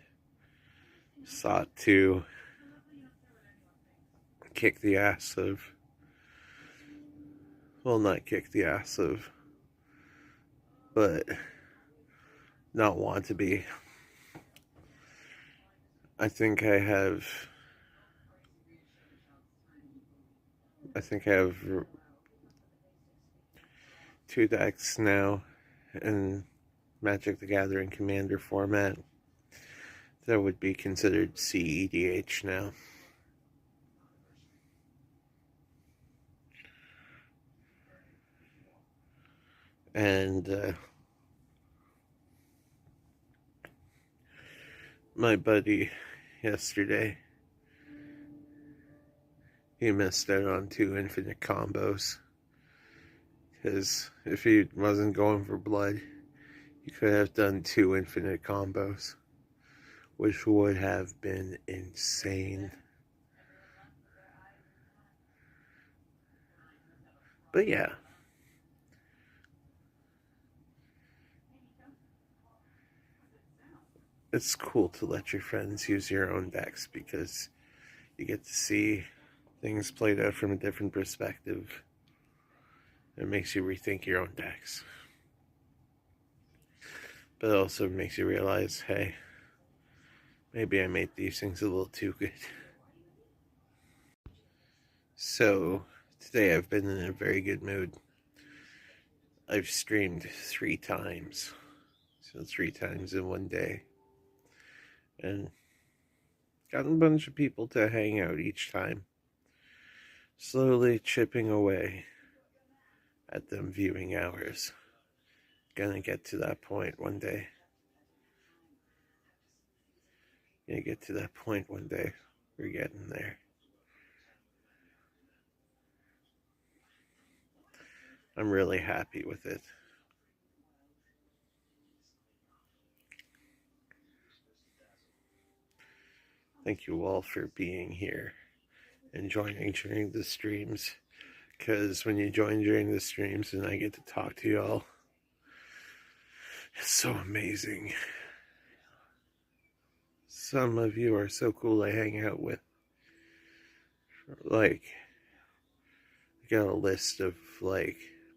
Speaker 1: sought to kick the ass of. Well, not kick the ass of, but not want to be. I think I have 2 decks now in Magic the Gathering Commander format that would be considered CEDH now. And my buddy yesterday, he missed out on 2 infinite combos. Because if he wasn't going for blood, he could have done 2 infinite combos, which would have been insane. But yeah. It's cool to let your friends use your own decks because you get to see things played out from a different perspective. It makes you rethink your own decks. But it also makes you realize, hey, maybe I made these things a little too good. So, today I've been in a very good mood. I've streamed 3 times. So 3 times in one day. And gotten a bunch of people to hang out each time. Slowly chipping away at them viewing hours. Gonna get to that point one day. Gonna get to that point one day. We're getting there. I'm really happy with it. Thank you all for being here and joining during the streams. Because when you join during the streams and I get to talk to y'all, it's so amazing. Some of you are so cool to hang out with. Like, I got a list of,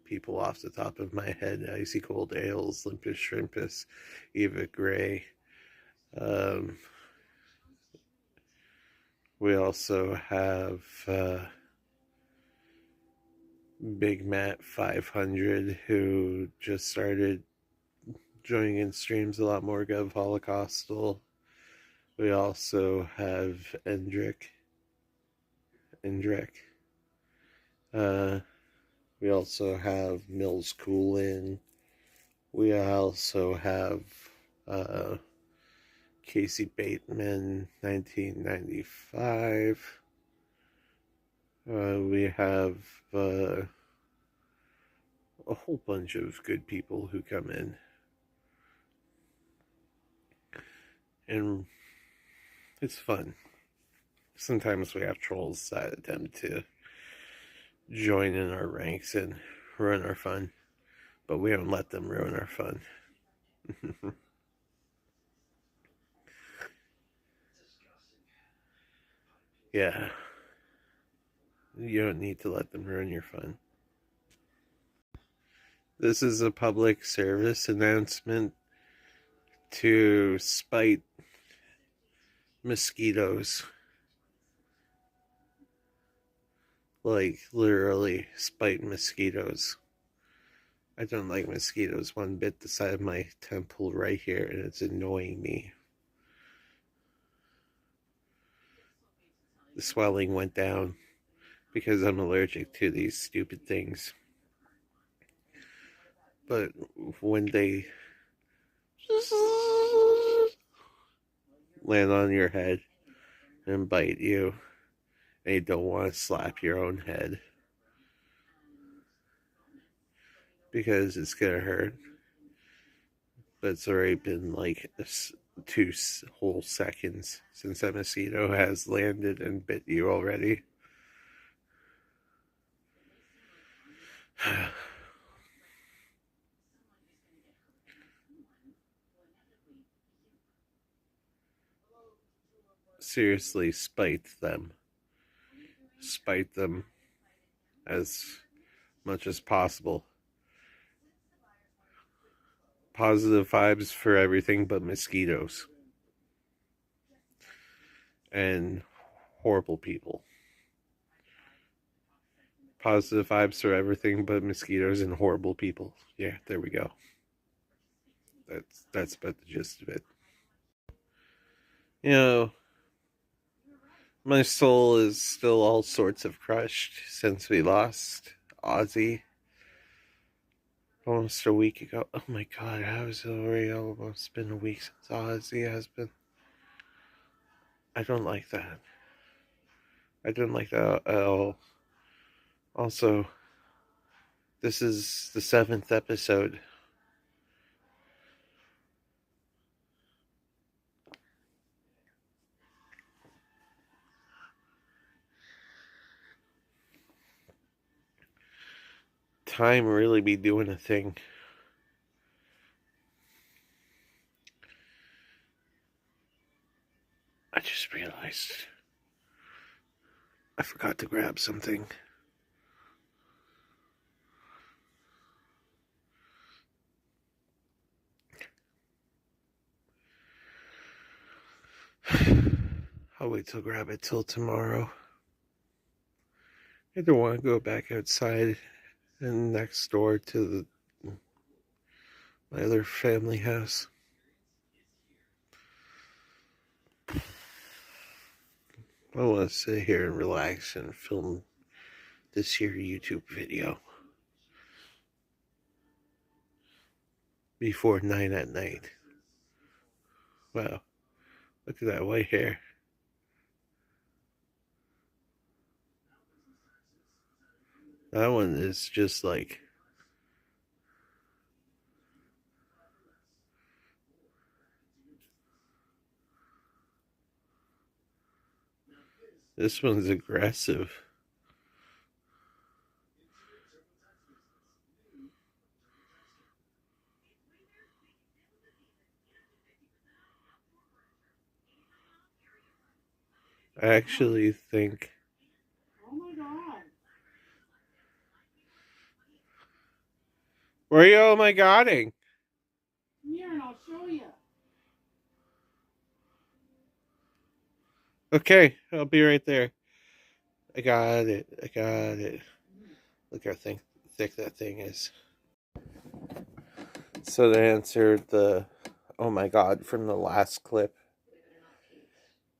Speaker 1: people off the top of my head. Icy Cold Ales, Limpus Shrimpus, Eva Gray. We also have Big Matt 500, who just started joining in streams a lot more. Gov Holocaustal. We also have Endrick. We also have Mills Coolin. We also have Casey Bateman, 1995. We have a whole bunch of good people who come in. And it's fun. Sometimes we have trolls that attempt to join in our ranks and ruin our fun, but we don't let them ruin our fun. Yeah. You don't need to let them ruin your fun. This is a public service announcement to spite mosquitoes. Like, literally spite mosquitoes. I don't like mosquitoes one bit the side of my temple right here, and it's annoying me. The swelling went down because I'm allergic to these stupid things. But when they land on your head and bite you, and you don't want to slap your own head, because it's gonna hurt. But it's already been like two whole seconds since that mosquito has landed and bit you already. Seriously, spite them. Spite them as much as possible. Positive vibes for everything but mosquitoes. And horrible people. Positive vibes for everything but mosquitoes and horrible people. Yeah, there we go. That's about the gist of it. You know, my soul is still all sorts of crushed since we lost Ozzy almost a week ago. Oh my god, how has it already almost been a week since Ozzy has been? I don't like that. I don't like that at all. Also, this is the 7th episode. Time really be doing a thing. I just realized I forgot to grab something. I'll wait till grab it till tomorrow. I don't want to go back outside and next door to my other family house. I want to sit here and relax and film this here YouTube video before 9 at night. Wow, look at that white hair. That one is just like this one's aggressive. I actually think
Speaker 2: Oh my god.
Speaker 1: where are you oh my godding?
Speaker 2: Come here and I'll show you.
Speaker 1: Okay, I'll be right there. I got it. I got it. Look how thick that thing is. So to answer the oh my god from the last clip,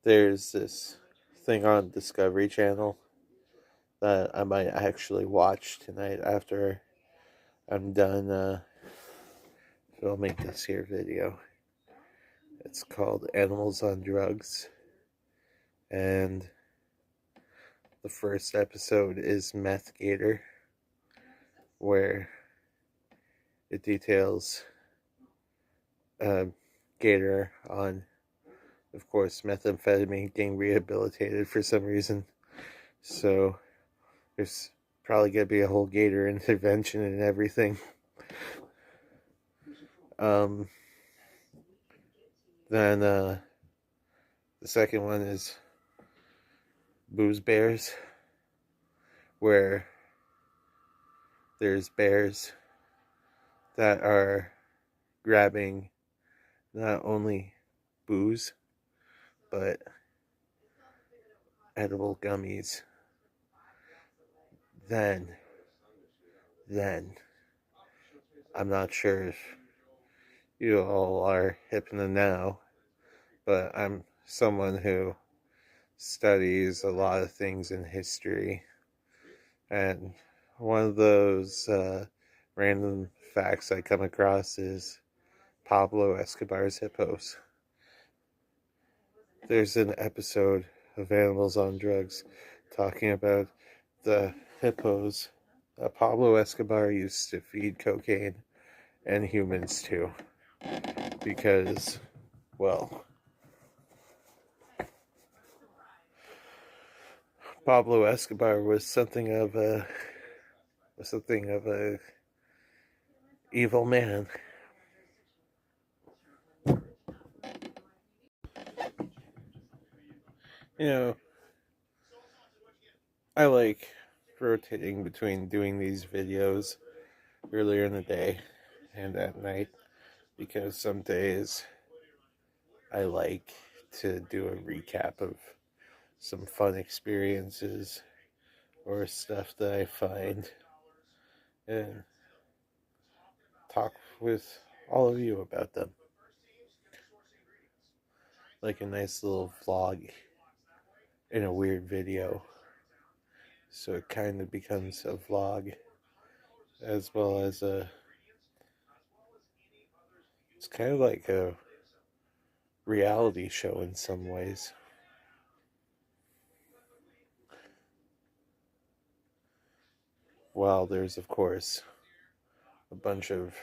Speaker 1: there's this thing on Discovery Channel that I might actually watch tonight after I'm done filming this here video. It's called Animals on Drugs, and the first episode is Meth Gator, where it details Gator on, of course, methamphetamine getting rehabilitated for some reason. So there's probably going to be a whole Gator intervention and everything. Then the second one is Booze Bears, where there's bears that are grabbing not only booze but edible gummies. Then I'm not sure if you all are hip in the know, but I'm someone who studies a lot of things in history, and one of those random facts I come across is Pablo Escobar's hippos. There's an episode of Animals on Drugs talking about the hippos Pablo Escobar used to feed cocaine and humans too, because, well, Pablo Escobar was something of a evil man. You know, I like rotating between doing these videos earlier in the day and at night, because some days I like to do a recap of some fun experiences or stuff that I find and talk with all of you about them. Like a nice little vlog in a weird video. So it kind of becomes a vlog as well as it's kind of like a reality show in some ways. While there's, of course, a bunch of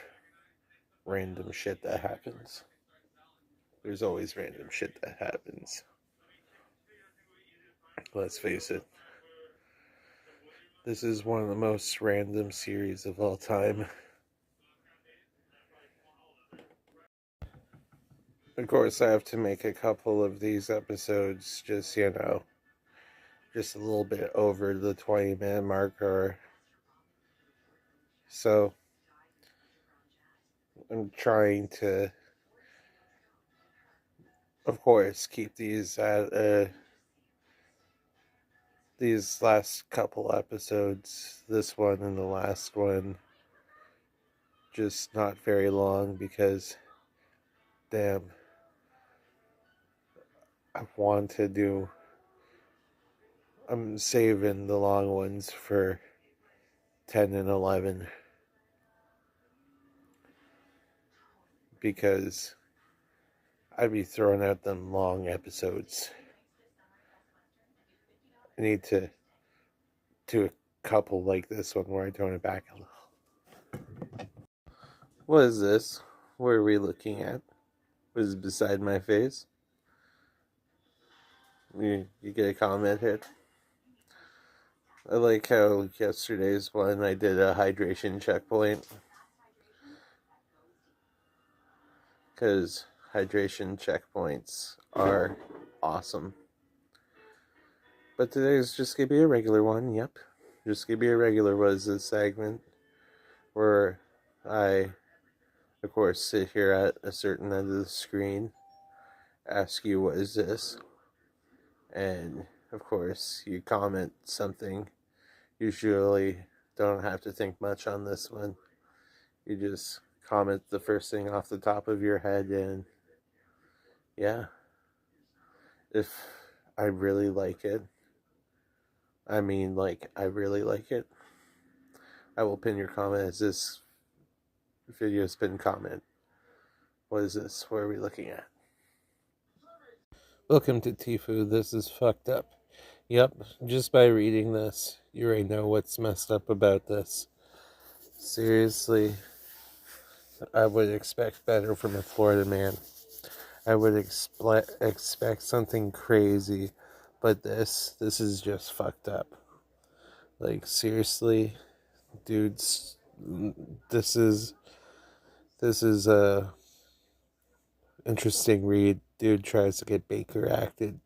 Speaker 1: random shit that happens. There's always random shit that happens. Let's face it. This is one of the most random series of all time. Of course, I have to make a couple of these episodes just, just a little bit over the 20-minute mark or so. I'm trying to, of course, keep these at these last couple episodes, this one and the last one, just not very long because, damn, I want to do. I'm saving the long ones for 10 and 11 because I'd be throwing out them long episodes. I need to do a couple like this one where I tone it back a little. What is this? What are we looking at? What is beside my face? You get a comment hit? I like how yesterday's one I did a hydration checkpoint. Because hydration checkpoints are awesome. But today's just gonna be a regular one, yep. Just gonna be a regular was this segment where I, of course, sit here at a certain end of the screen, ask you what is this, and of course you comment something. Usually don't have to think much on this one. You just comment the first thing off the top of your head, and yeah, if I really like it, I mean, like, I really like it, I will pin your comment as this video's pinned comment. What is this? What are we looking at? Welcome to Tifu. This is fucked up. Yep, just by reading this, you already know what's messed up about this. Seriously, I would expect better from a Florida man. I would expect something crazy, but this is just fucked up. Like, seriously, dudes, this is a interesting read. Dude tries to get Baker acted,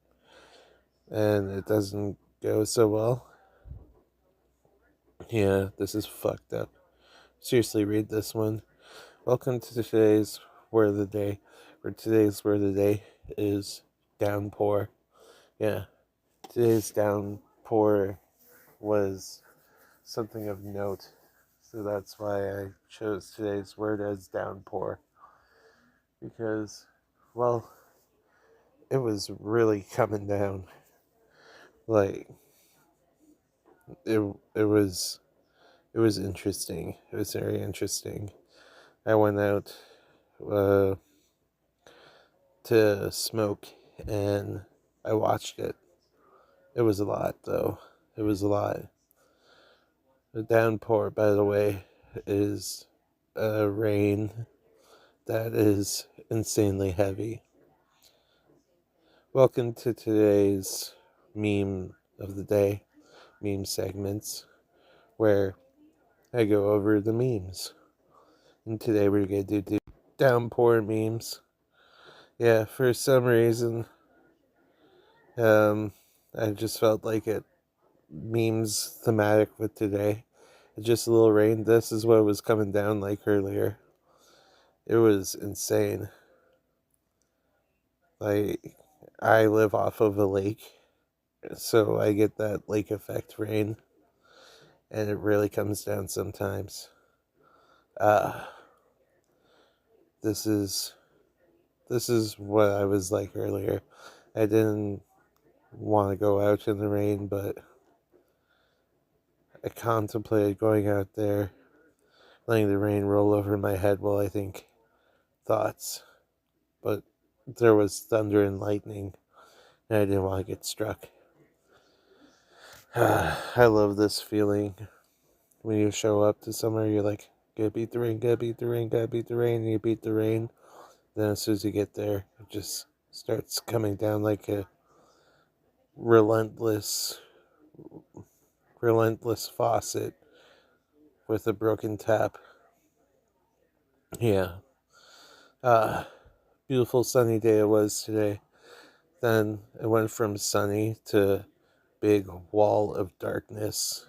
Speaker 1: and it doesn't go so well. Yeah, this is fucked up. Seriously, read this one. Welcome to today's word of the day. Or today's word of the day is downpour. Yeah, today's downpour was something of note. So that's why I chose today's word as downpour. Because, well, it was really coming down. Like, it was interesting. It was very interesting. I went out to smoke and I watched it. It was a lot, though. It was a lot. The downpour, by the way, is a rain that is insanely heavy. Welcome to today's meme of the day, meme segments, where I go over the memes. And today we're going to do downpour memes. Yeah, for some reason, I just felt like it memes thematic with today. Just a little rain. This is what it was coming down like earlier. It was insane. Like, I live off of a lake, so I get that lake effect rain, and it really comes down sometimes. This is what I was like earlier. I didn't want to go out in the rain, but I contemplated going out there, letting the rain roll over my head while I think thoughts. But there was thunder and lightning, and I didn't want to get struck. I love this feeling. When you show up to somewhere, you're like, gotta beat the rain, gotta beat the rain, gotta beat the rain, and you beat the rain. Then as soon as you get there, it just starts coming down like a relentless faucet with a broken tap. Yeah. Beautiful sunny day it was today. Then it went from sunny to big wall of darkness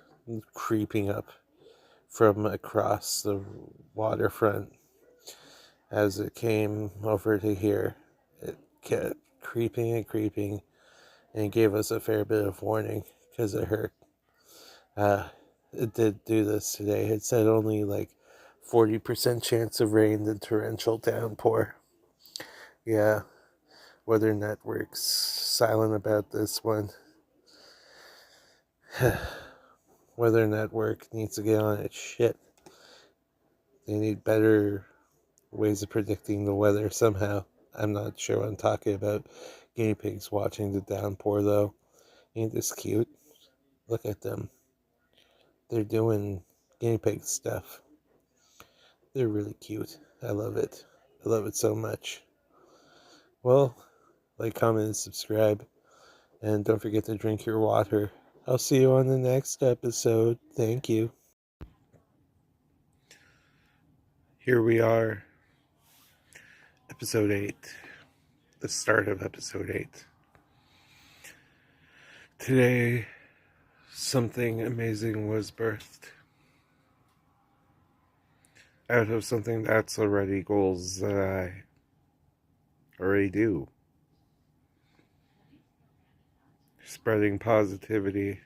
Speaker 1: creeping up from across the waterfront. As it came over to here, it kept creeping and creeping, and it gave us a fair bit of warning because it hurt. It did do this today. It said only like 40% chance of rain and torrential downpour. Yeah, Weather Network's silent about this one. Weather Network needs to get on its shit. They need better ways of predicting the weather somehow. I'm not sure what I'm talking about. Guinea pigs watching the downpour, though. Ain't this cute? Look at them. They're doing guinea pig stuff. They're really cute. I love it. I love it so much. Well, like, comment, and subscribe. And don't forget to drink your water. I'll see you on the next episode. Thank you. Here we are. Episode 8. The start of episode 8. Today, something amazing was birthed. Out of something that's already goals that I already do. Spreading positivity,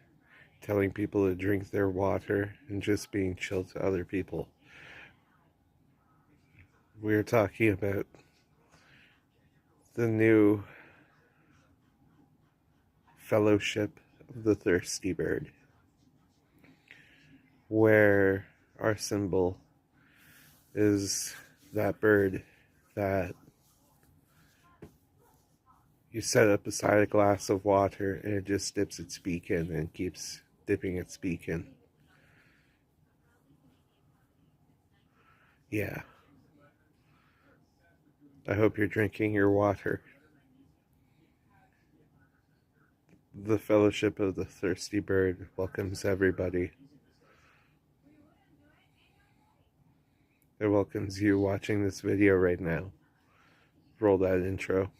Speaker 1: telling people to drink their water, and just being chill to other people. We're talking about the new Fellowship of the Thirsty Bird, where our symbol is that bird that you set up beside a glass of water and it just dips its beak in and keeps dipping its beak in. Yeah. I hope you're drinking your water. The Fellowship of the Thirsty Bird welcomes everybody. It welcomes you watching this video right now. Roll that intro.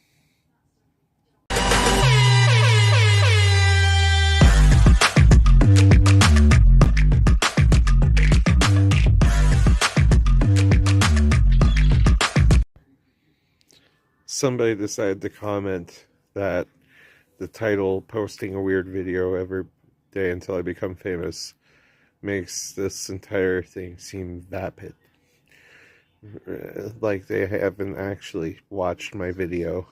Speaker 1: Somebody decided to comment that the title, posting a weird video every day until I become famous, makes this entire thing seem vapid. Like they haven't actually watched my video.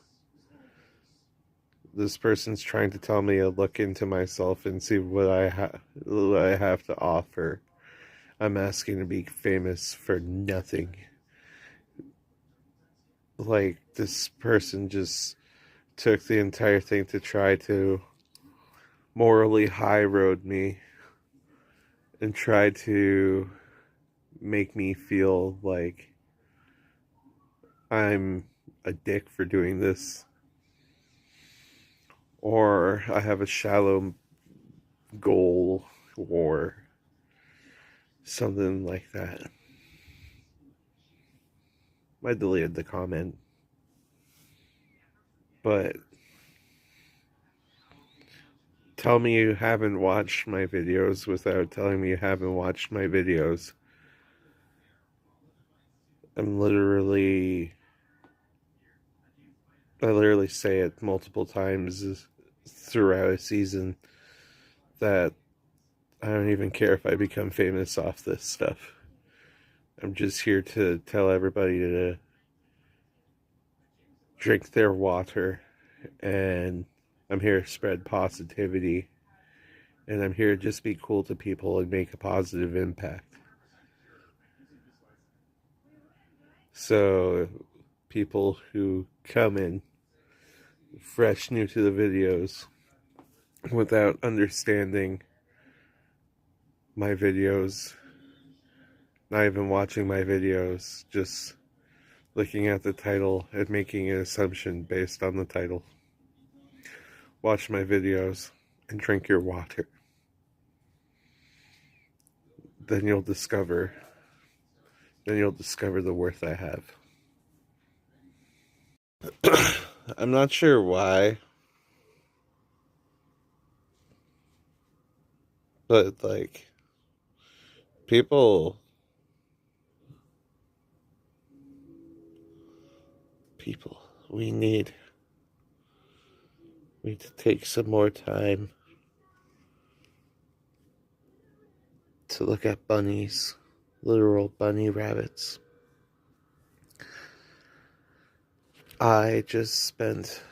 Speaker 1: This person's trying to tell me to look into myself and see what I have to offer. I'm asking to be famous for nothing. Like, this person just took the entire thing to try to morally high road me and try to make me feel like I'm a dick for doing this, or I have a shallow goal, or something like that. I deleted the comment, but tell me you haven't watched my videos without telling me you haven't watched my videos. I literally say it multiple times throughout a season that I don't even care if I become famous off this stuff. I'm just here to tell everybody to drink their water, and I'm here to spread positivity, and I'm here to just be cool to people and make a positive impact. So people who come in fresh, new to the videos, without understanding my videos, not even watching my videos, just looking at the title and making an assumption based on the title. Watch my videos and drink your water. Then you'll discover the worth I have. I'm not sure why, but like, people, we need to take some more time to look at bunnies, literal bunny rabbits. I just spent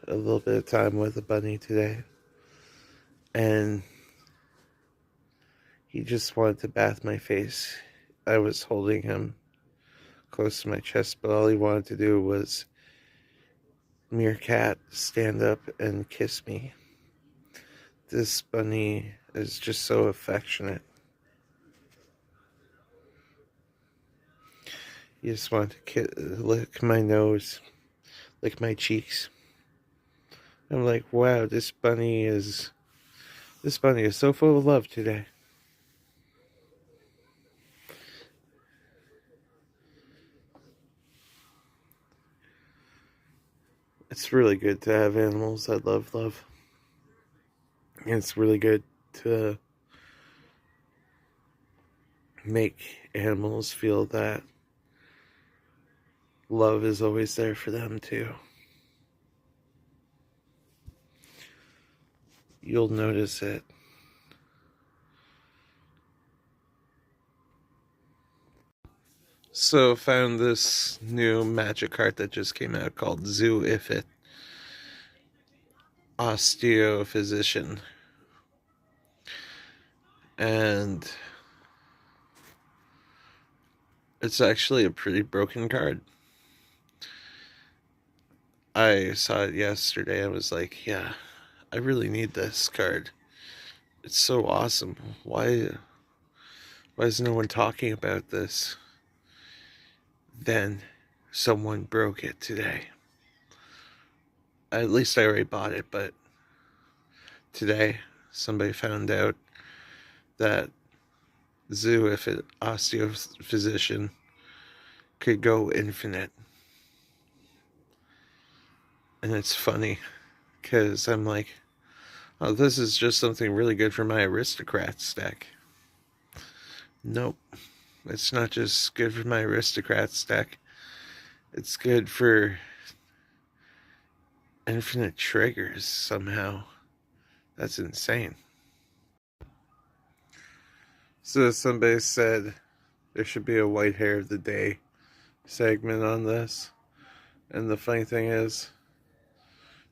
Speaker 1: a little bit of time with a bunny today, and he just wanted to bath my face. I was holding him close to my chest, but all he wanted to do was meerkat, stand up, and kiss me. This bunny is just so affectionate. He just wanted to lick my nose, lick my cheeks. I'm like, wow, this bunny is so full of love today. It's really good to have animals that love. And it's really good to make animals feel that love is always there for them too. You'll notice it. So found this new magic card that just came out called Zoo Ifit Osteophysician. And it's actually a pretty broken card. I saw it yesterday. I was like, yeah, I really need this card. It's so awesome. Why is no one talking about this? Then someone broke it today. At least I already bought it, but today somebody found out that Zoo Ifit Osteophysician could go infinite. And it's funny, because I'm like, oh, this is just something really good for my aristocrat stack. Nope. It's not just good for my aristocrat stack. It's good for infinite triggers somehow. That's insane. So somebody said there should be a white hair of the day segment on this. And the funny thing is,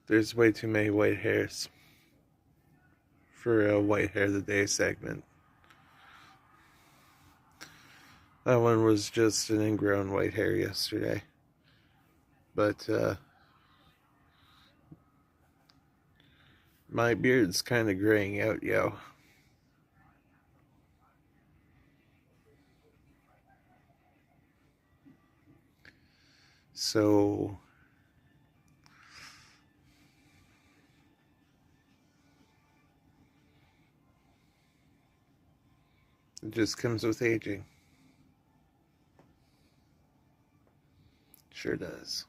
Speaker 1: there's way too many white hairs for a white hair of the day segment. That one was just an ingrown white hair yesterday. But my beard's kind of graying out, yo. so it just comes with aging. Sure does.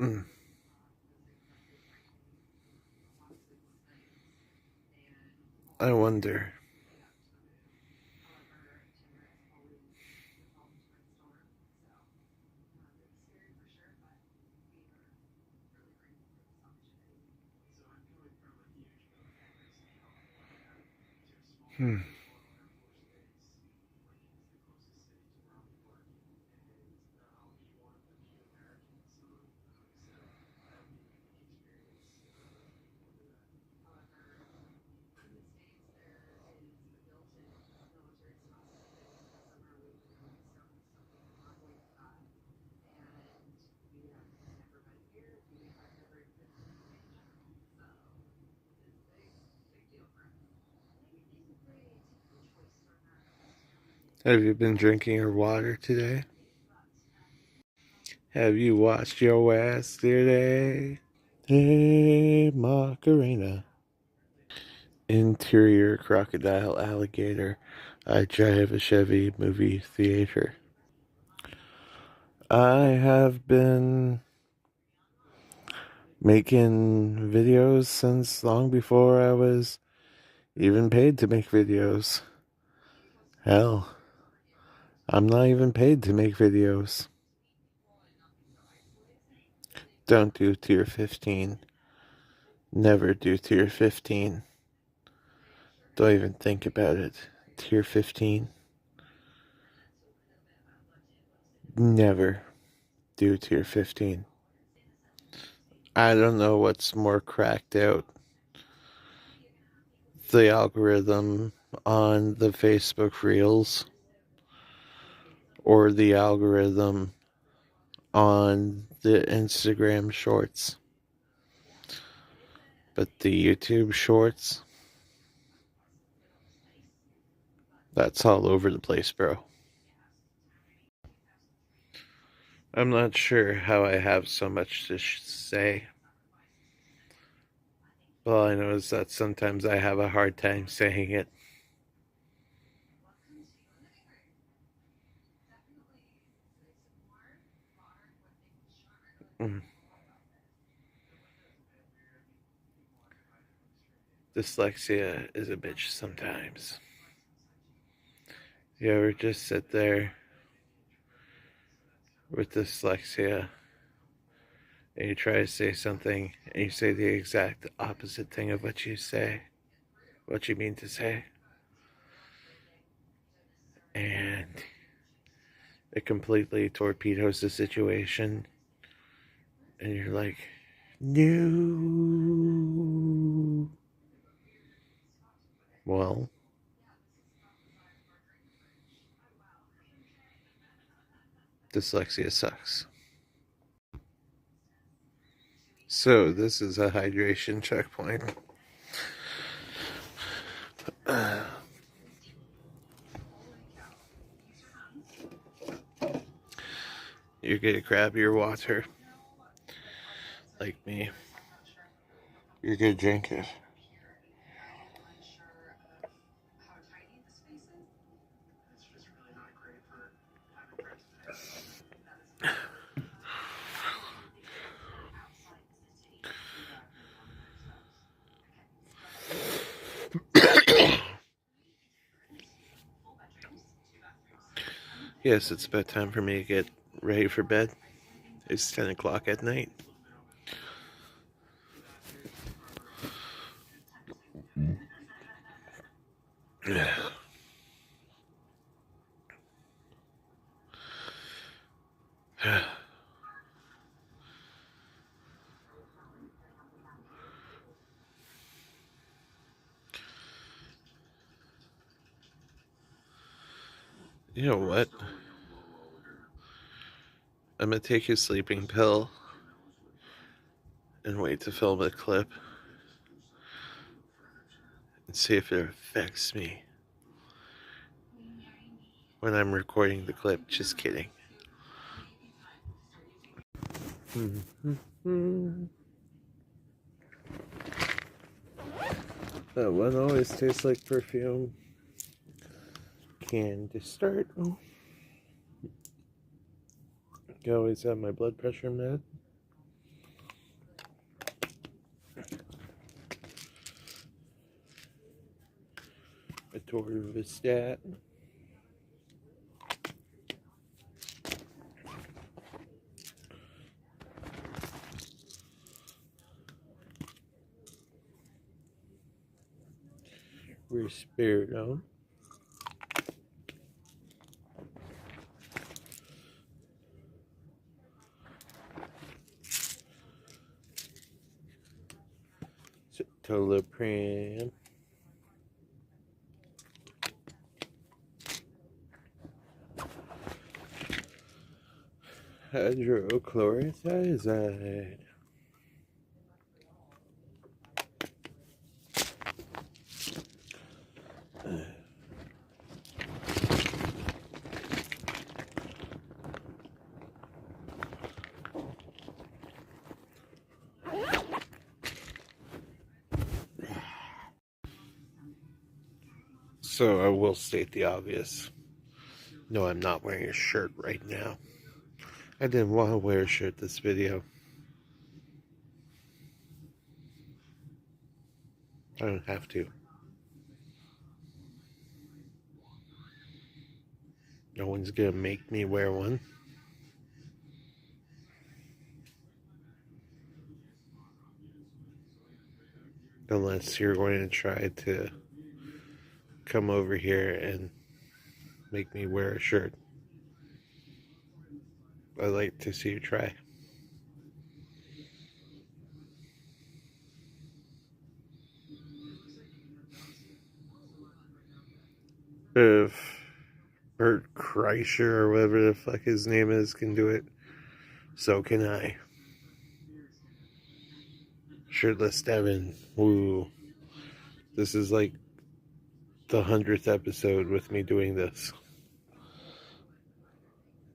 Speaker 1: Mm. I wonder. Hmm. Have you been drinking your water today? Have you washed your ass today? Hey, Macarena. Interior crocodile alligator. I drive a Chevy movie theater. I have been making videos since long before I was even paid to make videos. Hell, I'm not even paid to make videos. Don't do tier 15. Never do tier 15. Don't even think about it. Tier 15. Never do tier 15. I don't know what's more cracked out. The algorithm on the Facebook Reels or the algorithm on the Instagram Shorts. But the YouTube Shorts, that's all over the place, bro. I'm not sure how I have so much to say. All I know is that sometimes I have a hard time saying it. Mm. Dyslexia is a bitch sometimes. You ever just sit there with dyslexia and you try to say something and you say the exact opposite thing of what you say, what you mean to say, and it completely torpedoes the situation, and you're like, no. Well, dyslexia sucks. So, this is a hydration checkpoint. You're gonna grab your water, like me. You're gonna drink it. Yes, it's about time for me to get ready for bed. It's 10 o'clock at night. You know what? I'm gonna take your sleeping pill and wait to film a clip and see if it affects me. when I'm recording the clip. Just kidding. That one always tastes like perfume. Can to start. You always have my blood pressure med. Atorvastatin. Risperidone. Citalopram. Hydrochlorothiazide. So I will state the obvious. No, I'm not wearing a shirt right now. I didn't want to wear a shirt this video. I don't have to. No one's gonna make me wear one. Unless you're going to try to come over here and make me wear a shirt. I'd like to see you try. If Bert Kreischer or whatever the fuck his name is can do it, so can I. Shirtless Devin. Woo. This is like the 100th episode with me doing this.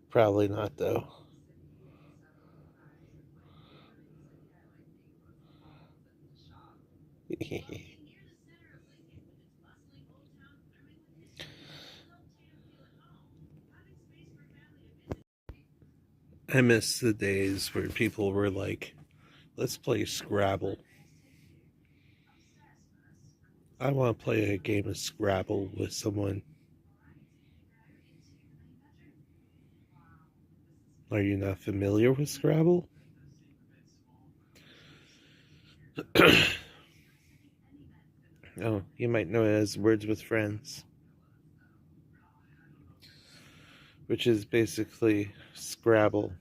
Speaker 1: Probably not, though. I miss the days where people were like, let's play Scrabble. I want to play a game of Scrabble with someone. Are you not familiar with Scrabble? Oh, you might know it as Words with Friends, which is basically Scrabble.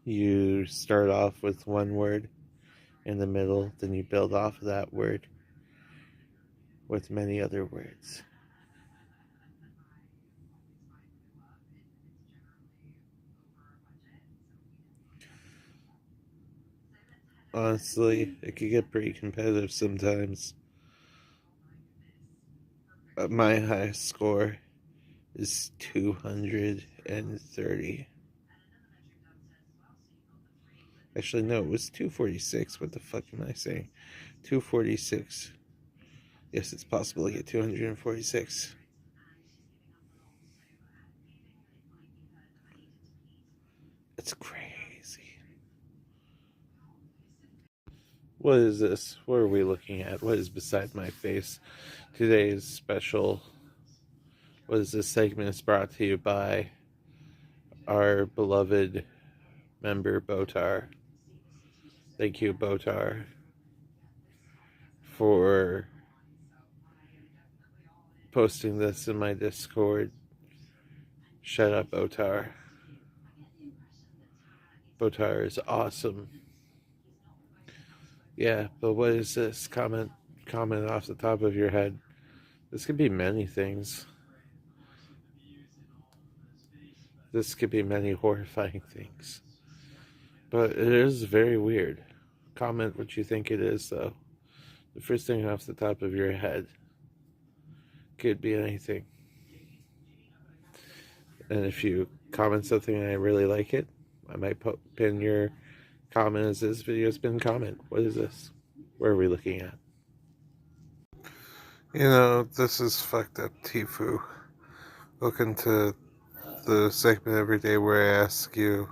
Speaker 1: You start off with one word in the middle, then you build off of that word with many other words. Honestly, it could get pretty competitive sometimes. My highest score is 230. Actually, no, it was 246. What the fuck am I saying? 246. Yes, it's possible to get 246. It's crazy. What is this? What are we looking at? What is beside my face? Today's special. What is this segment is brought to you by our beloved member Botar. Thank you, Botar, for posting this in my Discord. Shut up, Botar. Botar is awesome. Yeah, but what is this? Comment off the top of your head. This could be many things. This could be many horrifying things. But it is very weird. Comment what you think it is, though. The first thing off the top of your head. Could be anything. And if you comment something and I really like it, I might pin your comment as this video's been comment. What is this? Where are we looking at? You know, this is fucked up, Tifu. Welcome to the segment every day where I ask you,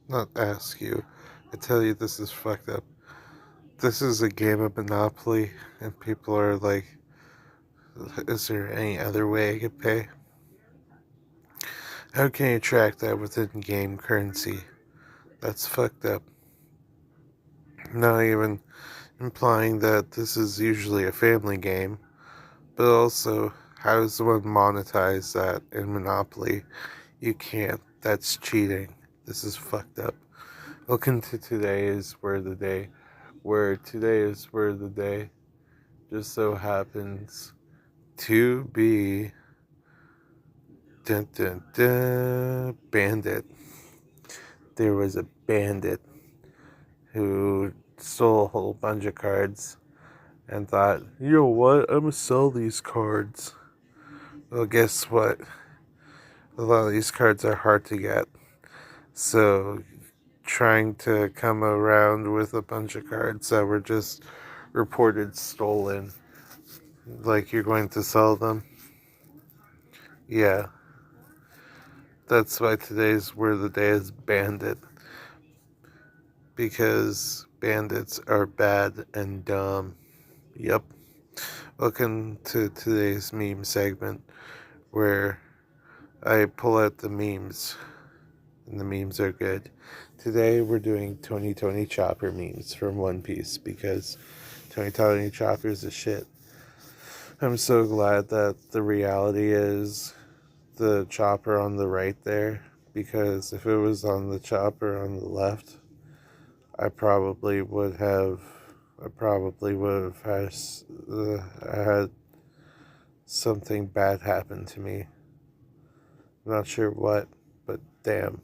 Speaker 1: not ask you, I tell you this is fucked up. This is a game of Monopoly, and people are like, is there any other way I could pay? How can you track that within game currency? That's fucked up. Not even implying that this is usually a family game, but also, how does one monetize that in Monopoly? You can't. That's cheating. This is fucked up. Welcome to today's Word of the Day, where today's Word of the Day just so happens to be bandit. There was a bandit who stole a whole bunch of cards and thought, you know what, I'm gonna sell these cards. Well, guess what? A lot of these cards are hard to get. So, trying to come around with a bunch of cards that were just reported stolen, like you're going to sell them. Yeah. That's why today's word of the day is bandit. Because bandits are bad and dumb. Yep. Welcome to today's meme segment, where I pull out the memes, and the memes are good. Today we're doing Tony Chopper memes from One Piece, because Tony Chopper is a shit. I'm so glad that the reality is the chopper on the right there, because if it was on the chopper on the left, I probably would have had something bad happen to me. I'm not sure what, but damn.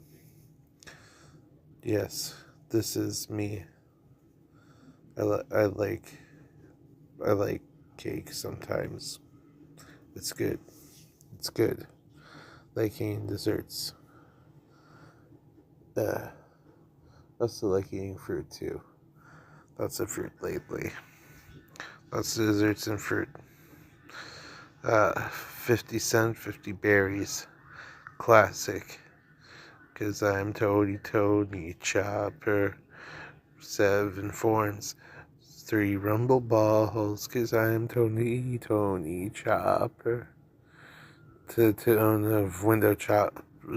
Speaker 1: Yes, this is me. I like cake sometimes. It's good. It's good. Like eating desserts. Also like eating fruit too. Lots of fruit lately. Lots of desserts and fruit. 50 cent, 50 berries. Classic. Cause I'm Tony Chopper. 7 forms. 3 rumble balls. Cause I'm Tony Chopper. To own a window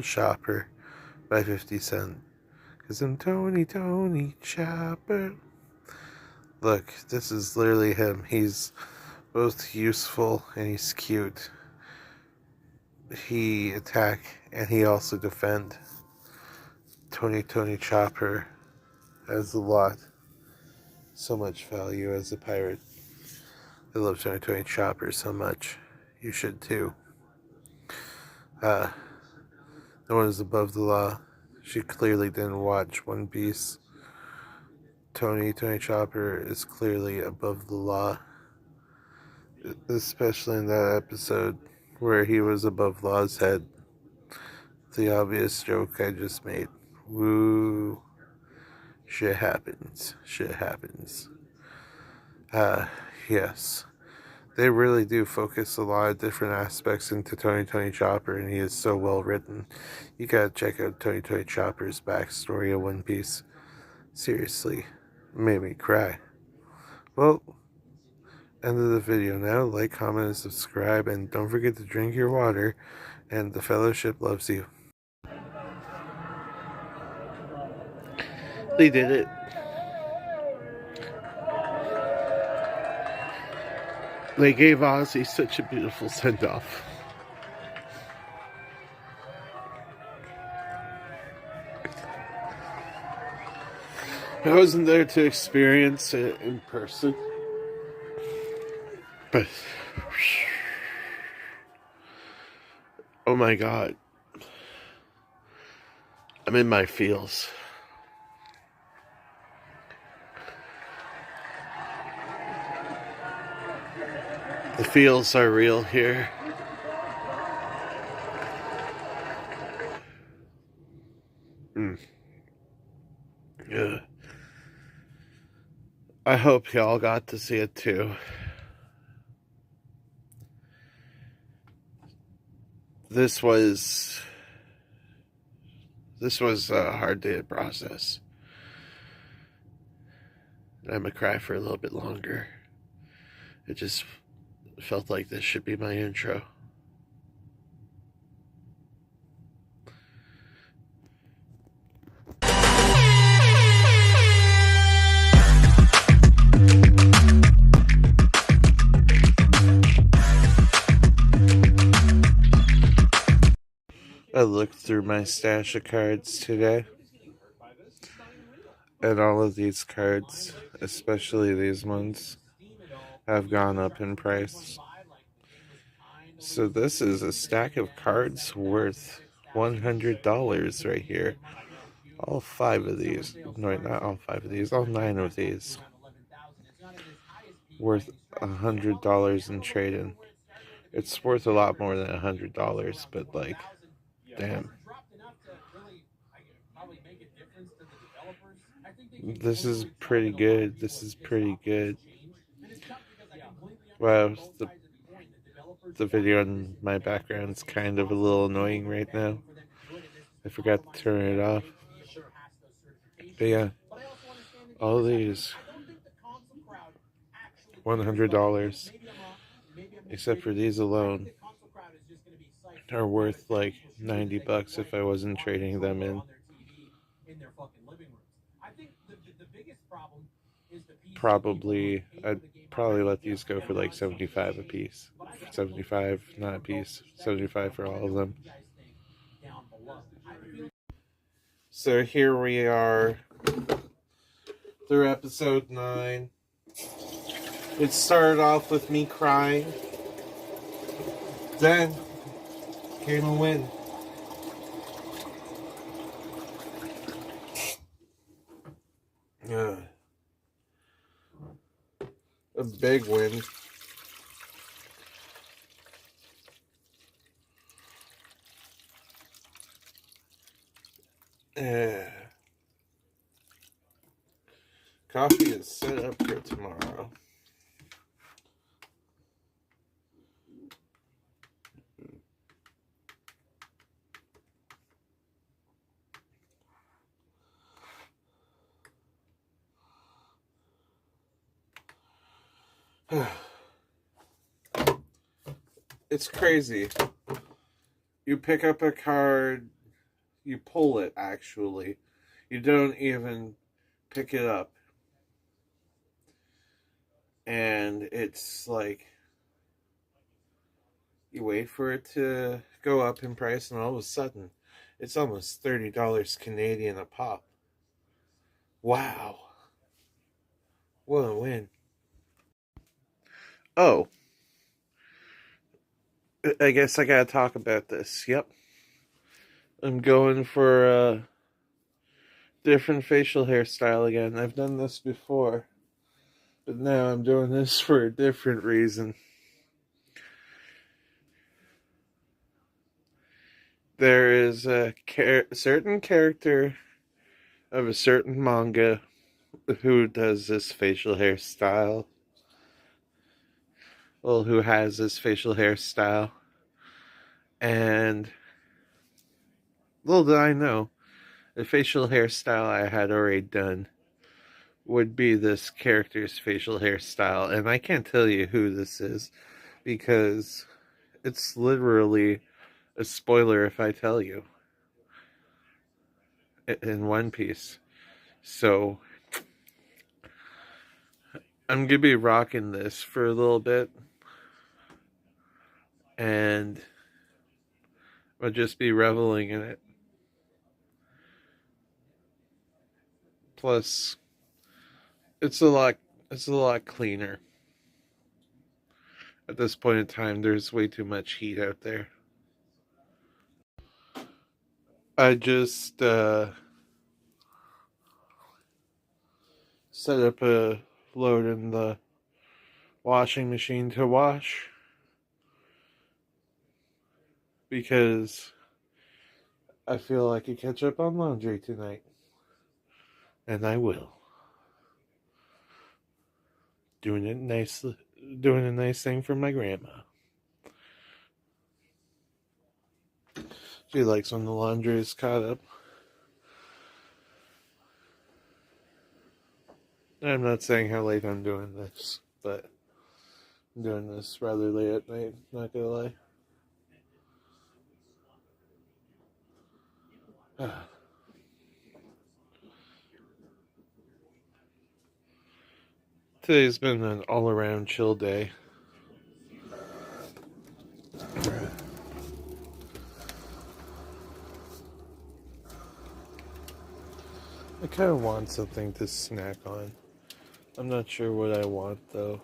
Speaker 1: shopper by 50 cent. Cause I'm Tony Chopper. Look, this is literally him. He's both useful and he's cute. He attack and he also defend. Tony Chopper has so much value as a pirate. I love Tony Chopper so much. You should too. No one is above the law. She clearly didn't watch One Piece. Tony Chopper is clearly above the law. Especially in that episode where he was above law's head. The obvious joke I just made. Woo. Shit happens. Yes. They really do focus a lot of different aspects into Tony Chopper, and he is so well written. You gotta check out Tony Chopper's backstory of One Piece. Seriously, made me cry. Well, end of the video now. Like, comment, and subscribe, and don't forget to drink your water, and the fellowship loves you. They did it. They gave Ozzy such a beautiful send-off. I wasn't there to experience it in person, but oh my God, I'm in my feels. The feels are real here. Yeah. I hope y'all got to see it too. This was a hard day to process. I'm gonna cry for a little bit longer. It just felt like this should be my intro. I looked through my stash of cards today, and all of these cards, especially these ones, have gone up in price. So this is a stack of cards worth $100 right here. All 5 of these, no, not all 5 of these, all 9 of these, worth $100 in trade-in. It's worth a lot more than $100, but like, damn. This is pretty good. This is pretty good. Wow, the video in my background is kind of a little annoying right now. I forgot to turn it off. But yeah, all these $100, except for these alone, are worth like $90 if I wasn't trading them in. I'd probably let these go for like 75 a piece. 75, not a piece. 75 for all of them. So here we are through episode 9. It started off with me crying. Then came a win. A big win. Coffee is set up for tomorrow. It's crazy. You pick up a card, you pull it actually. You don't even pick it up. And it's like, you wait for it to go up in price, and all of a sudden, it's almost $30 Canadian a pop. Wow. What a win. Oh. I guess I gotta talk about this. Yep. I'm going for a different facial hairstyle again. I've done this before, but now I'm doing this for a different reason. There is a certain character of a certain manga who does this facial hairstyle. Well, who has this facial hairstyle. And little did I know, the facial hairstyle I had already done would be this character's facial hairstyle. And I can't tell you who this is, because it's literally a spoiler if I tell you. In One Piece. So I'm gonna be rocking this for a little bit, and I'll just be reveling in it. Plus, it's a lot cleaner. At this point in time, there's way too much heat out there. I just set up a load in the washing machine to wash. because I feel like I catch up on laundry tonight. And I will. Doing a nice thing for my grandma. She likes when the laundry is caught up. I'm not saying how late I'm doing this, but I'm doing this rather late at night, not gonna lie. Today's been an all-around chill day. I kind of want something to snack on. I'm not sure what I want, though.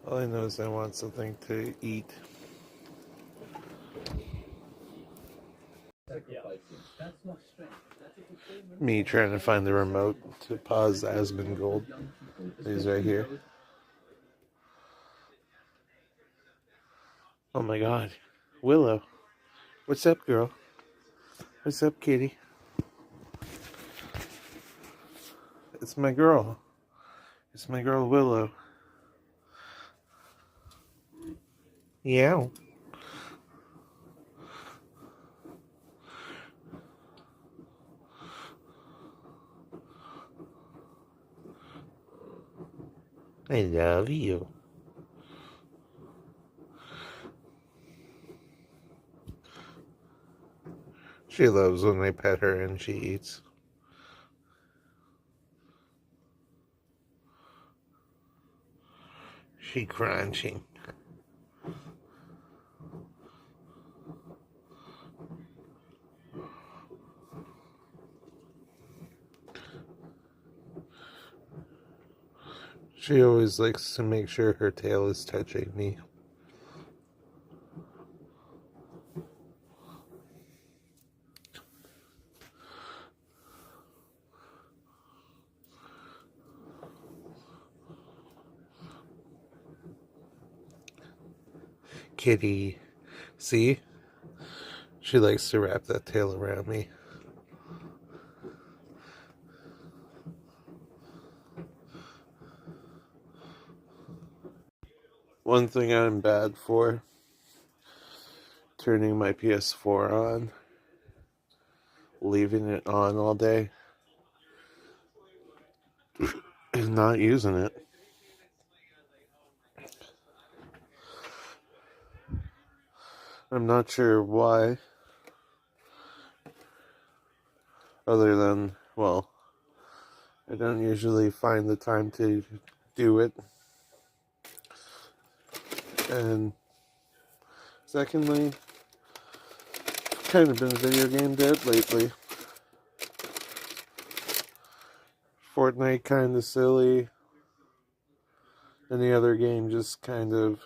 Speaker 1: All I know is I want something to eat. Me trying to find the remote to pause Asmongold. He's right here. Oh my god. Willow. What's up, girl? What's up, kitty? It's my girl. It's my girl, Willow. Yeah. I love you. She loves when I pet her and she eats. She crunching. She always likes to make sure her tail is touching me. Kitty. See? She likes to wrap that tail around me. One thing I'm bad for, turning my PS4 on, leaving it on all day, and not using it. I'm not sure why, other than, well, I don't usually find the time to do it. And secondly, kind of been video game dead lately. Fortnite kind of silly. Any other game just kind of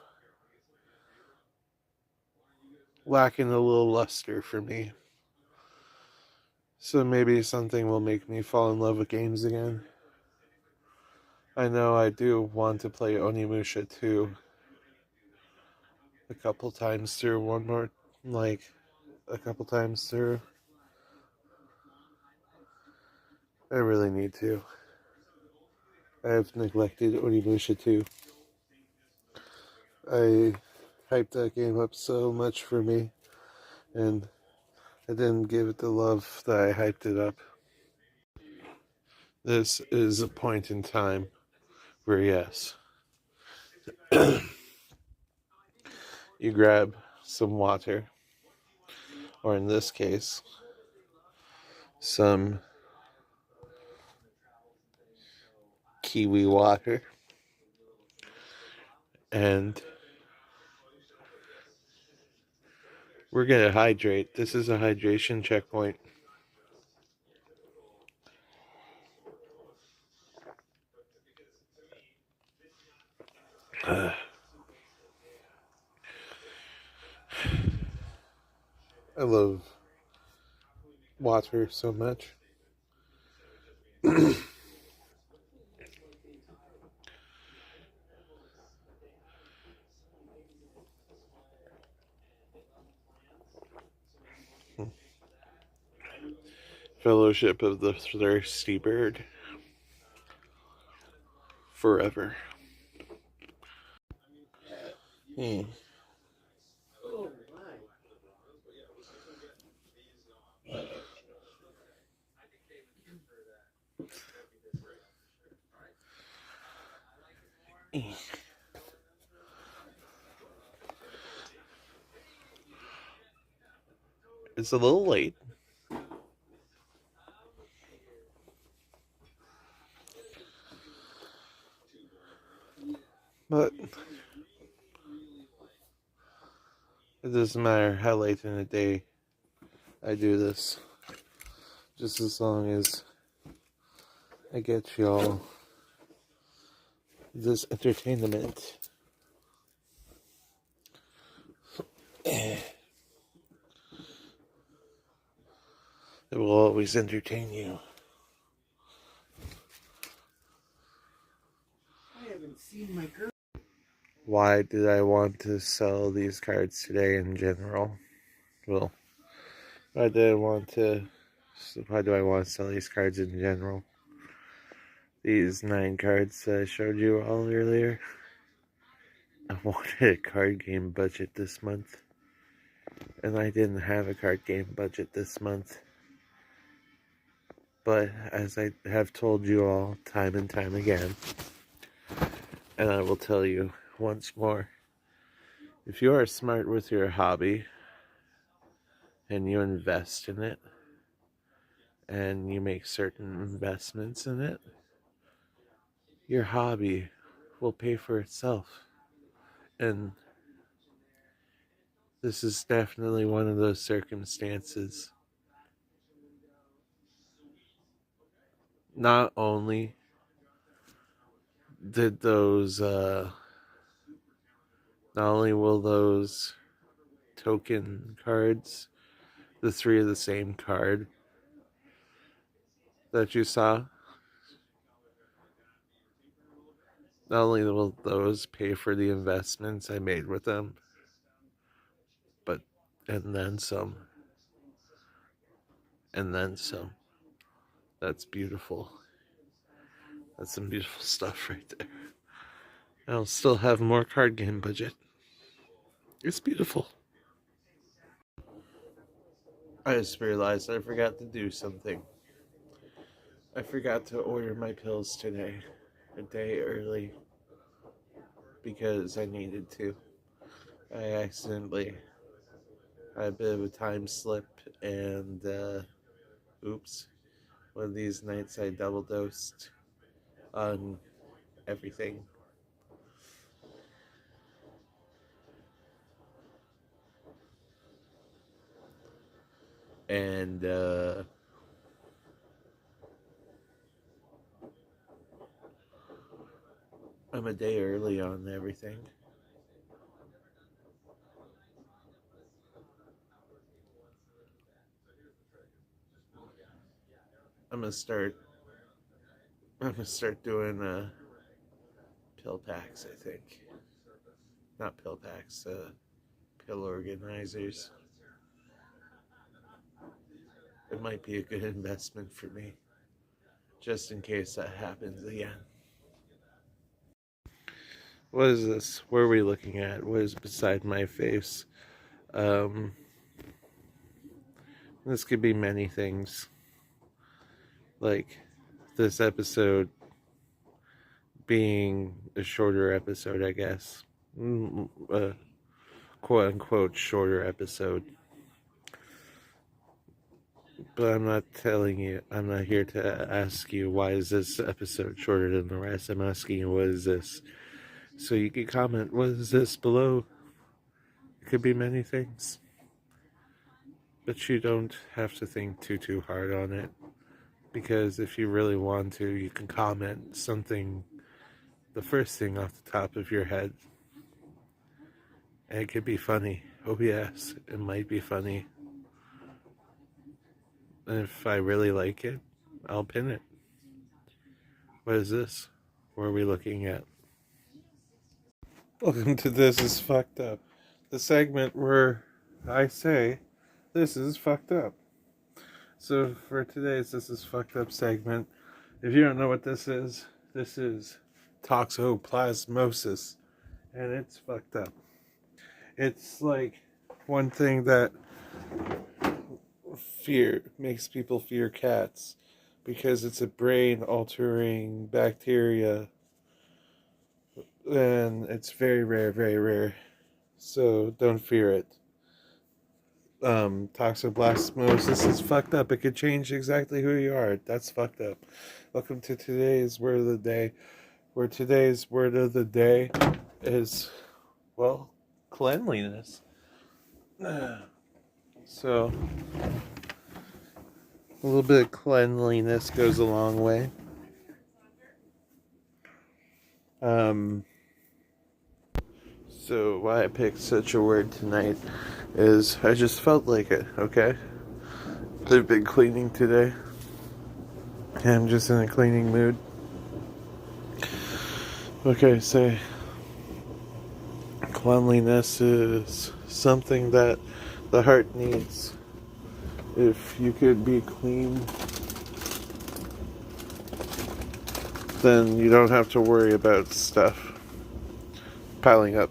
Speaker 1: lacking a little luster for me. So maybe something will make me fall in love with games again. I know I do want to play Onimusha 2 a couple times through. A couple times through. I really need to. I have neglected Onimusha 2. I hyped that game up so much for me, and I didn't give it the love that I hyped it up. This is a point in time where, yes, you grab some water, or in this case, some kiwi water, and we're gonna hydrate. This is a hydration checkpoint. I love water so much. Fellowship of the Thirsty Bird. Forever. Hmm. It's a little late. But it doesn't matter how late in the day I do this. Just as long as I get y'all this entertainment. It will always entertain you.
Speaker 2: I haven't seen my girl.
Speaker 1: Why did I want to sell these cards today in general? Well, why do I want to sell these cards in general? These 9 cards that I showed you all earlier. I wanted a card game budget this month. And I didn't have a card game budget this month. But as I have told you all time and time again, and I will tell you once more, if you are smart with your hobby and you invest in it and you make certain investments in it, your hobby will pay for itself. And this is definitely one of those circumstances. Not only did those, not only will those token cards, the 3 of the same card that you saw, not only will those pay for the investments I made with them, but and then some. And then some. That's beautiful. That's some beautiful stuff right there. I'll still have more card game budget. It's beautiful. I just realized I forgot to do something. I forgot to order my pills today, a day early, because I needed to. I accidentally had a bit of a time slip, and oops, one of these nights I double dosed on everything. And I'm a day early on everything. I'm gonna start doing pill packs, I think. Not pill packs, pill organizers. It might be a good investment for me, just in case that happens again. What is this? What are we looking at? What is beside my face? This could be many things. Like this episode being a shorter episode, I guess. Quote unquote shorter episode. But I'm not telling you, I'm not here to ask you why is this episode shorter than the rest. I'm asking you, what is this? So you can comment, what is this below? It could be many things. But you don't have to think too hard on it. Because if you really want to, you can comment something, the first thing off the top of your head. And it could be funny. Oh yes, it might be funny. And if I really like it, I'll pin it. What is this? What are we looking at? Welcome to This Is Fucked Up, the segment where I say, this is fucked up. So for today's This Is Fucked Up segment, if you don't know what this is toxoplasmosis, and it's fucked up. It's like one thing that makes people fear cats because it's a brain altering bacteria, and it's very rare, very rare. So don't fear it. Toxoplasmosis is fucked up. It could change exactly who you are. That's fucked up. Welcome to today's word of the day, where today's word of the day is, well, cleanliness. So a little bit of cleanliness goes a long way. So why I picked such a word tonight is I just felt like it, okay? I've been cleaning today. I'm just in a cleaning mood. Okay, so cleanliness is something that the heart needs. If you could be clean, then you don't have to worry about stuff piling up.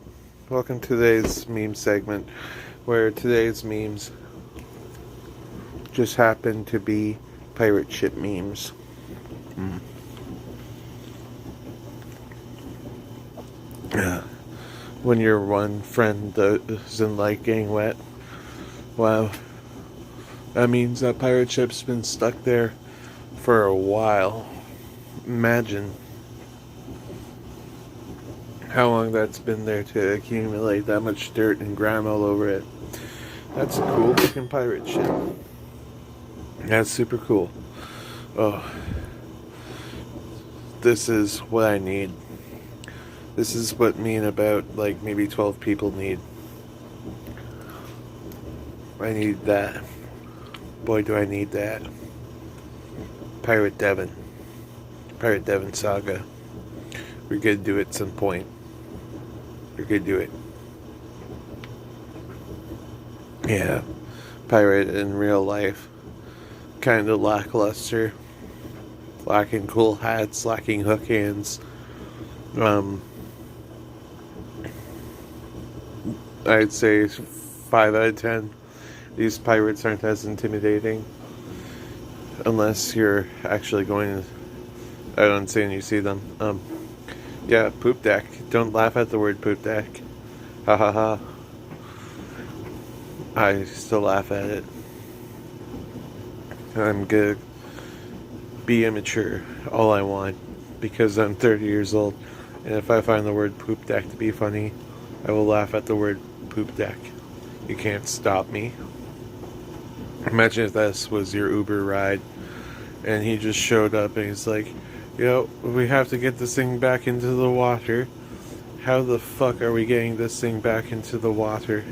Speaker 1: Welcome to today's meme segment, where today's memes just happen to be pirate ship memes. When your one friend doesn't like getting wet, wow, that means that pirate ship's been stuck there for a while. Imagine how long that's been there to accumulate that much dirt and grime all over it. That's a cool looking pirate ship. That's super cool. Oh, this is what I need. This is what me and about like maybe 12 people need. I need that. Boy, do I need that. Pirate Devon Saga. We're gonna do it at some point. We're gonna do it. Yeah. Pirate in real life. Kind of lackluster. Lacking cool hats, lacking hook hands. I'd say 5 out of 10. These pirates aren't as intimidating. Unless you're actually going out on sea and you see them. Yeah, poop deck. Don't laugh at the word poop deck. Ha ha ha. I still laugh at it. I'm gonna be immature all I want because I'm 30 years old, and if I find the word poop deck to be funny, I will laugh at the word poop deck. You can't stop me. Imagine if this was your Uber ride and he just showed up and he's like, we have to get this thing back into the water. How the fuck are we getting this thing back into the water?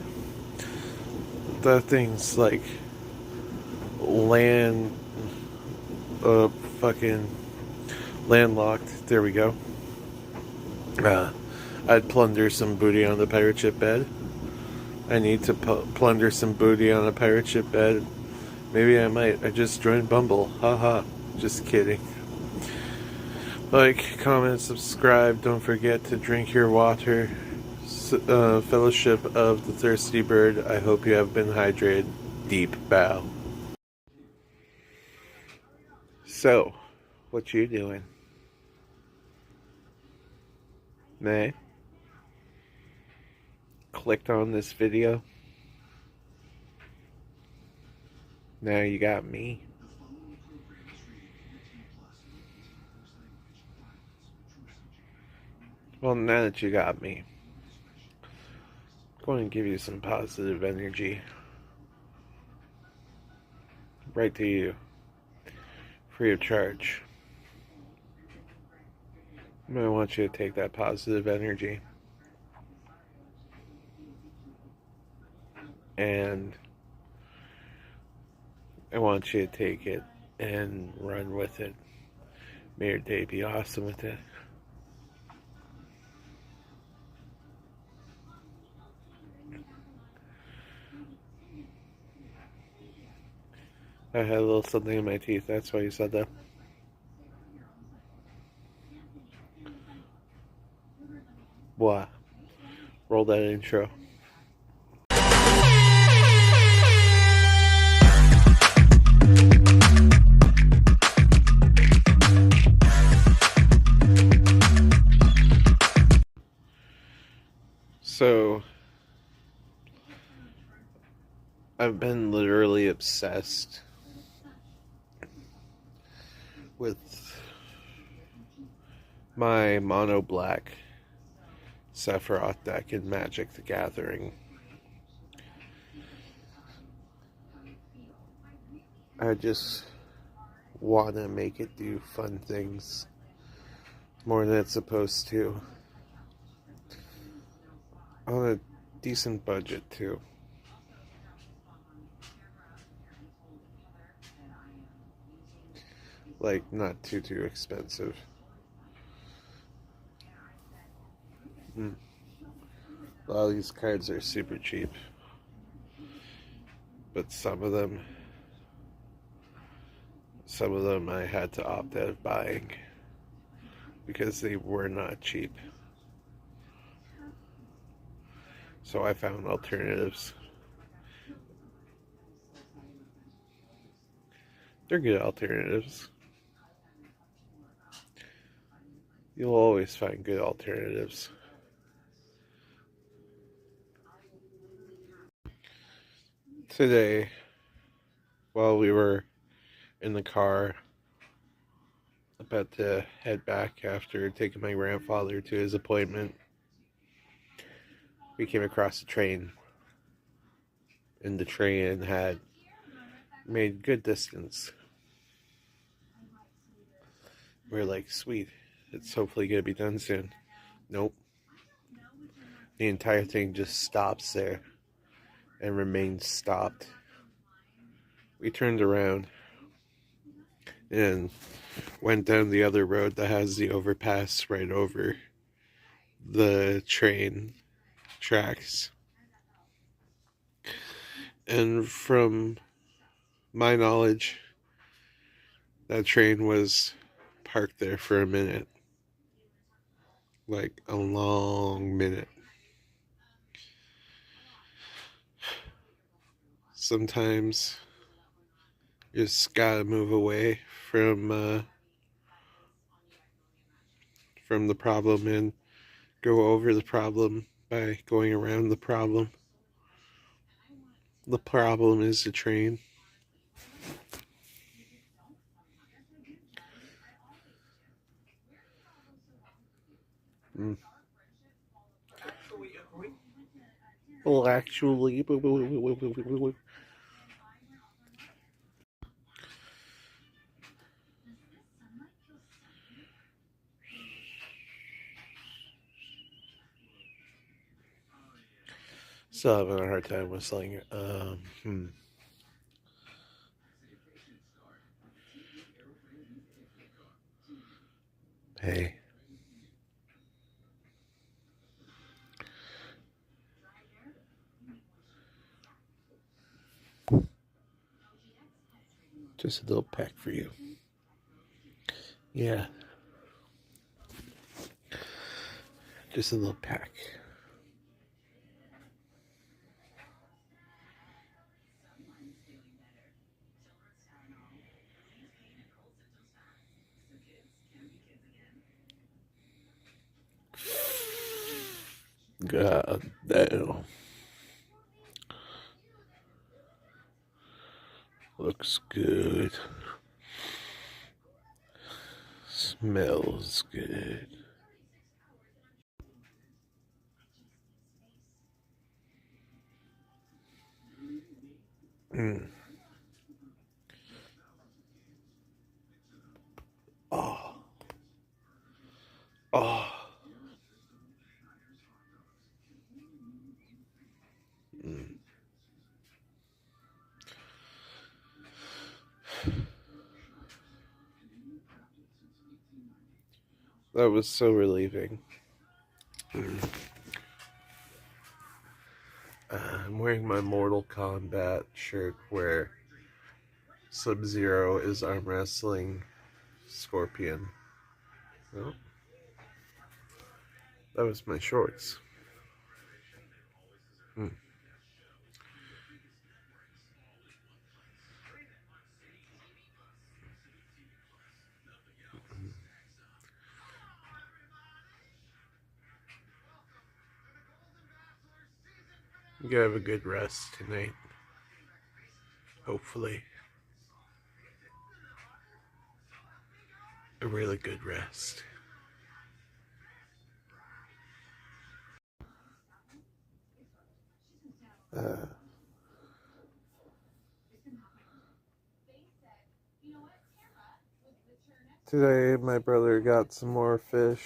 Speaker 1: That thing's like fucking landlocked. There we go. I'd plunder some booty on the pirate ship bed. I need to plunder some booty on a pirate ship bed. Maybe I might. I just joined Bumble. Haha. Just kidding. Like, comment, subscribe. Don't forget to drink your water. Fellowship of the Thirsty Bird. I hope you have been hydrated. Deep bow. So, what you doing? Nay? Clicked on this video? Now you got me. Well, now that you got me, I'm going to give you some positive energy. Right to you. Free of charge. I want you to take that positive energy and I want you to take it and run with it. May your day be awesome with it. I had a little something in my teeth. That's why you said that. What? Roll that intro. So, I've been literally obsessed with my mono black Sephiroth deck in Magic the Gathering. I just want to make it do fun things more than it's supposed to. On a decent budget, too. Like, not too expensive. A lot of these cards are super cheap. But some of them I had to opt out of buying because they were not cheap. So I found alternatives. They're good alternatives. You'll always find good alternatives. Today, while we were in the car about to head back after taking my grandfather to his appointment, we came across a train. And the train had made good distance. We're like, sweet, it's hopefully going to be done soon. Nope. The entire thing just stops there and remains stopped. We turned around and went down the other road that has the overpass right over the train tracks. And from my knowledge, that train was parked there for a minute. Like a long minute. Sometimes you just gotta move away from the problem and go over the problem by going around the problem. The problem is the train. Well, actually, still having a hard time whistling. Hey. Just a little peck for you. Yeah. Just a little peck. God damn. Looks good. Smells good. Oh. Oh. That was so relieving. I'm wearing my Mortal Kombat shirt where Sub-Zero is arm wrestling Scorpion. Oh, that was my shorts. You gotta have a good rest tonight. Hopefully. A really good rest. Today my brother got some more fish.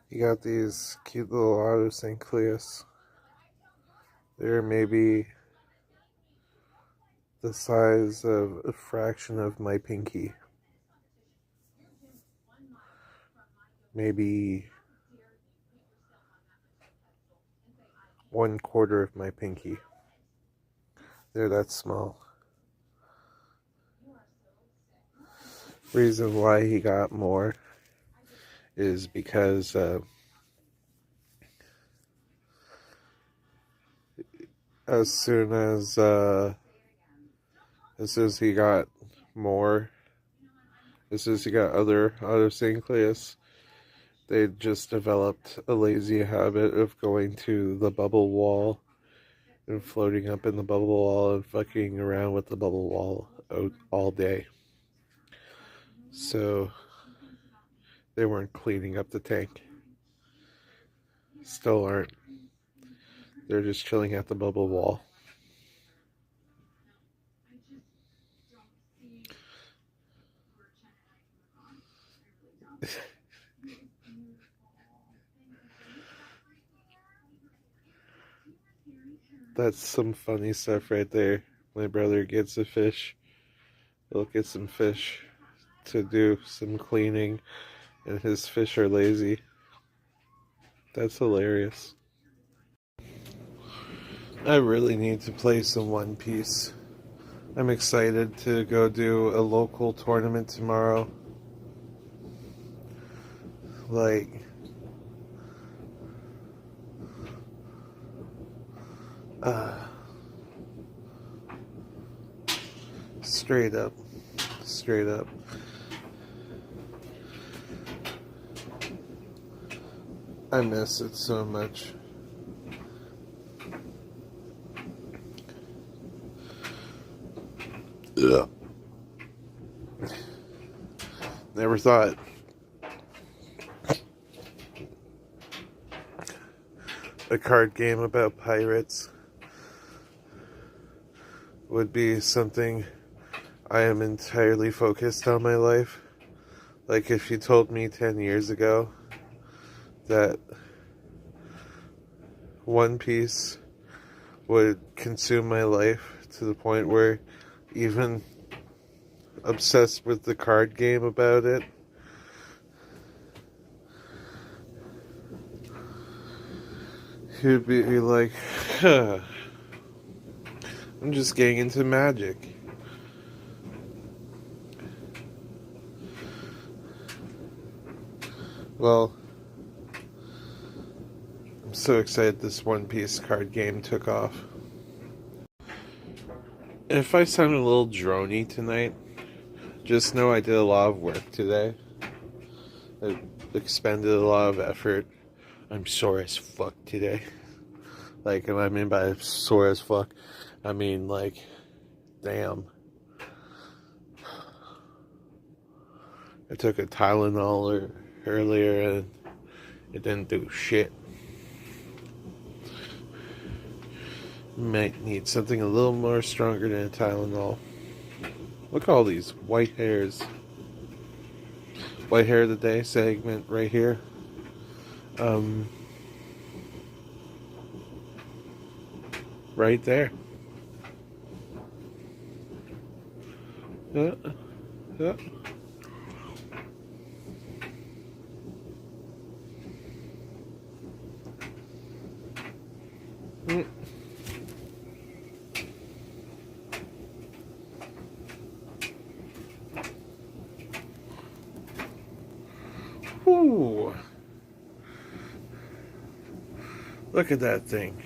Speaker 1: He got these cute little Autosincleus. They're maybe the size of a fraction of my pinky. Maybe 1/4 of my pinky. They're that small. Reason why he got more is because as soon as he got more, as soon as he got other Autosincleus, they just developed a lazy habit of going to the bubble wall and floating up in the bubble wall and fucking around with the bubble wall all day. So they weren't cleaning up the tank. Still aren't. They're just chilling at the bubble wall. That's some funny stuff right there. My brother gets a fish. He'll get some fish to do some cleaning, and his fish are lazy. That's hilarious. I really need to play some One Piece. I'm excited to go do a local tournament tomorrow. Like, straight up. I miss it so much. Ugh. Never thought a card game about pirates would be something I am entirely focused on my life. Like, if you told me 10 years ago that One Piece would consume my life to the point where even obsessed with the card game about it, he'd be like, huh, I'm just getting into Magic. Well, I'm so excited this One Piece card game took off. If I sound a little droney tonight, just know I did a lot of work today. I expended a lot of effort. I'm sore as fuck today. Like, what I mean by sore as fuck, I mean, like, damn. I took a Tylenol earlier and it didn't do shit. Might need something a little more stronger than a Tylenol. Look at all these white hairs. White hair of the day segment right here. Right there. Yeah. Look at that thing.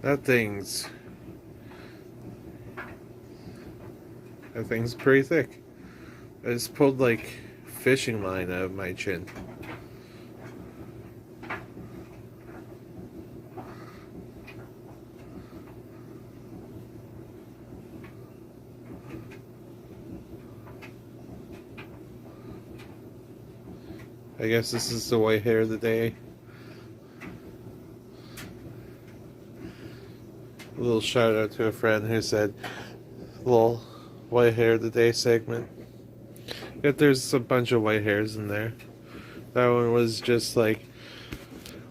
Speaker 1: That thing's pretty thick. I just pulled like fishing line out of my chin. I guess this is the white hair of the day. A little shout out to a friend who said, little white hair of the day segment. Yet there's a bunch of white hairs in there. That one was just like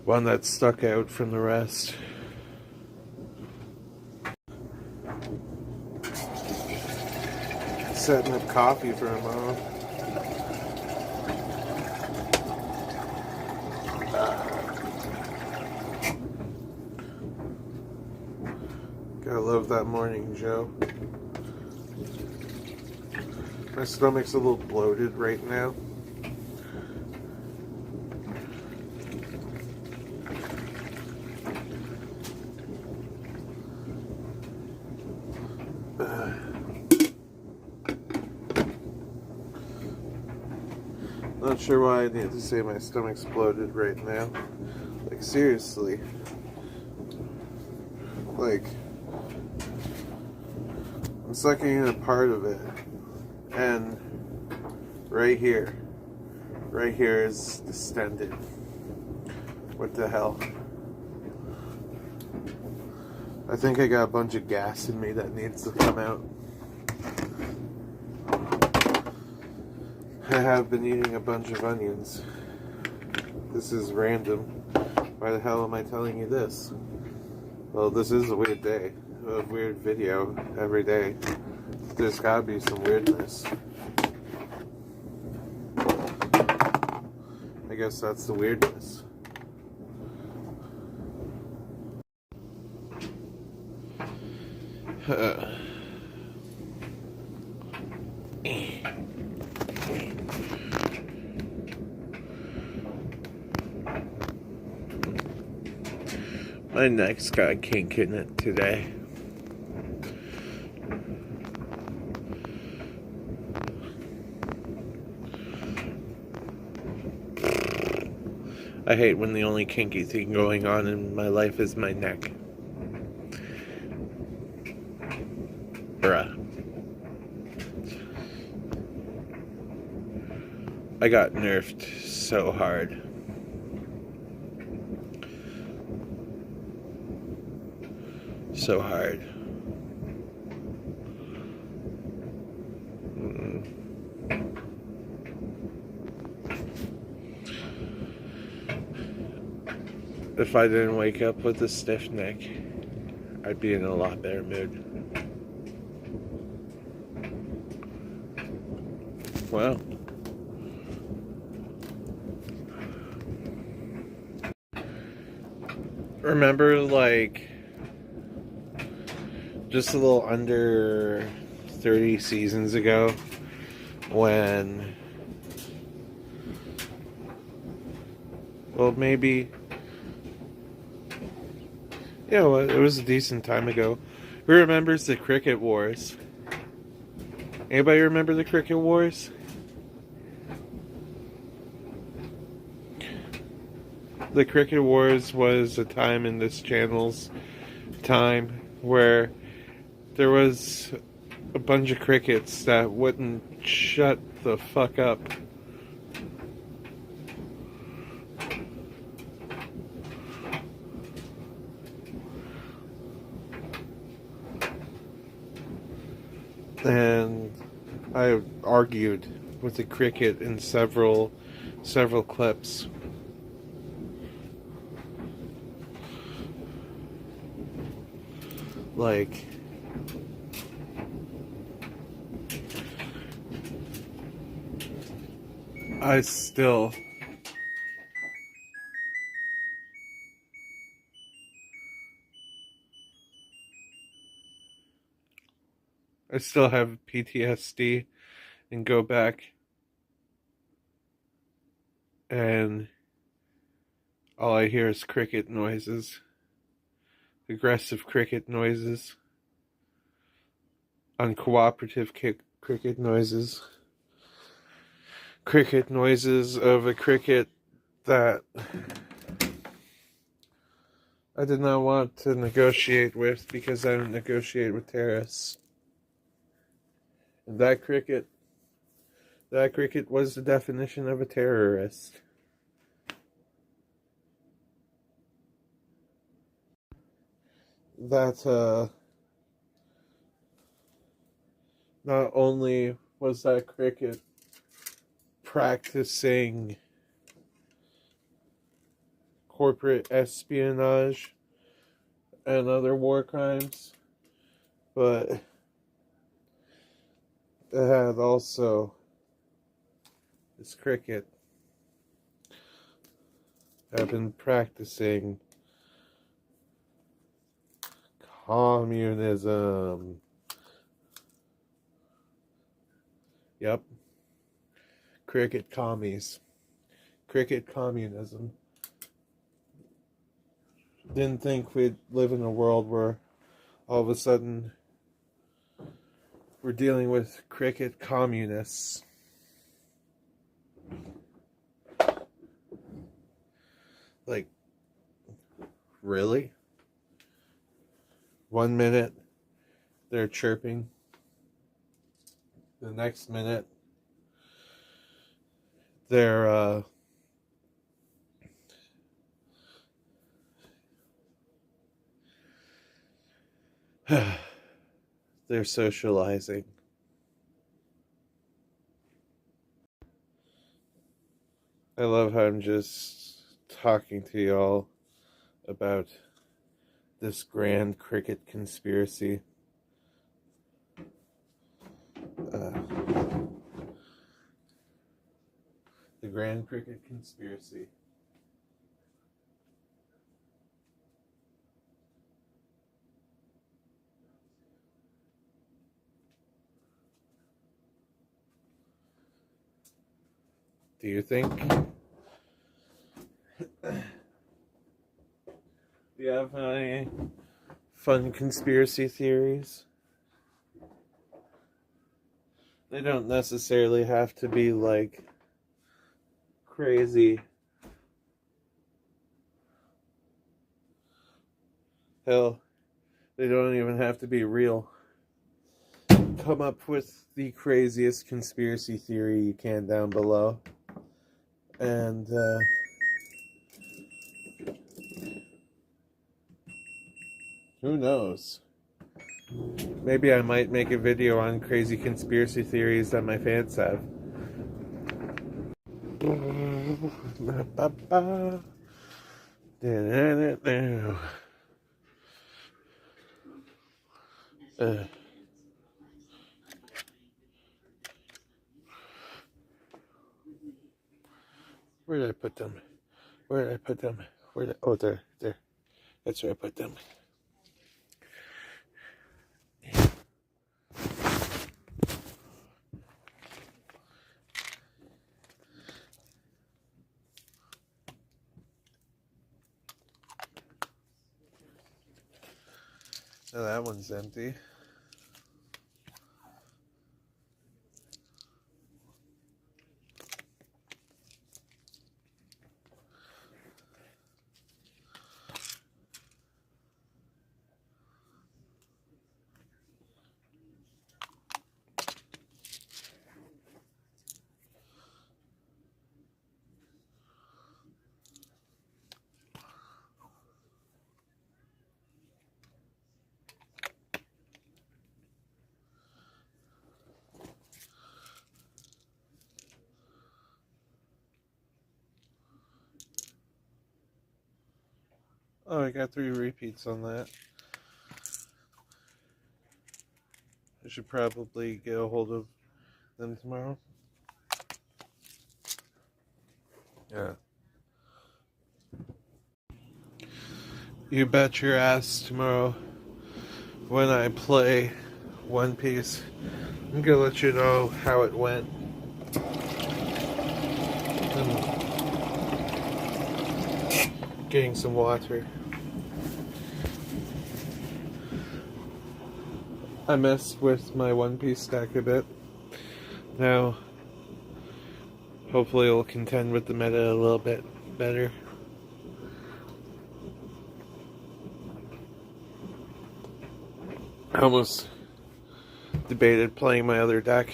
Speaker 1: one that stuck out from the rest. Setting up coffee for a moment. Gotta love that morning, Joe. My stomach's a little bloated right now. Not sure why I need to say my stomach's bloated right now. Like, seriously. Like, I'm sucking in a part of it. And right here is distended. What the hell? I think I got a bunch of gas in me that needs to come out. I have been eating a bunch of onions. This is random. Why the hell am I telling you this? Well, this is a weird day. A weird video every day. There's gotta be some weirdness. I guess that's the weirdness. My neck's got a kink in it today. I hate when the only kinky thing going on in my life is my neck. Bruh. I got nerfed so hard. So hard. If I didn't wake up with a stiff neck, I'd be in a lot better mood. Wow. Remember, like, just a little under 30 seasons ago when, well, maybe, yeah, well, it was a decent time ago. Who remembers the Cricket Wars? Anybody remember the Cricket Wars? The Cricket Wars was a time in this channel's time where there was a bunch of crickets that wouldn't shut the fuck up. And I argued with the cricket in several clips. Like, I still have PTSD and go back and all I hear is cricket noises, aggressive cricket noises, uncooperative cricket noises, cricket noises of a cricket that I did not want to negotiate with because I don't negotiate with terrorists. And that cricket was the definition of a terrorist. That, not only was that cricket practicing corporate espionage and other war crimes, but it had also this cricket had been practicing communism. Yep. Cricket commies. Cricket communism. Didn't think we'd live in a world where all of a sudden we're dealing with cricket communists. Like, really? 1 minute they're chirping. The next minute they're they're socializing. I love how I'm just talking to y'all about this grand cricket conspiracy. The grand cricket conspiracy. Do you think? Do you have any fun conspiracy theories? They don't necessarily have to be like crazy. Hell, they don't even have to be real. Come up with the craziest conspiracy theory you can down below. And, who knows? Maybe I might make a video on crazy conspiracy theories that my fans have. Where did I put them? Where did I put them? Oh, there. That's where I put them. Now that one's empty. Oh, I got 3 repeats on that. I should probably get a hold of them tomorrow. Yeah. You bet your ass tomorrow when I play One Piece, I'm gonna let you know how it went. I'm getting some water. I messed with my One Piece stack a bit. Now, hopefully it'll contend with the meta a little bit better. I almost debated playing my other deck,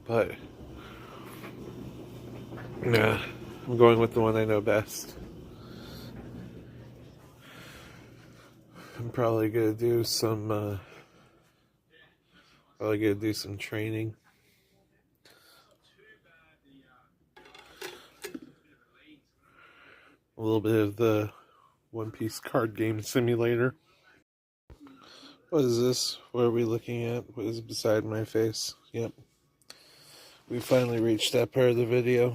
Speaker 1: but nah, I'm going with the one I know best. I'm probably gonna do some training. A little bit of the One Piece card game simulator. What is this? What are we looking at? What is beside my face? Yep. We finally reached that part of the video.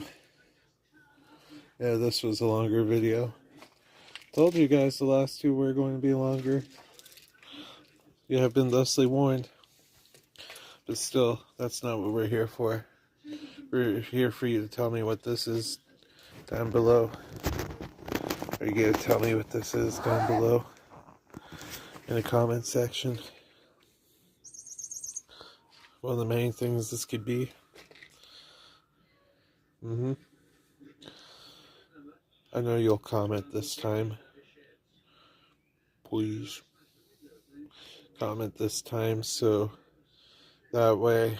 Speaker 1: Yeah, this was a longer video. Told you guys the last two were going to be longer. You have been thusly warned. But still, that's not what we're here for. We're here for you to tell me what this is down below. Are you going to tell me what this is down below in the comment section? One of the main things this could be. I know you'll comment this time. Please. Comment this time so that way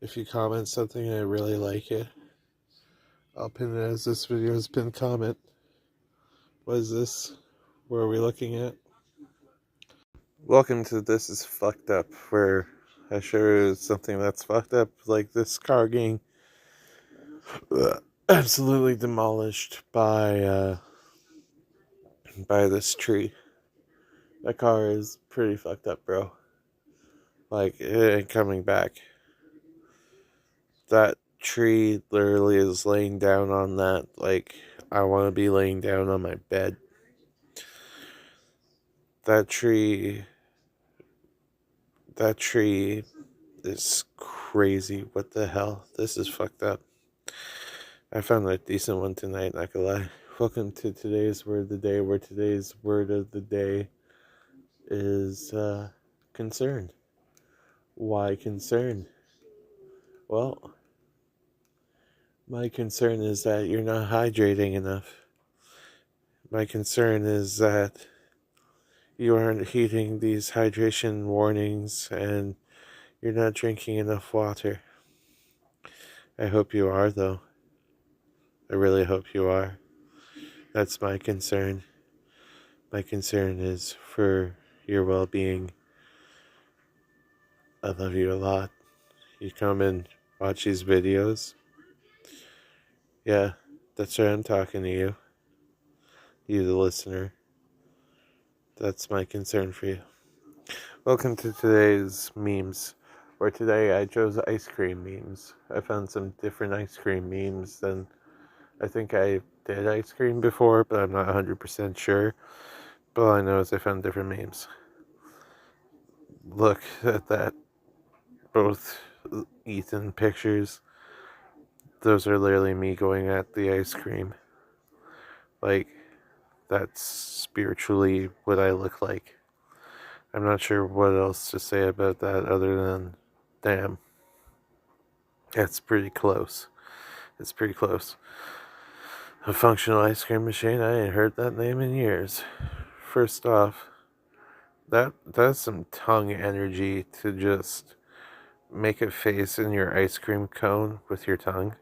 Speaker 1: if you comment something and I really like it, I'll pin it as this video's pinned comment. What is this? What are we looking at? Welcome to This Is Fucked Up, where I show you something that's fucked up, like this car getting absolutely demolished by this tree. That car is pretty fucked up, bro. Like, it ain't coming back. That tree literally is laying down on that, like, I want to be laying down on my bed. That tree is crazy. What the hell? This is fucked up. I found a decent one tonight, not gonna lie. Welcome to today's word of the day, where today's word of the day is concerned. Why concerned? Well, my concern is that you're not hydrating enough. My concern is that you aren't heeding these hydration warnings and you're not drinking enough water. I hope you are, though. I really hope you are. That's my concern. My concern is for your well-being. I love you a lot. You come and watch these videos. Yeah, that's right, I'm talking to you. You, the listener. That's my concern for you. Welcome to today's memes, where today I chose ice cream memes. I found some different ice cream memes than I think I did ice cream before, but I'm not 100% sure. But all I know is I found different memes. Look at that. Both Ethan pictures. Those are literally me going at the ice cream. Like, that's spiritually what I look like. I'm not sure what else to say about that other than, damn. That's pretty close. It's pretty close. A functional ice cream machine? I ain't heard that name in years. First off, that's some tongue energy to just make a face in your ice cream cone with your tongue.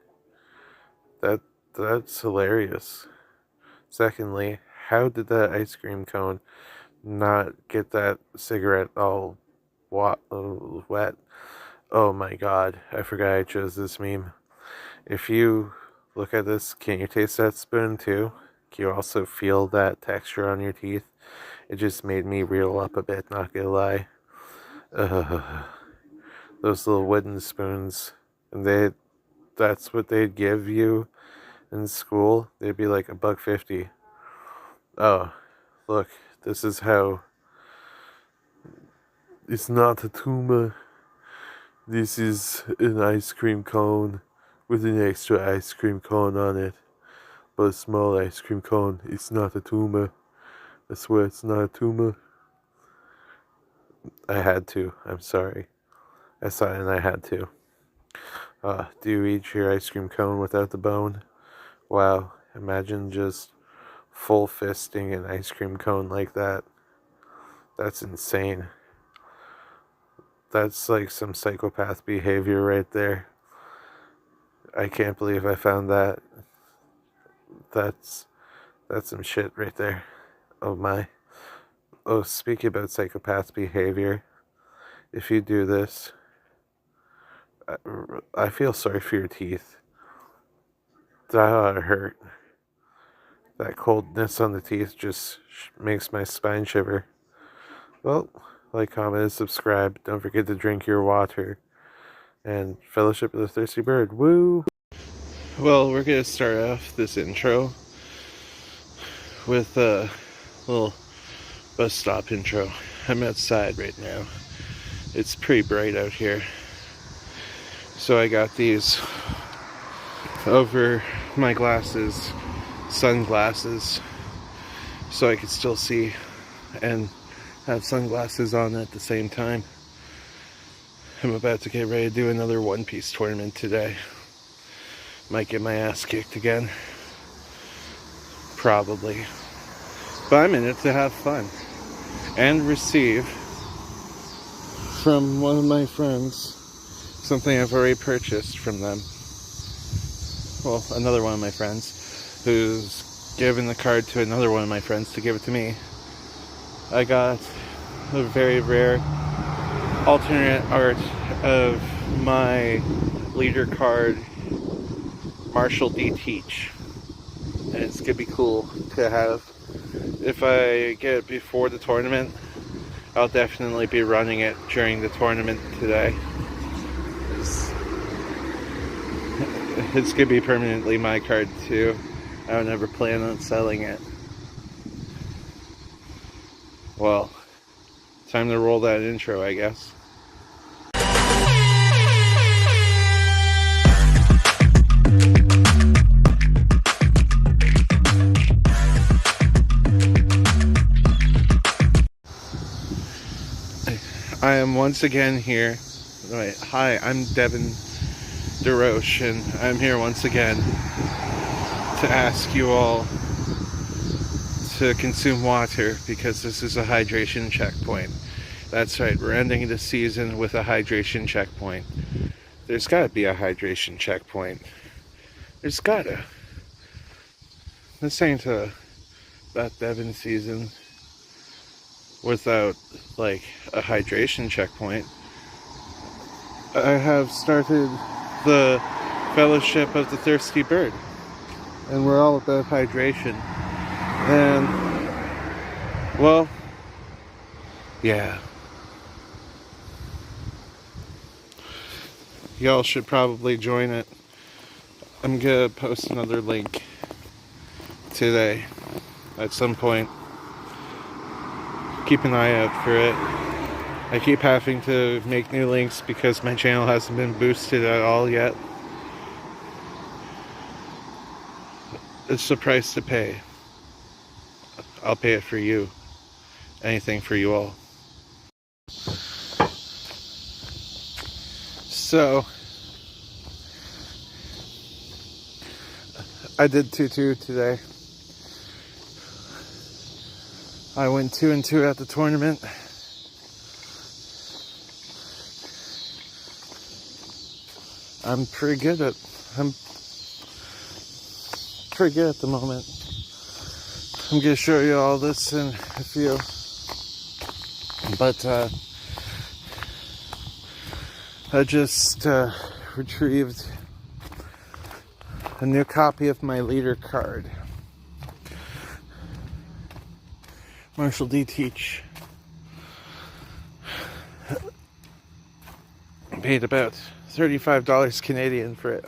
Speaker 1: That's hilarious. Secondly, how did that ice cream cone not get that cigarette all wet? Oh my god, I forgot I chose this meme. If you look at this, can you taste that spoon too? Can you also feel that texture on your teeth? It just made me reel up a bit, not gonna lie. Those little wooden spoons, and that's what they'd give you in school. They'd be like $1.50. Oh, look, this is how it's not a tumor.
Speaker 4: This is an ice cream cone with an extra ice cream cone on it. But a small ice cream cone. It's not a tumor. I swear it's not a tumor. I had to. I'm sorry. I saw it and I had to. Do you eat your ice cream cone without the bone? Wow. Imagine just full fisting an ice cream cone like that. That's insane. That's like some psychopath behavior right there. I can't believe I found that. That's some shit right there. Oh my. Oh, speaking about psychopath behavior, if you do this, I feel sorry for your teeth. That ought to hurt. That coldness on the teeth just makes my spine shiver. Well, like, comment, and subscribe. Don't forget to drink your water. And Fellowship of the Thirsty Bird. Woo!
Speaker 1: Well, we're going to start off this intro with a little bus stop intro. I'm outside right now. It's pretty bright out here. So I got these over my glasses, sunglasses, so I could still see and have sunglasses on at the same time. I'm about to get ready to do another One Piece tournament today. Might get my ass kicked again. Probably. But I'm in it to have fun. And receive from one of my friends something I've already purchased from them. Well, another one of my friends who's given the card to another one of my friends to give it to me. I got a very rare alternate art of my leader card, Marshall D. Teach. And it's gonna be cool to have. If I get it before the tournament, I'll definitely be running it during the tournament today. It's gonna be permanently my card too. I don't ever plan on selling it. Well, time to roll that intro, I guess. I am once again here. Right. Hi, I'm Devin DeRoche, and I'm here once again to ask you all to consume water because this is a hydration checkpoint. That's right, we're ending the season with a hydration checkpoint. There's gotta be a hydration checkpoint. There's gotta. This ain't that Devin season without, like, a hydration checkpoint. I have started the Fellowship of the Thirsty Bird, and we're all about hydration. And, well, yeah. Y'all should probably join it. I'm gonna post another link today at some point. Keep an eye out for it. I keep having to make new links because my channel hasn't been boosted at all yet. It's the price to pay. I'll pay it for you. Anything for you all. So, I did 2-2 today. I went 2-2 at the tournament. I'm pretty good at the moment. I'm gonna show you all this in a few. But I just retrieved a new copy of my leader card. Marshall D. Teach. Paid about $35 Canadian for it.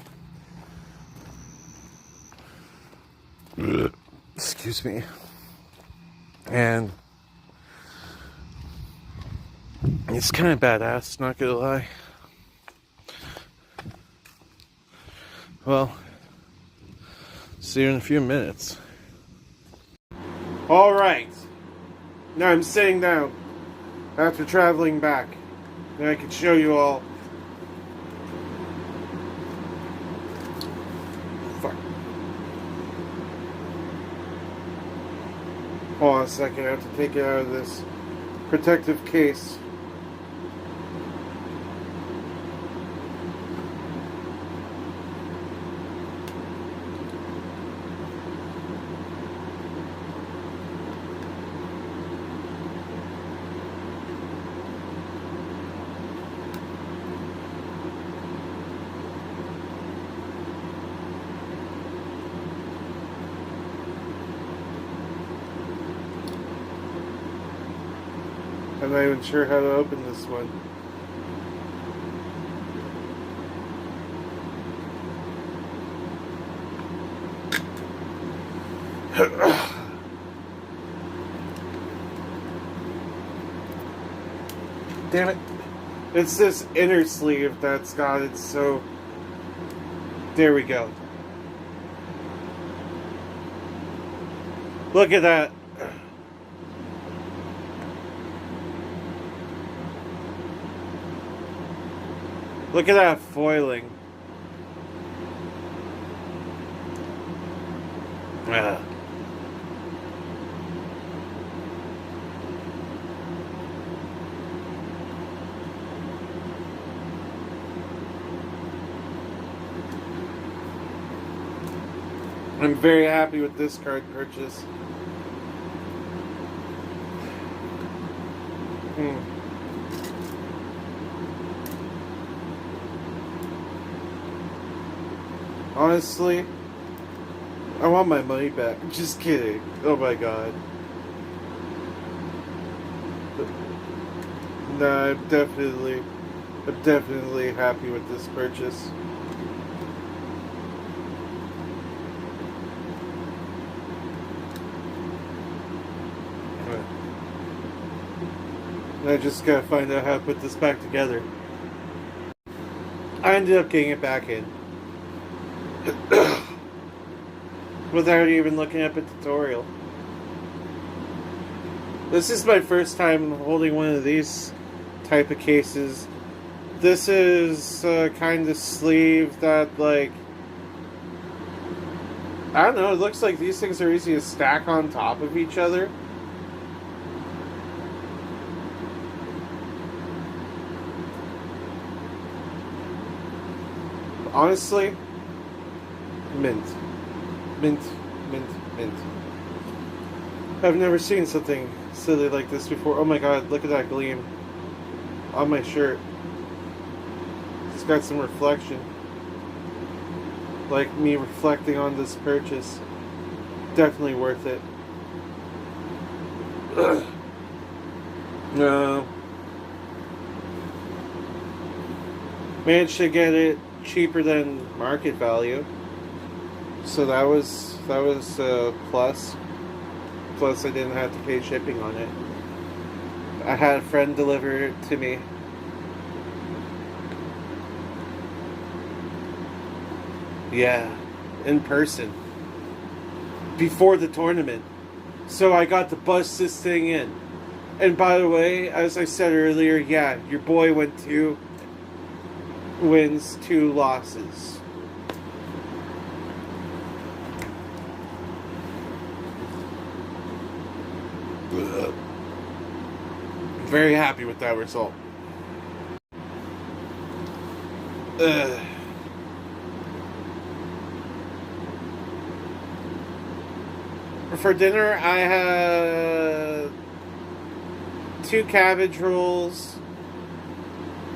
Speaker 1: Excuse me. And it's kind of badass, not gonna lie. Well, see you in a few minutes. All right. Now I'm sitting down after traveling back. Then I can show you all. Fuck. Hold on a second. I have to take it out of this protective case. I'm not even sure how to open this one. Damn it. It's this inner sleeve that's got it, so... There we go. Look at that. Look at that foiling. Ah. I'm very happy with this card purchase. Honestly, I want my money back. Just kidding. Oh my god. No, I'm definitely happy with this purchase. I just gotta find out how to put this back together. I ended up getting it back in. Without even looking up a tutorial. This is my first time holding one of these type of cases. This is kind of sleeve that, like, I don't know, it looks like these things are easy to stack on top of each other. Honestly, mint. Mint, mint, mint. I've never seen something silly like this before. Oh my god, look at that gleam on my shirt. It's got some reflection. Like me reflecting on this purchase. Definitely worth it. No. Managed to get it cheaper than market value. So that was a plus. Plus I didn't have to pay shipping on it. I had a friend deliver it to me. Yeah, in person. Before the tournament. So I got to bust this thing in. And by the way, as I said earlier, yeah, your boy went 2 wins, 2 losses. Very happy with that result. For dinner, I had 2 cabbage rolls.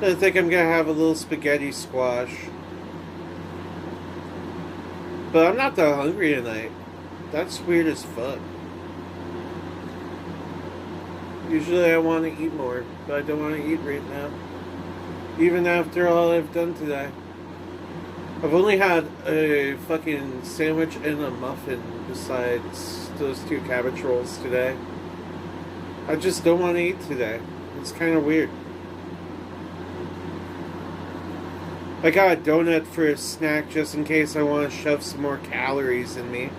Speaker 1: I think I'm gonna have a little spaghetti squash. But I'm not that hungry tonight. That's weird as fuck. Usually I want to eat more, but I don't want to eat right now. Even after all I've done today. I've only had a fucking sandwich and a muffin besides those 2 cabbage rolls today. I just don't want to eat today. It's kind of weird. I got a donut for a snack just in case I want to shove some more calories in me.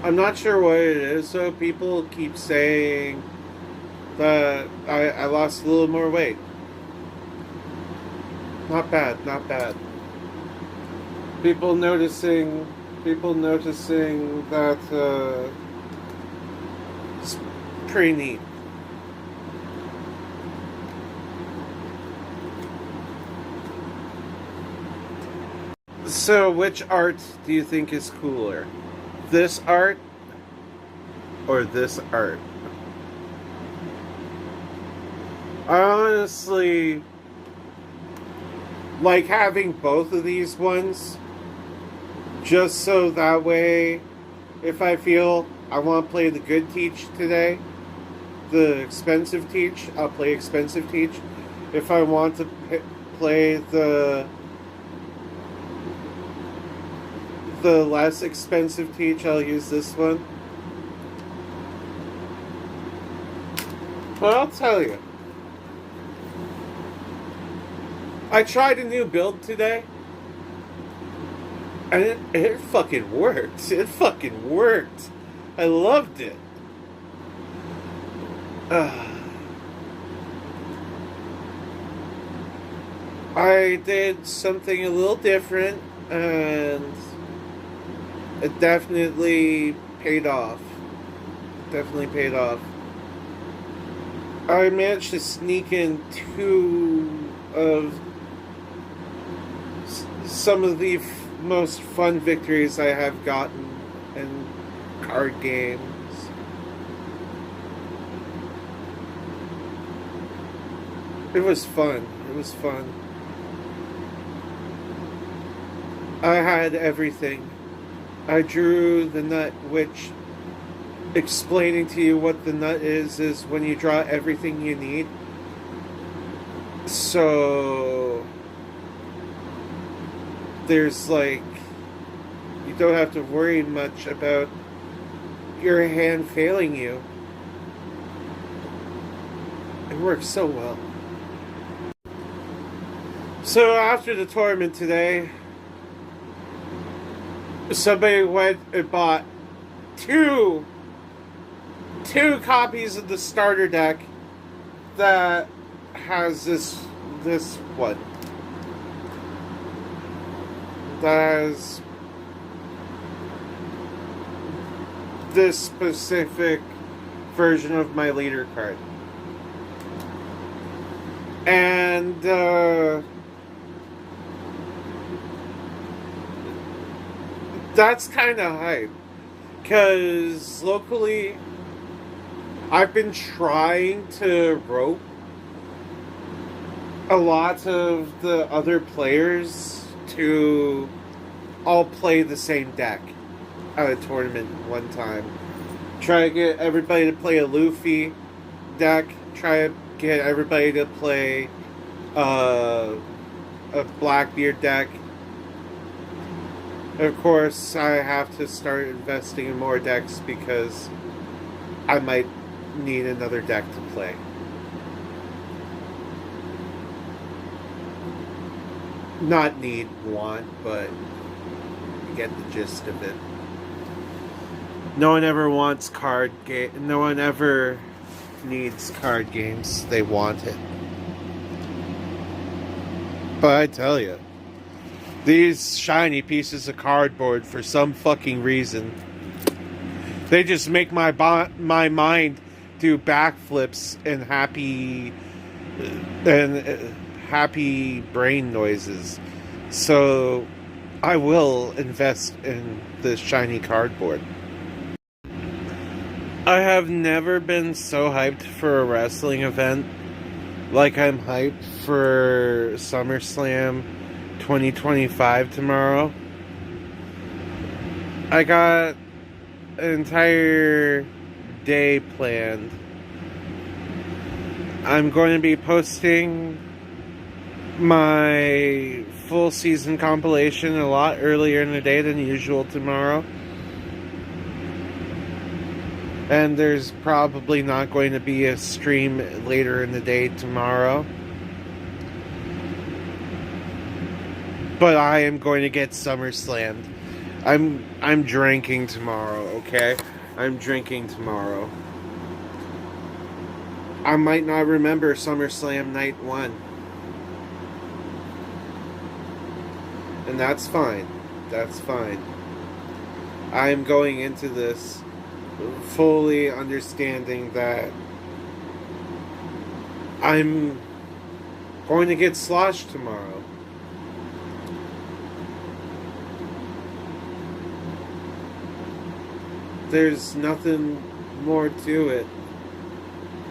Speaker 1: I'm not sure what it is, so people keep saying that I lost a little more weight. Not bad, not bad. People noticing that it's pretty neat. So, which art do you think is cooler? This art or this art? I honestly like having both of these ones, just so that way, if I feel I want to play the good Teach today, the expensive Teach, I'll play expensive Teach. If I want to play the less expensive Teach, I'll use this one. But I'll tell you, I tried a new build today, and it fucking worked. It fucking worked. I loved it. I did something a little different, and it definitely paid off. Definitely paid off. I managed to sneak in two of some of the most fun victories I have gotten in card games. It was fun. It was fun. I had everything. I drew the nut, which, explaining to you what the nut is when you draw everything you need. So there's like, you don't have to worry much about your hand failing you. It works so well. So after the tournament today, somebody went and bought two copies of the starter deck that has this one. That has this specific version of my leader card. And that's kind of hype, because locally I've been trying to rope a lot of the other players to all play the same deck at a tournament one time. Try to get everybody to play a Luffy deck. Try to get everybody to play a Blackbeard deck. Of course, I have to start investing in more decks because I might need another deck to play. Not need, want, but you get the gist of it. No one ever wants card game. No one ever needs card games. They want it. But I tell you, these shiny pieces of cardboard, for some fucking reason, they just make my mind do backflips and happy brain noises. So I will invest in this shiny cardboard. I have never been so hyped for a wrestling event like I'm hyped for SummerSlam 2025 tomorrow. I got an entire day planned. I'm going to be posting my full season compilation a lot earlier in the day than usual tomorrow. And there's probably not going to be a stream later in the day tomorrow. But I am going to get SummerSlammed. I'm drinking tomorrow, okay? I'm drinking tomorrow. I might not remember SummerSlam Night 1. And that's fine. That's fine. I'm going into this fully understanding that I'm going to get sloshed tomorrow. There's nothing more to it.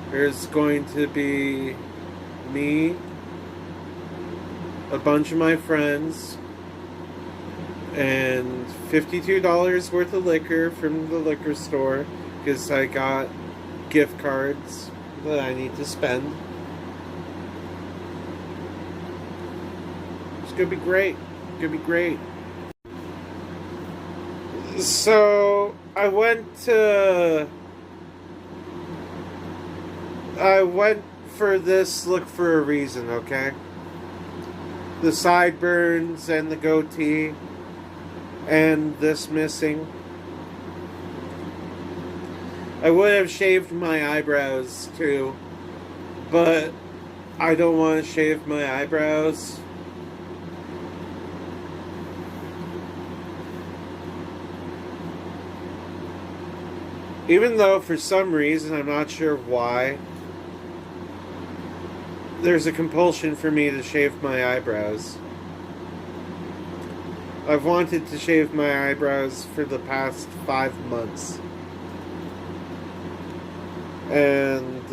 Speaker 1: There's going to be me, a bunch of my friends, and $52 worth of liquor from the liquor store because I got gift cards that I need to spend. It's gonna be great. It's gonna be great. So I went for this look for a reason, okay? The sideburns and the goatee and this missing. I would have shaved my eyebrows too, but I don't want to shave my eyebrows. Even though for some reason, I'm not sure why, there's a compulsion for me to shave my eyebrows. I've wanted to shave my eyebrows for the past 5 months. And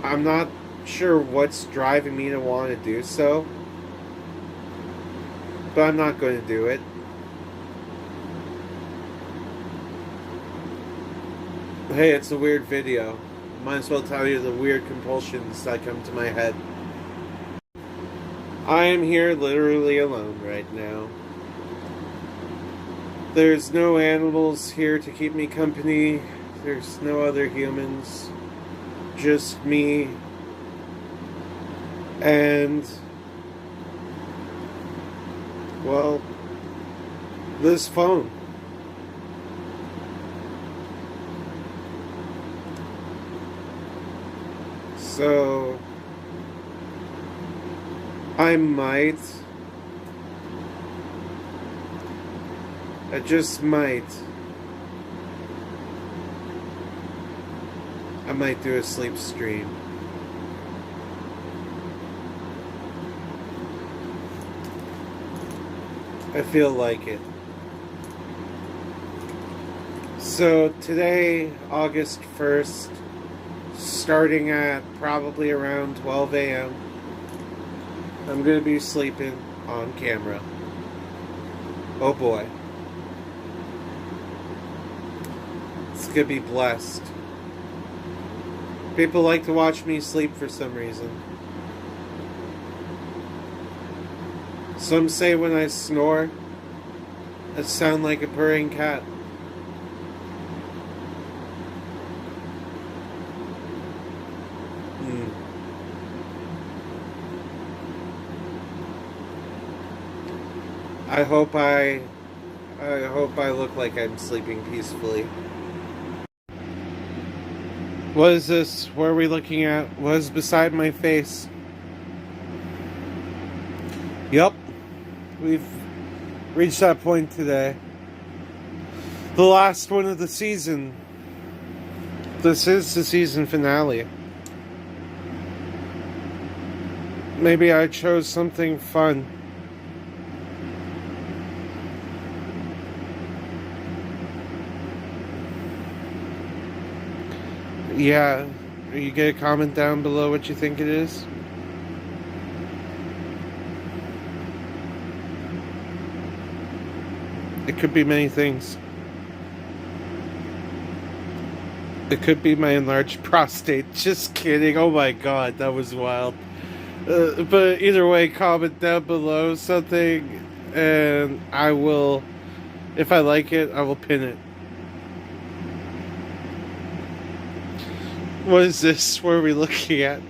Speaker 1: I'm not sure what's driving me to want to do so. But I'm not going to do it. Hey, it's a weird video. Might as well tell you the weird compulsions that come to my head. I am here literally alone right now. There's no animals here to keep me company. There's no other humans. Just me. And, well, this phone. So, I just might, I might do a sleep stream. I feel like it. So today, August 1st, starting at probably around 12 a.m., I'm going to be sleeping on camera. Oh boy. It's going to be blessed. People like to watch me sleep for some reason. Some say when I snore, I sound like a purring cat. I hope I look like I'm sleeping peacefully. What is this? What are we looking at? What is beside my face? Yup. We've reached that point today. The last one of the season. This is the season finale. Maybe I chose something fun. Yeah, you get a comment down below what you think it is. It could be many things. It could be my enlarged prostate. Just kidding. Oh my god, that was wild. But either way, comment down below something and I will If I like it, I will pin it. What is this? What are we looking at?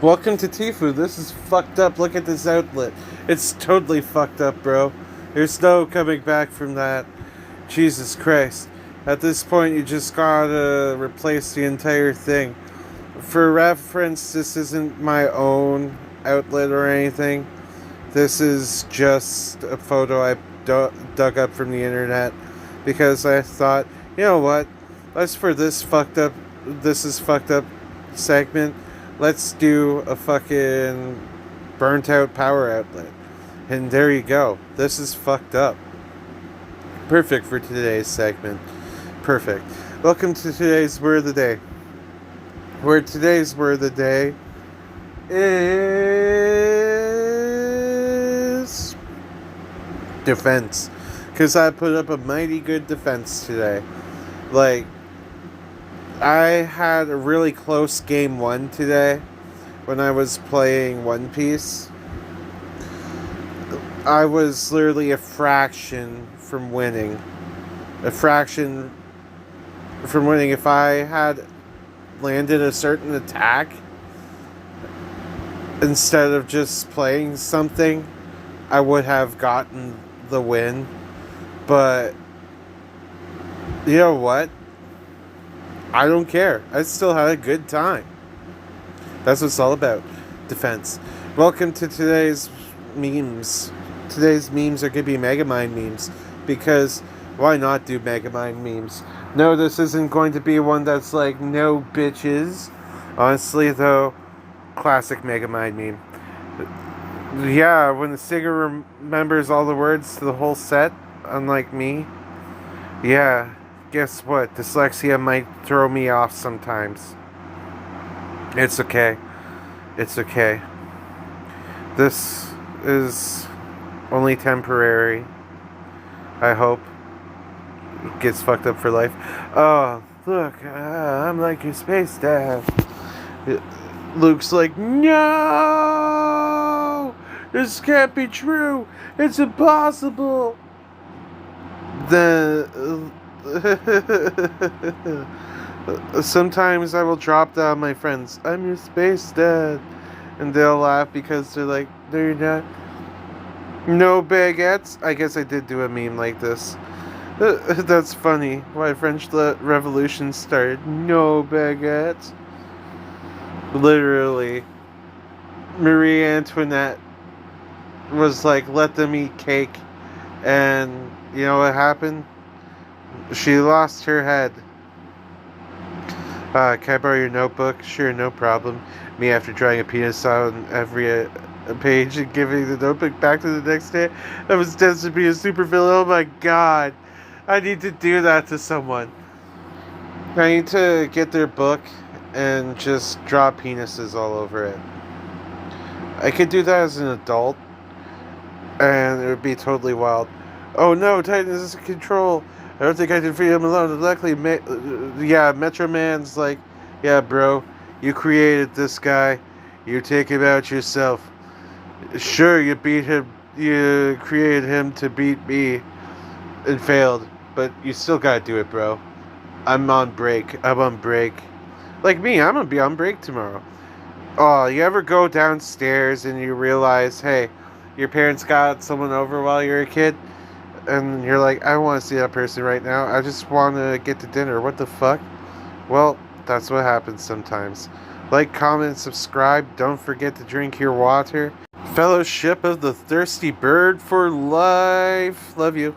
Speaker 1: Welcome to Tfue. This is fucked up. Look at this outlet. It's totally fucked up, bro. There's no coming back from that. Jesus Christ. At this point, you just gotta replace the entire thing. For reference, this isn't my own outlet or anything. This is just a photo I dug up from the internet because I thought, you know what? Let's for this is fucked up segment. Let's do a fucking burnt out power outlet. And there you go. This is fucked up. Perfect for today's segment. Perfect. Welcome to today's word of the day. Today's word of the day is defense. Because I put up a mighty good defense today. Like, I had a really close game 1 today when I was playing One Piece. I was literally a fraction from winning. If I had landed a certain attack instead of just playing something, I would have gotten the win. But you know what? I don't care. I still had a good time. That's what it's all about. Defense. Welcome to today's memes. Today's memes are going to be Megamind memes. Because why not do Megamind memes? No, this isn't going to be one that's like, no bitches. Honestly, though, classic Megamind meme. Yeah, when the singer remembers all the words to the whole set, unlike me. Yeah. Guess what? Dyslexia might throw me off sometimes. It's okay. It's okay. This is only temporary. I hope. It gets fucked up for life. Oh, look. I'm like your space dad. Luke's like, no! This can't be true. It's impossible. Sometimes I will drop that on my friends. I'm your space dad. And they'll laugh because they're like, no, you're not. No baguettes? I guess I did do a meme like this. That's funny. Why French Revolution started. No baguettes. Literally. Marie Antoinette was like, let them eat cake. And you know what happened? She lost her head. Can I borrow your notebook? Sure, no problem. Me after drawing a penis on every page and giving the notebook back to the next day. I was destined to be a supervillain. Oh my god. I need to do that to someone. I need to get their book and just draw penises all over it. I could do that as an adult. And it would be totally wild. Oh no, Titan is in control. I don't think I can free him alone. Luckily, Metro Man's like, yeah, bro, you created this guy. You take him out yourself. Sure, you beat him. You created him to beat me and failed. But you still gotta do it, bro. I'm on break. Like me, I'm gonna be on break tomorrow. Oh, you ever go downstairs and you realize, hey, your parents got someone over while you're a kid? And you're like, I don't want to see that person right now. I just want to get to dinner. What the fuck? Well, that's what happens sometimes. Like, comment, subscribe. Don't forget to drink your water. Fellowship of the Thirsty Bird for life. Love you.